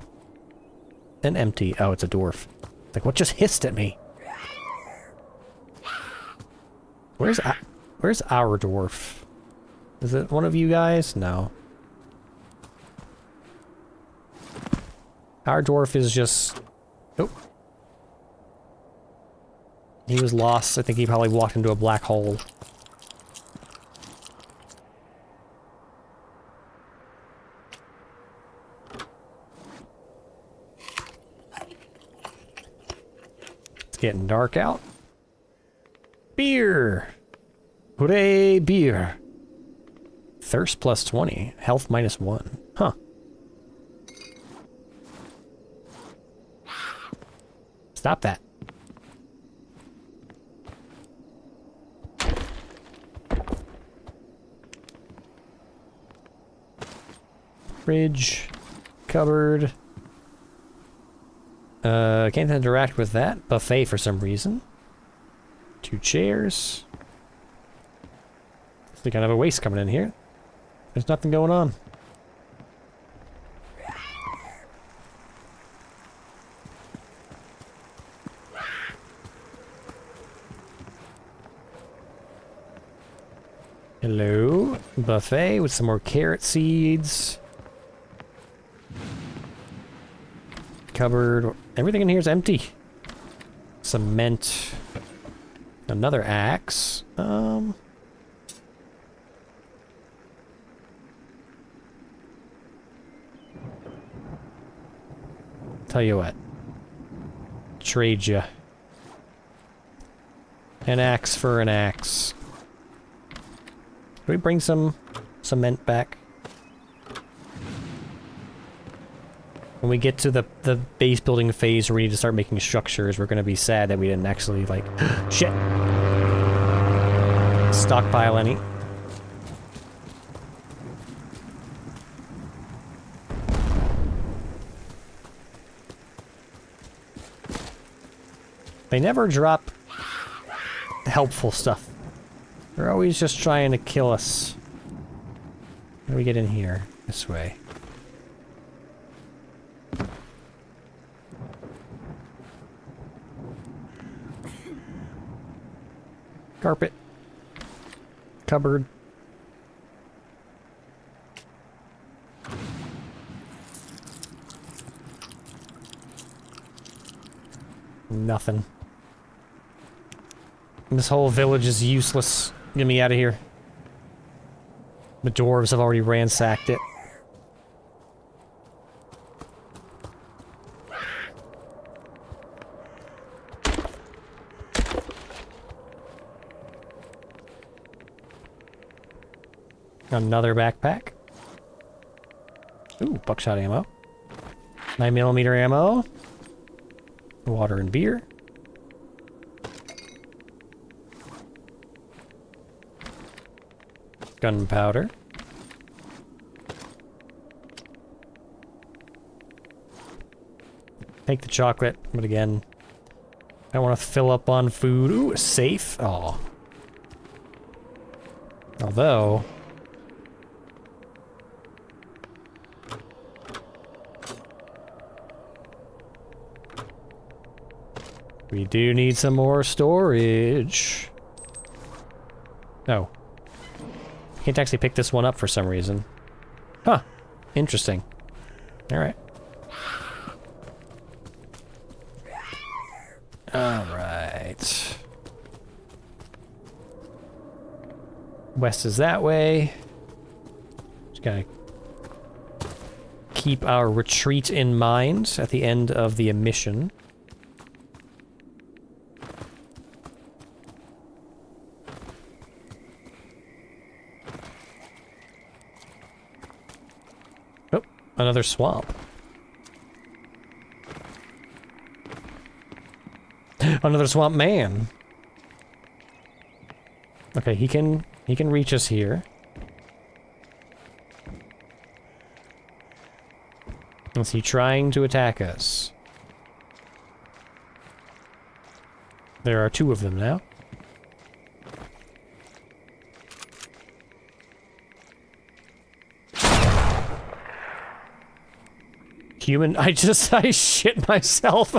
and empty. Oh, it's a dwarf. Like, what just hissed at me? Where's our dwarf? Is it one of you guys? No. Our dwarf is just... Oh. He was lost. I think he probably walked into a black hole. It's getting dark out. Beer! Hooray, beer! Thirst plus 20. Health minus 1. Huh. Stop that. Fridge. Cupboard. Can't interact with that. Buffet for some reason. 2 chairs. We kind of have a waste coming in here. There's nothing going on. Hello. Buffet with some more carrot seeds. Cupboard. Everything in here is empty. Cement. Another axe. Tell you what. Trade ya. An axe for an axe. Can we bring some cement back? When we get to the base building phase where we need to start making structures, we're gonna be sad that we didn't actually, like... Shit! Stockpile any. They never drop helpful stuff. They're always just trying to kill us. How do we get in here? This way. Carpet. Cupboard. Nothing. This whole village is useless. Get me out of here. The dwarves have already ransacked it. Another backpack. Ooh, buckshot ammo. 9mm ammo. Water and beer. Gunpowder. Take the chocolate, but again, I want to fill up on food. Ooh, a safe. Oh. Although... we do need some more storage. Oh. Can't actually pick this one up for some reason. Huh. Interesting. Alright. Alright. West is that way. Just gotta keep our retreat in mind at the end of the mission. Another swamp. Another swamp man. Okay, he can reach us here. Is he trying to attack us? There are two of them now. Human, I shit myself.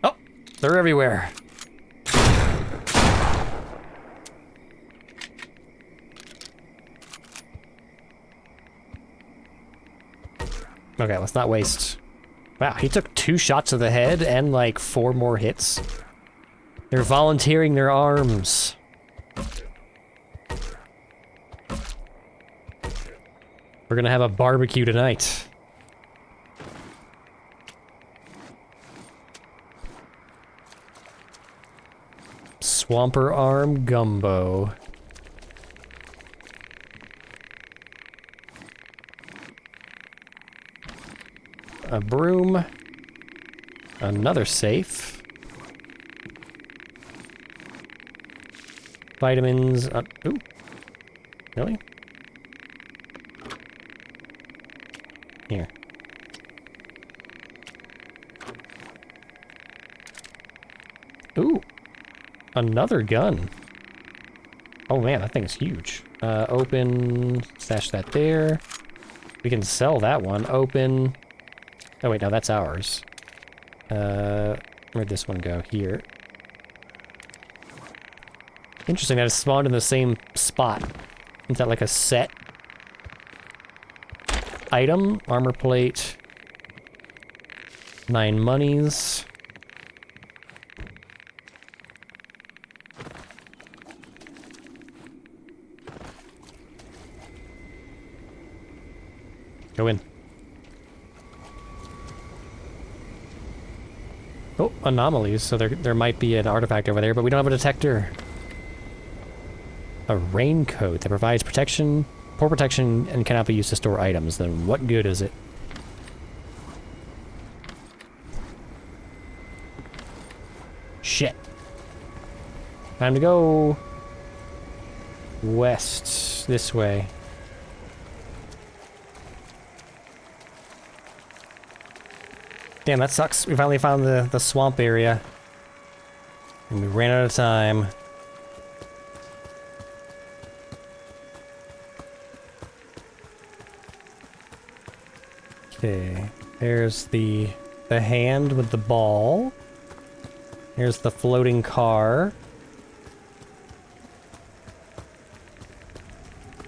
Oh, they're everywhere. Okay, let's not waste. Wow, he took 2 shots to the head and like 4 more hits. They're volunteering their arms. We're gonna have a barbecue tonight. Swamper arm gumbo. A broom. Another safe. Vitamins. Ooh. Really? Here. Ooh. Another gun. Oh man, that thing's huge. Open. Stash that there. We can sell that one. Open. Oh wait, no, that's ours. Where'd this one go? Here. Interesting that it spawned in the same spot. Is that like a set item? Armor plate. 9 monies. Go in. Oh, anomalies, so there might be an artifact over there, but we don't have a detector. A raincoat that provides protection, poor protection, and cannot be used to store items. Then what good is it? Shit. Time to go west, this way. Damn, that sucks. We finally found the swamp area. And we ran out of time. Okay, there's the hand with the ball. Here's the floating car.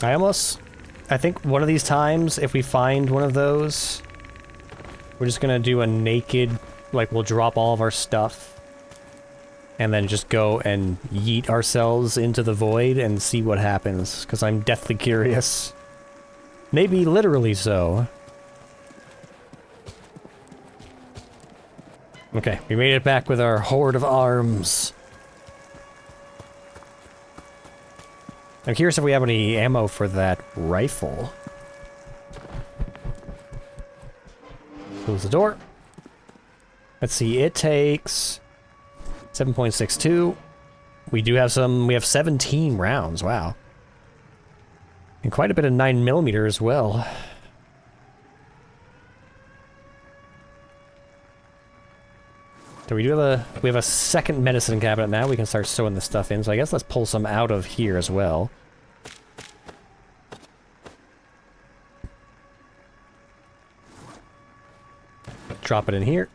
I think one of these times, if we find one of those, we're just gonna do a naked, like we'll drop all of our stuff and then just go and yeet ourselves into the void and see what happens, because I'm deathly curious. Maybe literally so. Okay, we made it back with our horde of arms. I'm curious if we have any ammo for that rifle. Close the door. Let's see, it takes 7.62. We do have we have 17 rounds, wow. And quite a bit of 9mm as well. So we have a second medicine cabinet now. We can start sewing this stuff in. So I guess let's pull some out of here as well. Drop it in here.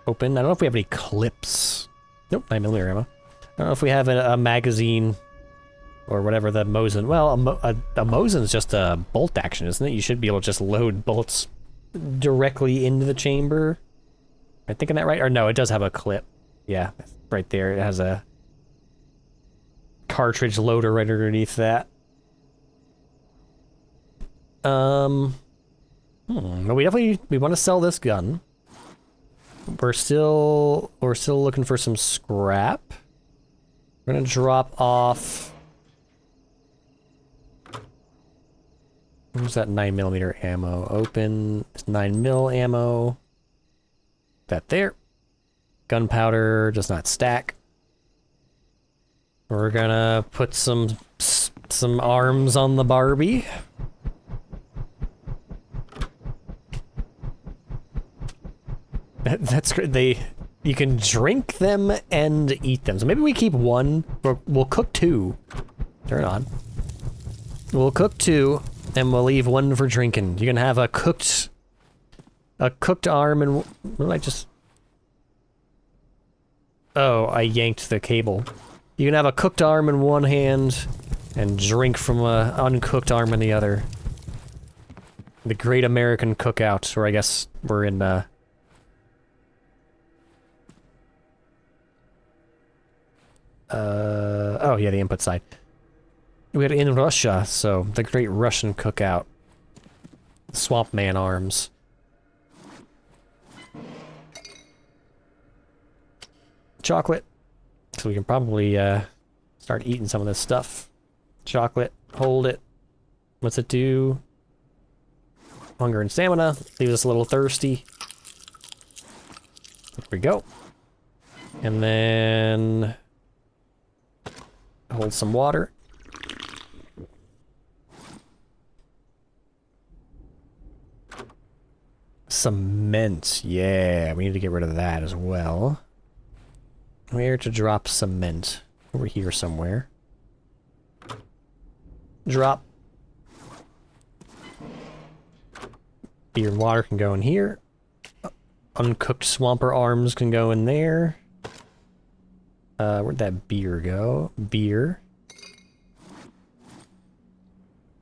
Open. I don't know if we have any clips. Nope, 9mm ammo. I don't know if we have a magazine or whatever the Mosin. Well, a Mosin's just a bolt action, isn't it? You should be able to just load bolts directly into the chamber. Am I thinking that right? Or no, it does have a clip. Yeah, right there. It has a cartridge loader right underneath that. But we want to sell this gun. We're still looking for some scrap. We're gonna drop off. Where's that 9mm ammo? Open. It's 9mm ammo. That there. Gunpowder does not stack. We're gonna put some arms on the Barbie. That's great. You can drink them and eat them. So maybe we keep one. We'll cook two. Turn it on. We'll cook two, and we'll leave one for drinking. You can have a cooked arm and what did I just? Oh, I yanked the cable. You can have a cooked arm in one hand, and drink from a uncooked arm in the other. The Great American Cookout, or I guess we're in. Oh yeah, the input side. We're in Russia, so the Great Russian Cookout. Swamp Man arms. Chocolate. So we can probably start eating some of this stuff. Chocolate. Hold it. What's it do? Hunger and stamina. Leaves us a little thirsty. There we go. And then hold some water. Cement. Yeah, we need to get rid of that as well. Where to drop cement? Over here somewhere. Drop. Beer and water can go in here. Uncooked swamper arms can go in there. Where'd that beer go? Beer.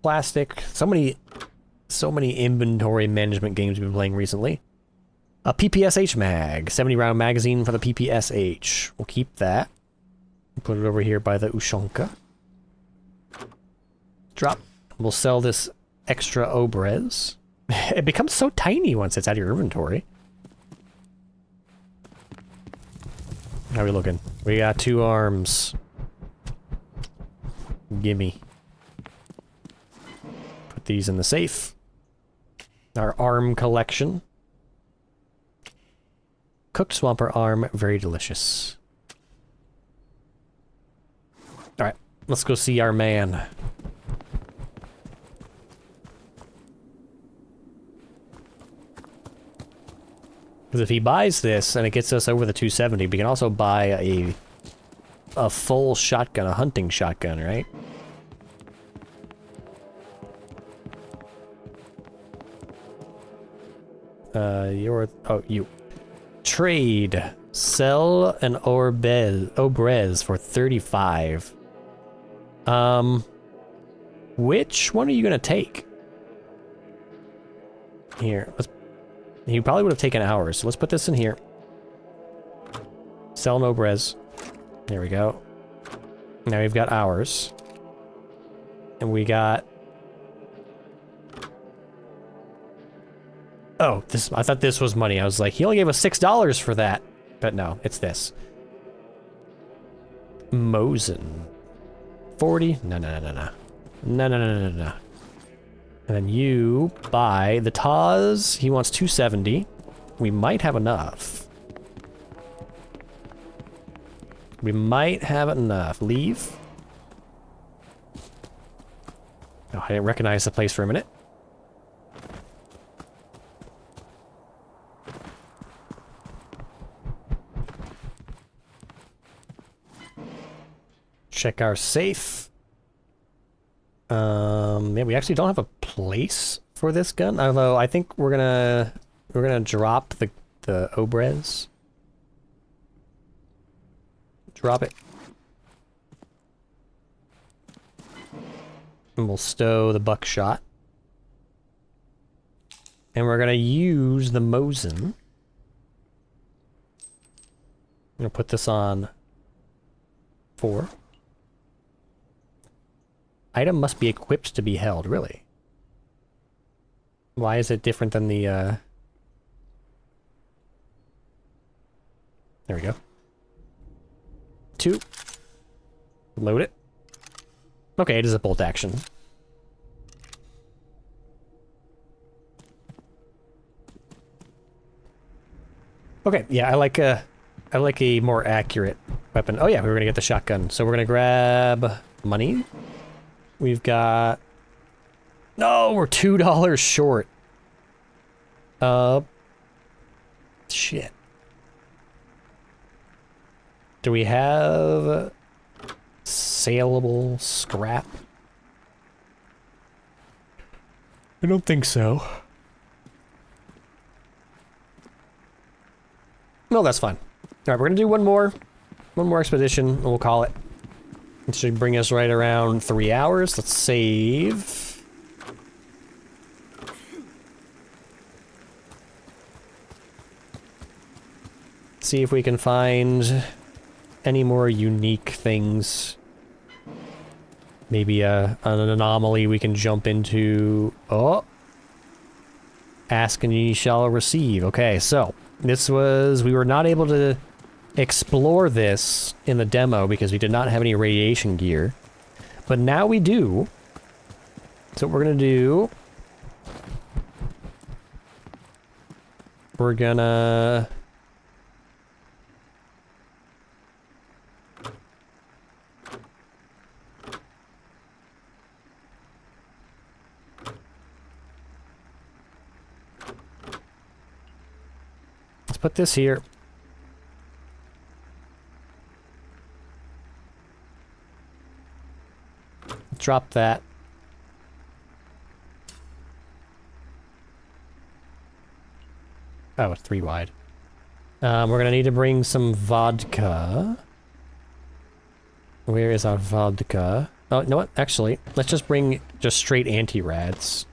Plastic. So many inventory management games we've been playing recently. A PPSH mag. 70-round magazine for the PPSH. We'll keep that. Put it over here by the Ushonka. Drop. We'll sell this extra Obrez. It becomes so tiny once it's out of your inventory. How are we looking? We got 2 arms. Gimme. Put these in the safe. Our arm collection. Cooked swamper arm, very delicious. Alright, let's go see our man. Because if he buys this and it gets us over the 270, we can also buy a full shotgun, a hunting shotgun, right? You. Trade. Sell an Obrez for 35. Which one are you gonna take? Here, he probably would have taken ours, so let's put this in here. Sell an Obrez. There we go. Now we've got ours. And we got... Oh, I thought this was money. I was like, he only gave us $6 for that. But no, it's this. Mosin. 40? No. No. And then you buy the Taz. He wants 270. We might have enough. Leave. Oh, I didn't recognize the place for a minute. Check our safe. Yeah, we actually don't have a place for this gun. Although I think we're gonna drop the Obrez. Drop it. And we'll stow the buckshot. And we're gonna use the Mosin. I'm gonna put this on 4. Item must be equipped to be held, really. Why is it different than the, There we go. 2. Load it. Okay, it is a bolt action. Okay, yeah, I like a more accurate weapon. Oh yeah, we were gonna get the shotgun. So we're gonna grab money. We've got... No, we're $2 short. Shit. Do we have saleable scrap? I don't think so. No, that's fine. Alright, we're gonna do one more expedition, and we'll call it. It should bring us right around 3 hours. Let's save. See if we can find any more unique things. Maybe an anomaly we can jump into. Oh! Ask and ye shall receive. Okay, so we were not able to explore this in the demo because we did not have any radiation gear. But now we do. So what we're gonna do... We're gonna... Let's put this here. Drop that. Oh, it's 3 wide. We're gonna need to bring some vodka. Where is our vodka? Oh, you know what? Actually, let's just bring just straight anti-rads.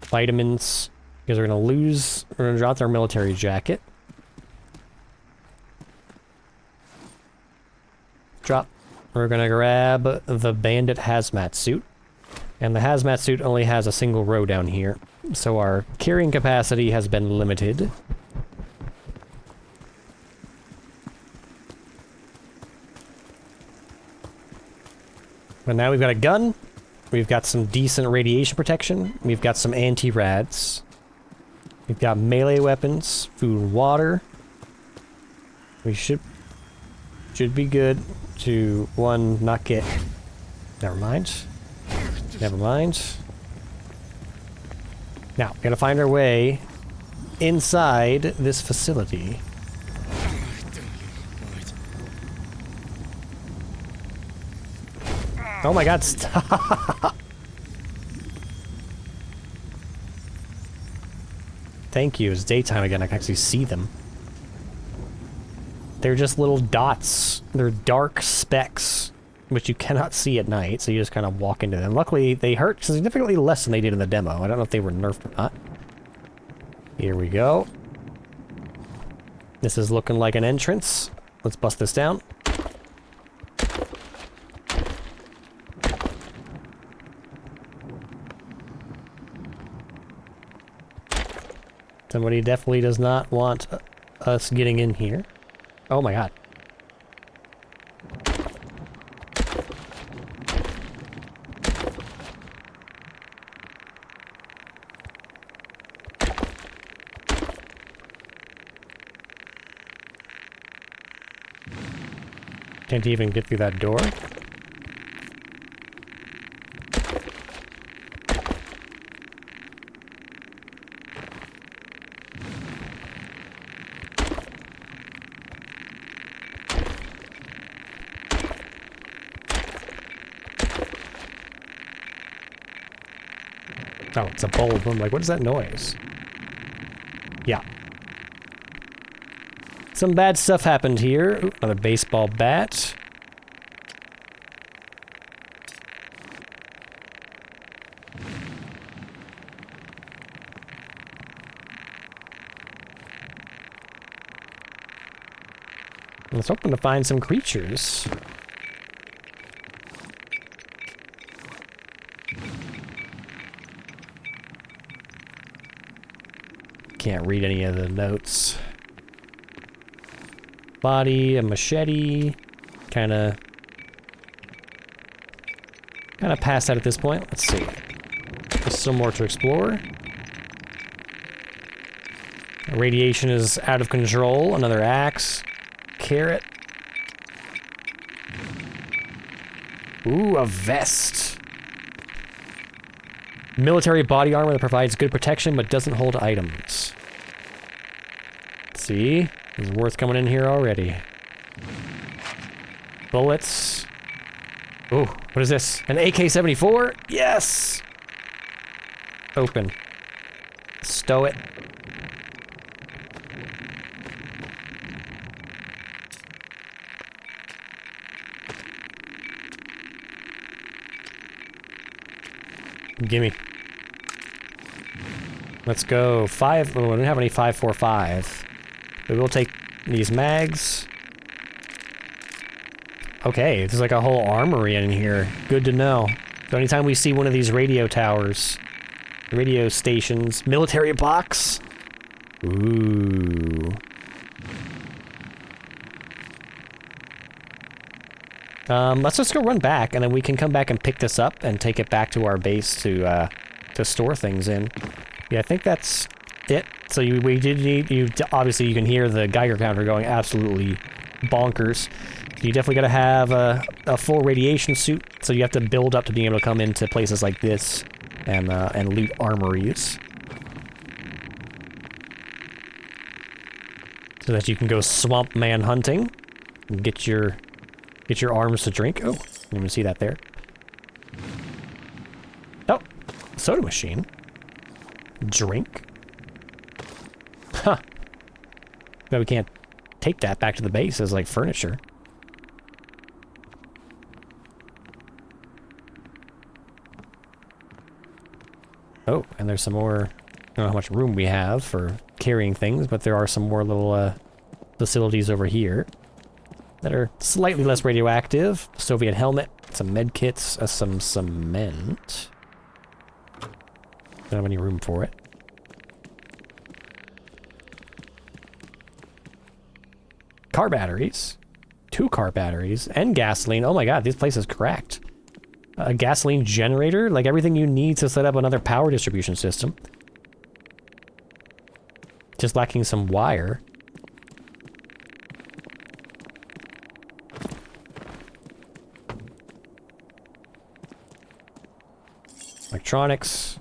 Vitamins, because we're gonna drop our military jacket. Drop. We're gonna grab the bandit hazmat suit. And the hazmat suit only has a single row down here, so our carrying capacity has been limited. But now we've got a gun. We've got some decent radiation protection. We've got some anti-rads. We've got melee weapons, food and water. We should be good to, one, not get... Never mind. Never mind. Now, we gotta find our way inside this facility. Oh my god, stop! Thank you, it's daytime again, I can actually see them. They're just little dots. They're dark specks, which you cannot see at night, so you just kind of walk into them. Luckily, they hurt significantly less than they did in the demo. I don't know if they were nerfed or not. Here we go. This is looking like an entrance. Let's bust this down. Somebody definitely does not want us getting in here. Oh my god. Can't even get through that door. Oh, it's a bulb. I'm like, what is that noise? Yeah. Some bad stuff happened here. Ooh, another baseball bat. Let's hoping to find some creatures. Can't read any of the notes. Body, a machete. Kinda past that at this point. Let's see. There's still more to explore. Radiation is out of control. Another axe. Carrot. Ooh, a vest. Military body armor that provides good protection but doesn't hold items. See? It's worth coming in here already. Bullets. Ooh, what is this? An AK-74? Yes! Open. Stow it. Gimme. Let's go. Oh, we don't have any 5.45. But we'll take these mags. Okay, there's like a whole armory in here. Good to know. So anytime we see one of these radio towers, radio stations, military box. Ooh. Let's just go run back, and then we can come back and pick this up and take it back to our base to store things in. Yeah, I think that's it. So we did need, obviously you can hear the Geiger counter going absolutely bonkers. You definitely gotta have a full radiation suit, so you have to build up to being able to come into places like this and loot armories. So that you can go swamp man hunting and get your arms to drink. Oh, you can see that there. Oh, soda machine. Drink. Huh. But we can't take that back to the base as like furniture. Oh, and there's some more. I don't know how much room we have for carrying things, but there are some more little facilities over here that are slightly less radioactive. Soviet helmet, some med kits, some cement. Don't have any room for it. Car batteries. 2 car batteries. And gasoline. Oh my god, this place is cracked. A gasoline generator? Like everything you need to set up another power distribution system. Just lacking some wire. Electronics.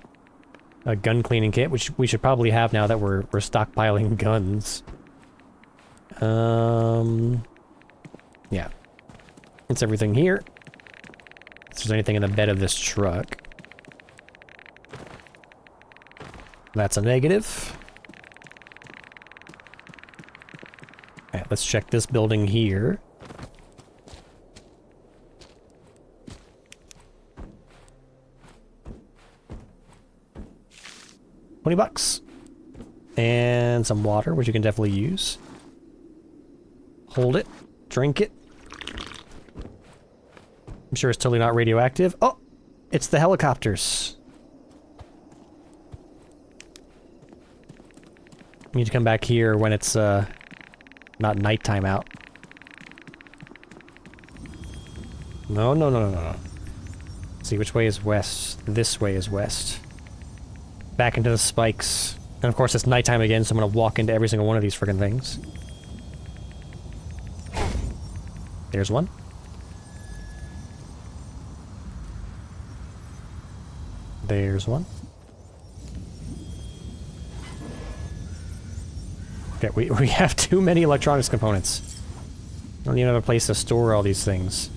A gun cleaning kit, which we should probably have now that we're stockpiling guns. Yeah. It's everything here. If there's anything in the bed of this truck. That's a negative. Alright, let's check this building here. $20. And some water, which you can definitely use. Hold it. Drink it. I'm sure it's totally not radioactive. Oh! It's the helicopters. We need to come back here when it's, not nighttime out. No. Let's see, which way is west? This way is west. Back into the spikes. And of course it's nighttime again, so I'm gonna walk into every single one of these friggin' things. There's one. There's one. Okay, we have too many electronics components. Don't need another place to store all these things.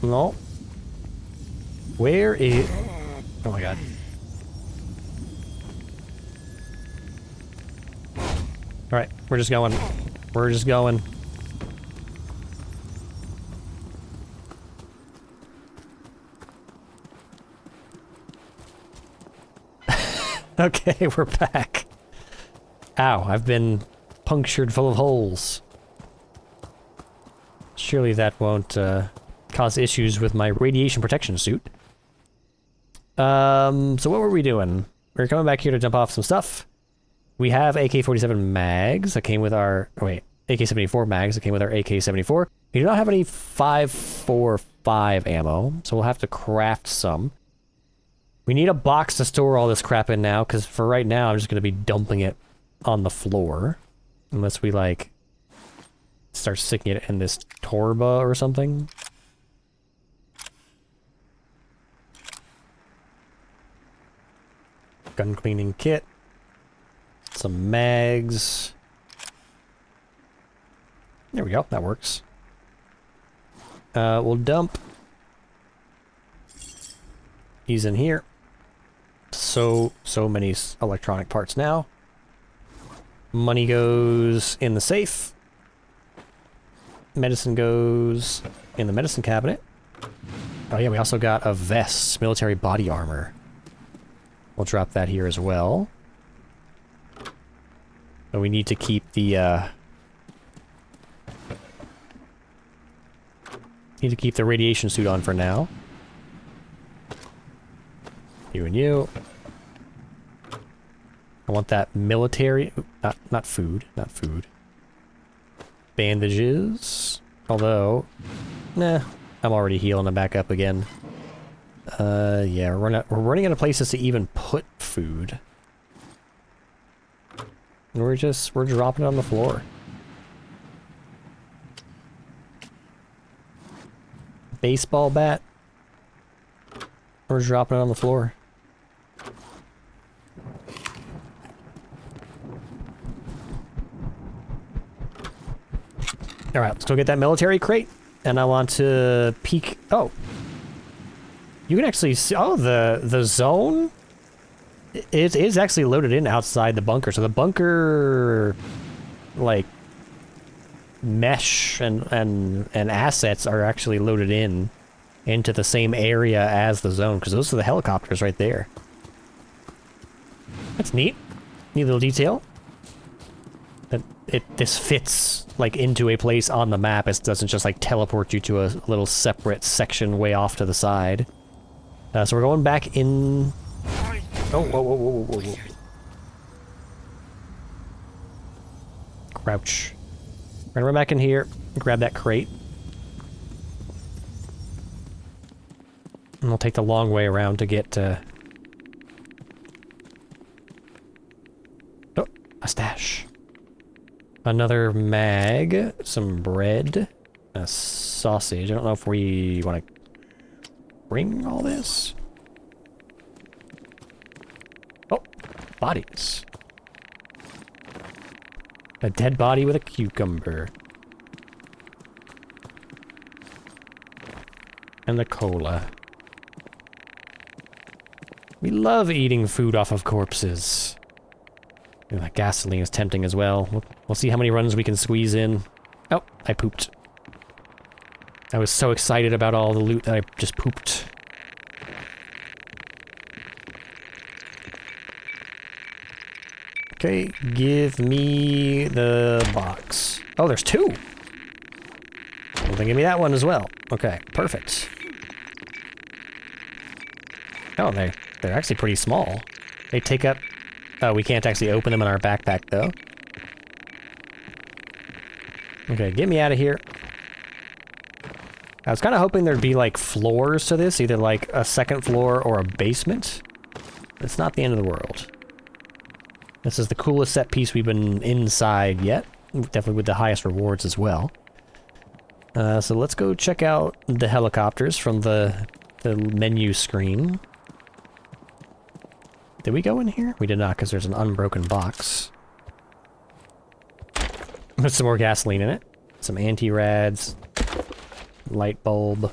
No. Where is... Oh my god. Alright, we're just going. We're just going. Okay, we're back. Ow, I've been punctured full of holes. Surely that won't cause issues with my radiation protection suit. So what were we doing? We're coming back here to dump off some stuff. We have AK-47 mags that came with our... Oh, wait. AK-74 mags that came with our AK-74. We do not have any 5.45 ammo, so we'll have to craft some. We need a box to store all this crap in now, because for right now, I'm just going to be dumping it on the floor. Unless we, like, start sticking it in this torba or something. Gun cleaning kit. Some mags. There we go, that works. We'll dump these in here. So many electronic parts now. Money goes in the safe. Medicine goes in the medicine cabinet. Oh yeah, we also got a vest, military body armor. We'll drop that here as well. But we need to keep the, radiation suit on for now. You and you. I want that military... Not food. Not food. Bandages. Although... Nah. I'm already healing them back up again. Yeah, we're running out of places to even put food. We're dropping it on the floor. Baseball bat. We're dropping it on the floor. Alright, let's go get that military crate. And I want to peek... Oh. You can actually see... Oh, the zone? It is actually loaded in outside the bunker. So the bunker... Like... mesh and assets are actually loaded in into the same area as the zone, because those are the helicopters right there. That's neat. Neat little detail. That this fits like into a place on the map. It doesn't just like teleport you to a little separate section way off to the side. So we're going back in. Oh, whoa. Crouch. We're gonna run back in here, grab that crate. And we'll take the long way around to get oh, a stash. Another mag, some bread, a sausage. I don't know if we want to bring all this. Oh, bodies. A dead body with a cucumber. And the cola. We love eating food off of corpses. Ooh, that gasoline is tempting as well. We'll see how many runs we can squeeze in. Oh, I pooped. I was so excited about all the loot that I just pooped. Okay, give me the box. Oh, there's two! Well, then give me that one as well. Okay, perfect. Oh, they're actually pretty small. They take up... Oh, we can't actually open them in our backpack, though. Okay, get me out of here. I was kind of hoping there'd be, like, floors to this, either, like, a second floor or a basement. It's not the end of the world. This is the coolest set piece we've been inside yet. Definitely with the highest rewards as well. So let's go check out the helicopters from the menu screen. Did we go in here? We did not, because there's an unbroken box. With some more gasoline in it. Some anti-rads. Light bulb.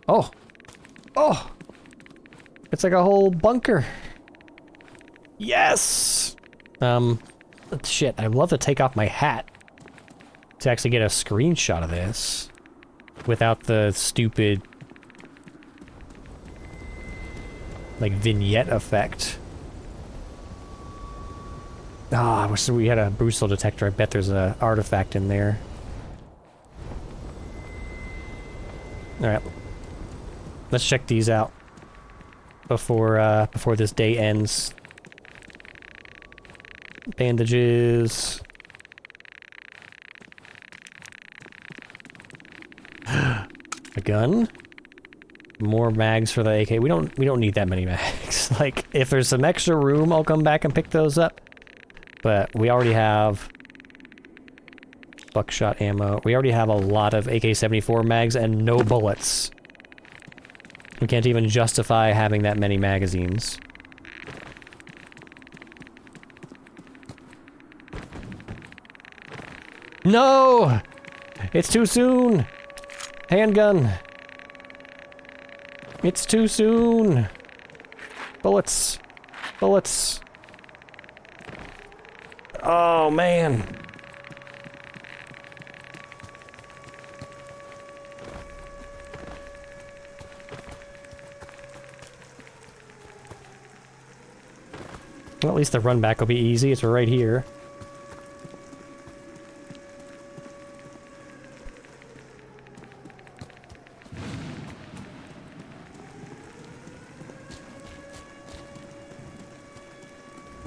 Oh! Oh! It's like a whole bunker. Yes! Shit, I'd love to take off my hat to actually get a screenshot of this without the stupid like, vignette effect. Ah, I wish we had a Brutal detector. I bet there's an artifact in there. Alright. Let's check these out before this day ends. Bandages. A gun. More mags for the AK. We don't need that many mags. Like, if there's some extra room, I'll come back and pick those up. But we already have buckshot ammo. We already have a lot of AK-74 mags and no bullets. We can't even justify having that many magazines. No! It's too soon! Handgun! It's too soon! Bullets! Bullets! Oh, man! Well, at least the run back will be easy. It's right here.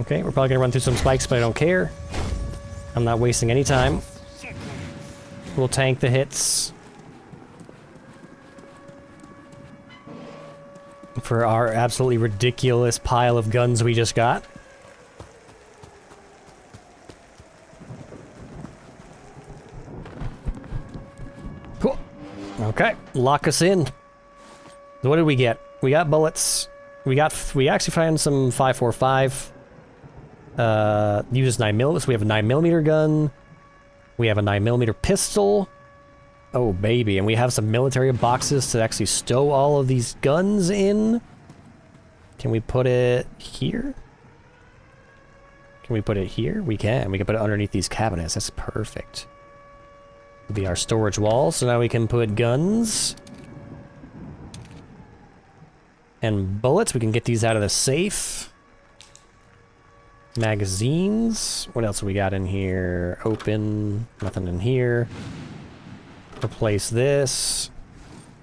Okay, we're probably gonna run through some spikes, but I don't care. I'm not wasting any time. We'll tank the hits. For our absolutely ridiculous pile of guns we just got. Cool. Okay, lock us in. What did we get? We got bullets. We actually found some 5.45. Uses 9mm, so we have a 9mm gun. We have a 9mm pistol. Oh, baby. And we have some military boxes to actually stow all of these guns in. Can we put it here? Can we put it here? We can. We can put it underneath these cabinets. That's perfect. It'll be our storage wall, so now we can put guns. And bullets. We can get these out of the safe. Magazines. What else we got in here? Open. Nothing in here. Replace this.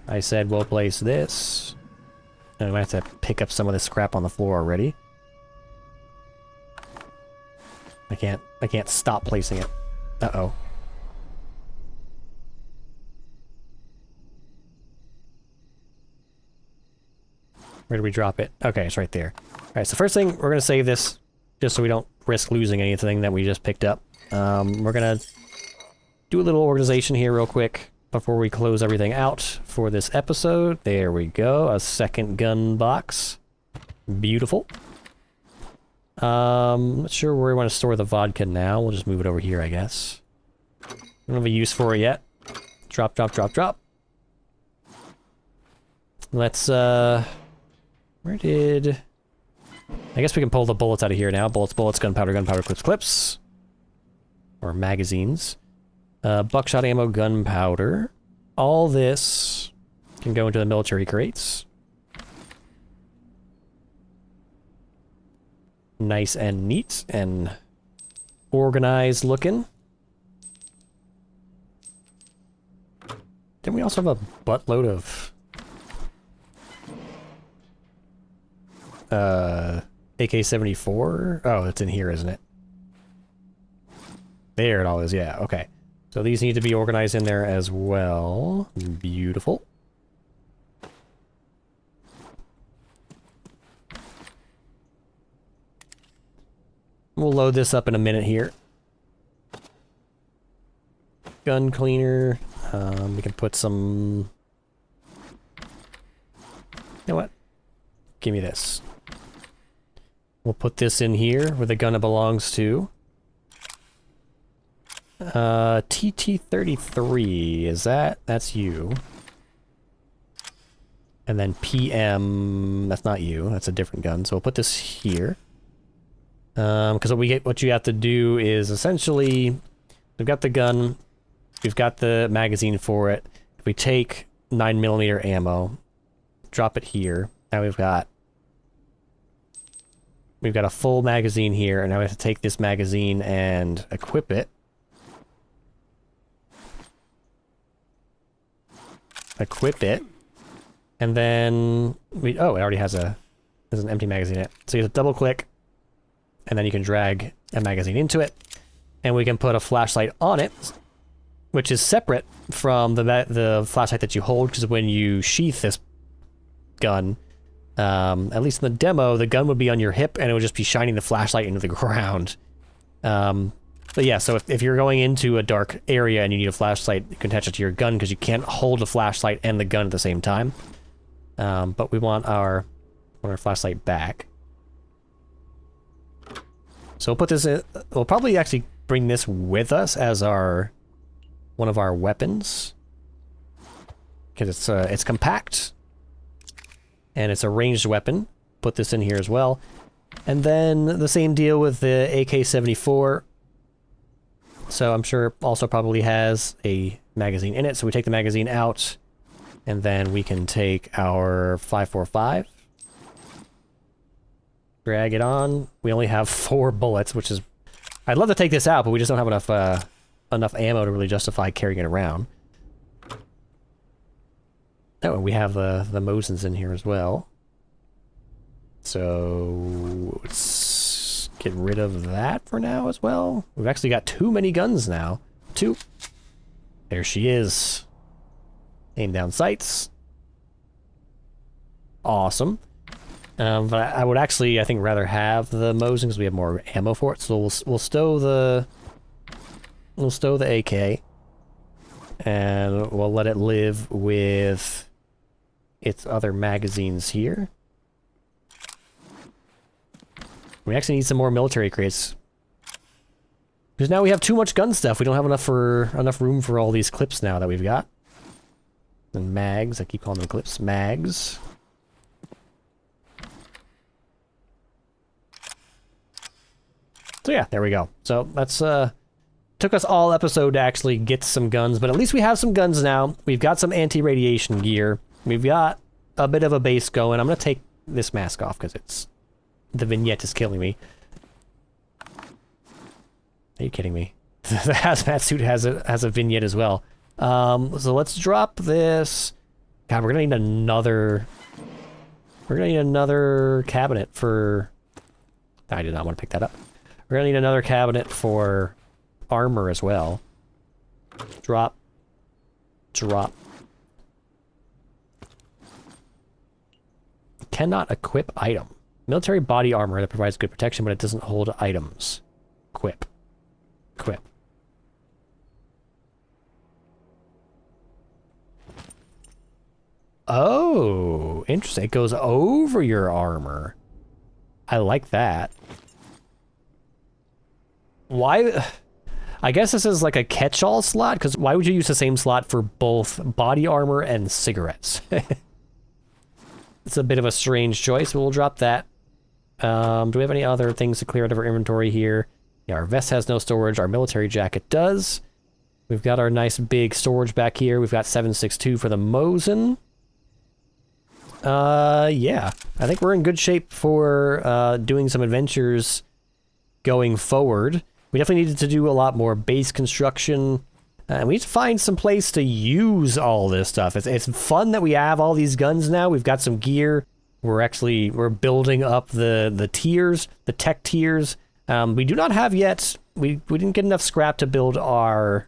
I said we'll place this. And we have to pick up some of this scrap on the floor already. I can't stop placing it. Uh-oh. Where do we drop it? Okay, it's right there. Alright, so first thing, we're gonna save this just so we don't risk losing anything that we just picked up. We're gonna do a little organization here real quick before we close everything out for this episode. There we go, a second gun box. Beautiful. Not sure where we want to store the vodka now. We'll just move it over here, I guess. Don't have a use for it yet. Drop, drop, drop, drop. Let's, where did... I guess we can pull the bullets out of here now. Bullets, bullets, gunpowder, gunpowder, clips, clips. Or magazines. Buckshot ammo, gunpowder. All this can go into the military crates. Nice and neat and organized looking. Then we also have a buttload of AK-74. Oh, it's in here, isn't it? There it all is, yeah, okay. So these need to be organized in there as well. Beautiful. We'll load this up in a minute here. Gun cleaner. We can put some... You know what? Give me this. We'll put this in here where the gun belongs to. TT-33, is that? That's you. And then PM, that's not you, that's a different gun. So we'll put this here. Because what you have to do is essentially, we've got the gun, we've got the magazine for it. If we take 9mm ammo, drop it here. Now we've got we've got a full magazine here, and now we have to take this magazine and equip it. Equip it. And then we, oh, it already has a, there's an empty magazine in it. So you have to double click, and then you can drag a magazine into it, and we can put a flashlight on it, which is separate from the flashlight that you hold, because when you sheath this gun, at least in the demo, the gun would be on your hip, and it would just be shining the flashlight into the ground. But yeah, so if you're going into a dark area and you need a flashlight, you can attach it to your gun, because you can't hold a flashlight and the gun at the same time. But we want our flashlight back. So we'll put this in, we'll probably actually bring this with us as one of our weapons. Because it's compact. And it's a ranged weapon. Put this in here as well. And then the same deal with the AK-74. So I'm sure it also probably has a magazine in it. So we take the magazine out, and then we can take our 5.45. Drag it on. We only have 4 bullets, which is... I'd love to take this out, but we just don't have enough ammo to really justify carrying it around. Oh, and we have the Mosins in here as well. So let's get rid of that for now as well. We've actually got too many guns now. 2. There she is. Aim down sights. Awesome. But I would actually, I think, rather have the Mosin because we have more ammo for it. So we'll stow the AK, and we'll let it live with its other magazines here. We actually need some more military crates, because now we have too much gun stuff. We don't have enough room for all these clips now that we've got. And mags, I keep calling them clips. Mags. So yeah, there we go. So that's took us all episode to actually get some guns, but at least we have some guns now. We've got some anti-radiation gear. We've got a bit of a base going. I'm gonna take this mask off because the vignette is killing me. Are you kidding me? The hazmat suit has a vignette as well. So let's drop this. God, we're gonna need another cabinet for... I did not want to pick that up. We're gonna need another cabinet for armor as well. Drop. Drop. Cannot equip item. Military body armor that provides good protection, but it doesn't hold items. Equip. Equip. Oh, interesting. It goes over your armor. I like that. Why? I guess this is like a catch-all slot, because why would you use the same slot for both body armor and cigarettes? It's a bit of a strange choice, but we'll drop that. Do we have any other things to clear out of our inventory here? Yeah, our vest has no storage. Our military jacket does. We've got our nice big storage back here. We've got 7.62 for the Mosin. Yeah. I think we're in good shape for doing some adventures going forward. We definitely needed to do a lot more base construction. And we need to find some place to use all this stuff. It's fun that we have all these guns now. We've got some gear. We're building up the tiers, the tech tiers. We do not have yet. We didn't get enough scrap to build our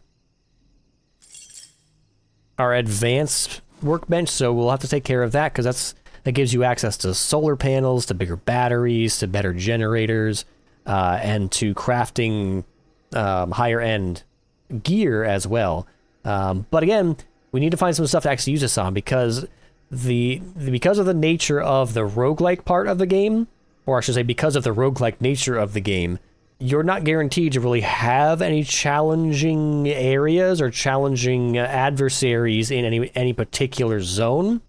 advanced workbench, so we'll have to take care of that, because that gives you access to solar panels, to bigger batteries, to better generators, and to crafting higher end gear as well. But again, we need to find some stuff to actually use this on, because because of the nature of the roguelike part of the game, or I should say because of the roguelike nature of the game, you're not guaranteed to really have any challenging areas or challenging adversaries in any particular zone.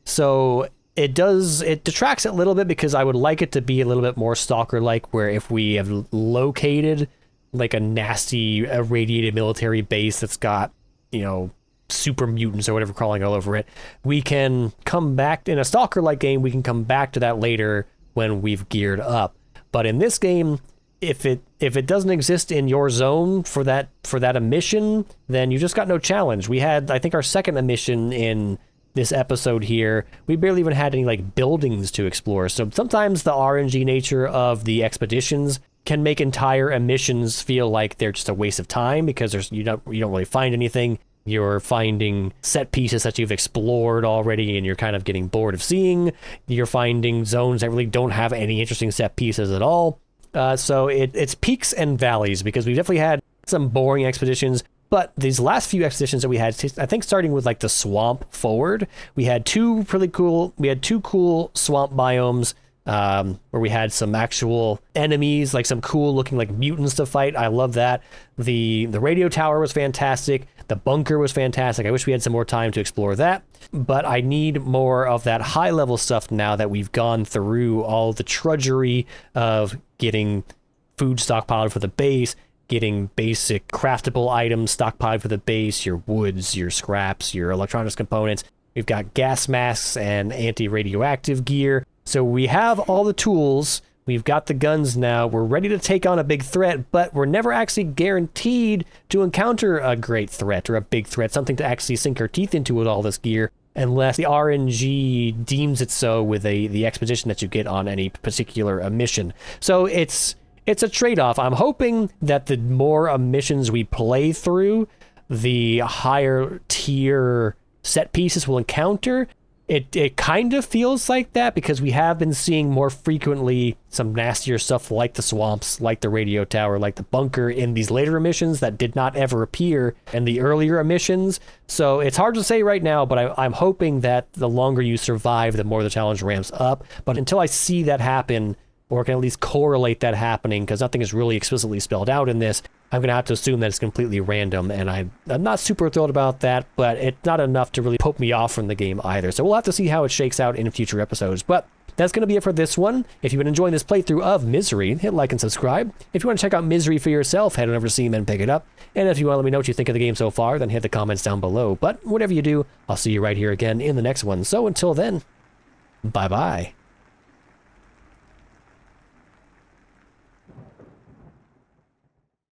So it detracts a little bit, because I would like it to be a little bit more Stalker-like, where if we have located like a nasty irradiated military base that's got, you know, super mutants or whatever crawling all over it, we can come back in a Stalker-like game. We can come back to that later when we've geared up. But in this game, if it doesn't exist in your zone for that emission, then you just got no challenge. We had, I think, our second emission in this episode here. We barely even had any like buildings to explore. So sometimes the RNG nature of the expeditions can make entire emissions feel like they're just a waste of time because you don't really find anything. You're finding set pieces that you've explored already and you're kind of getting bored of seeing. You're finding zones that really don't have any interesting set pieces at all. So it's peaks and valleys because we've definitely had some boring expeditions. But these last few expeditions that we had, I think starting with like the swamp forward, we had two cool swamp biomes where we had some actual enemies, like some cool looking like mutants to fight. I love that. The radio tower was fantastic. The bunker was fantastic. I wish we had some more time to explore that. But I need more of that high level stuff now that we've gone through all the trudgery of getting food stockpiled for the base, getting basic craftable items stockpiled for the base, your woods, your scraps, your electronics components. We've got gas masks and anti-radioactive gear. So we have all the tools. We've got the guns now. We're ready to take on a big threat, but we're never actually guaranteed to encounter a great threat or a big threat, something to actually sink our teeth into with all this gear, unless the RNG deems it so with the expedition that you get on any particular mission. So it's a trade-off. I'm hoping that the more missions we play through, the higher tier set pieces we'll encounter. It kind of feels like that because we have been seeing more frequently some nastier stuff like the swamps, like the radio tower, like the bunker in these later emissions that did not ever appear in the earlier emissions. So it's hard to say right now, but I'm hoping that the longer you survive, the more the challenge ramps up. But until I see that happen, or can at least correlate that happening, because nothing is really explicitly spelled out in this, I'm going to have to assume that it's completely random, and I'm not super thrilled about that, but it's not enough to really poke me off from the game either. So we'll have to see how it shakes out in future episodes. But that's going to be it for this one. If you've been enjoying this playthrough of Misery, hit like and subscribe. If you want to check out Misery for yourself, head on over to Steam and pick it up. And if you want to let me know what you think of the game so far, then hit the comments down below. But whatever you do, I'll see you right here again in the next one. So until then, bye-bye.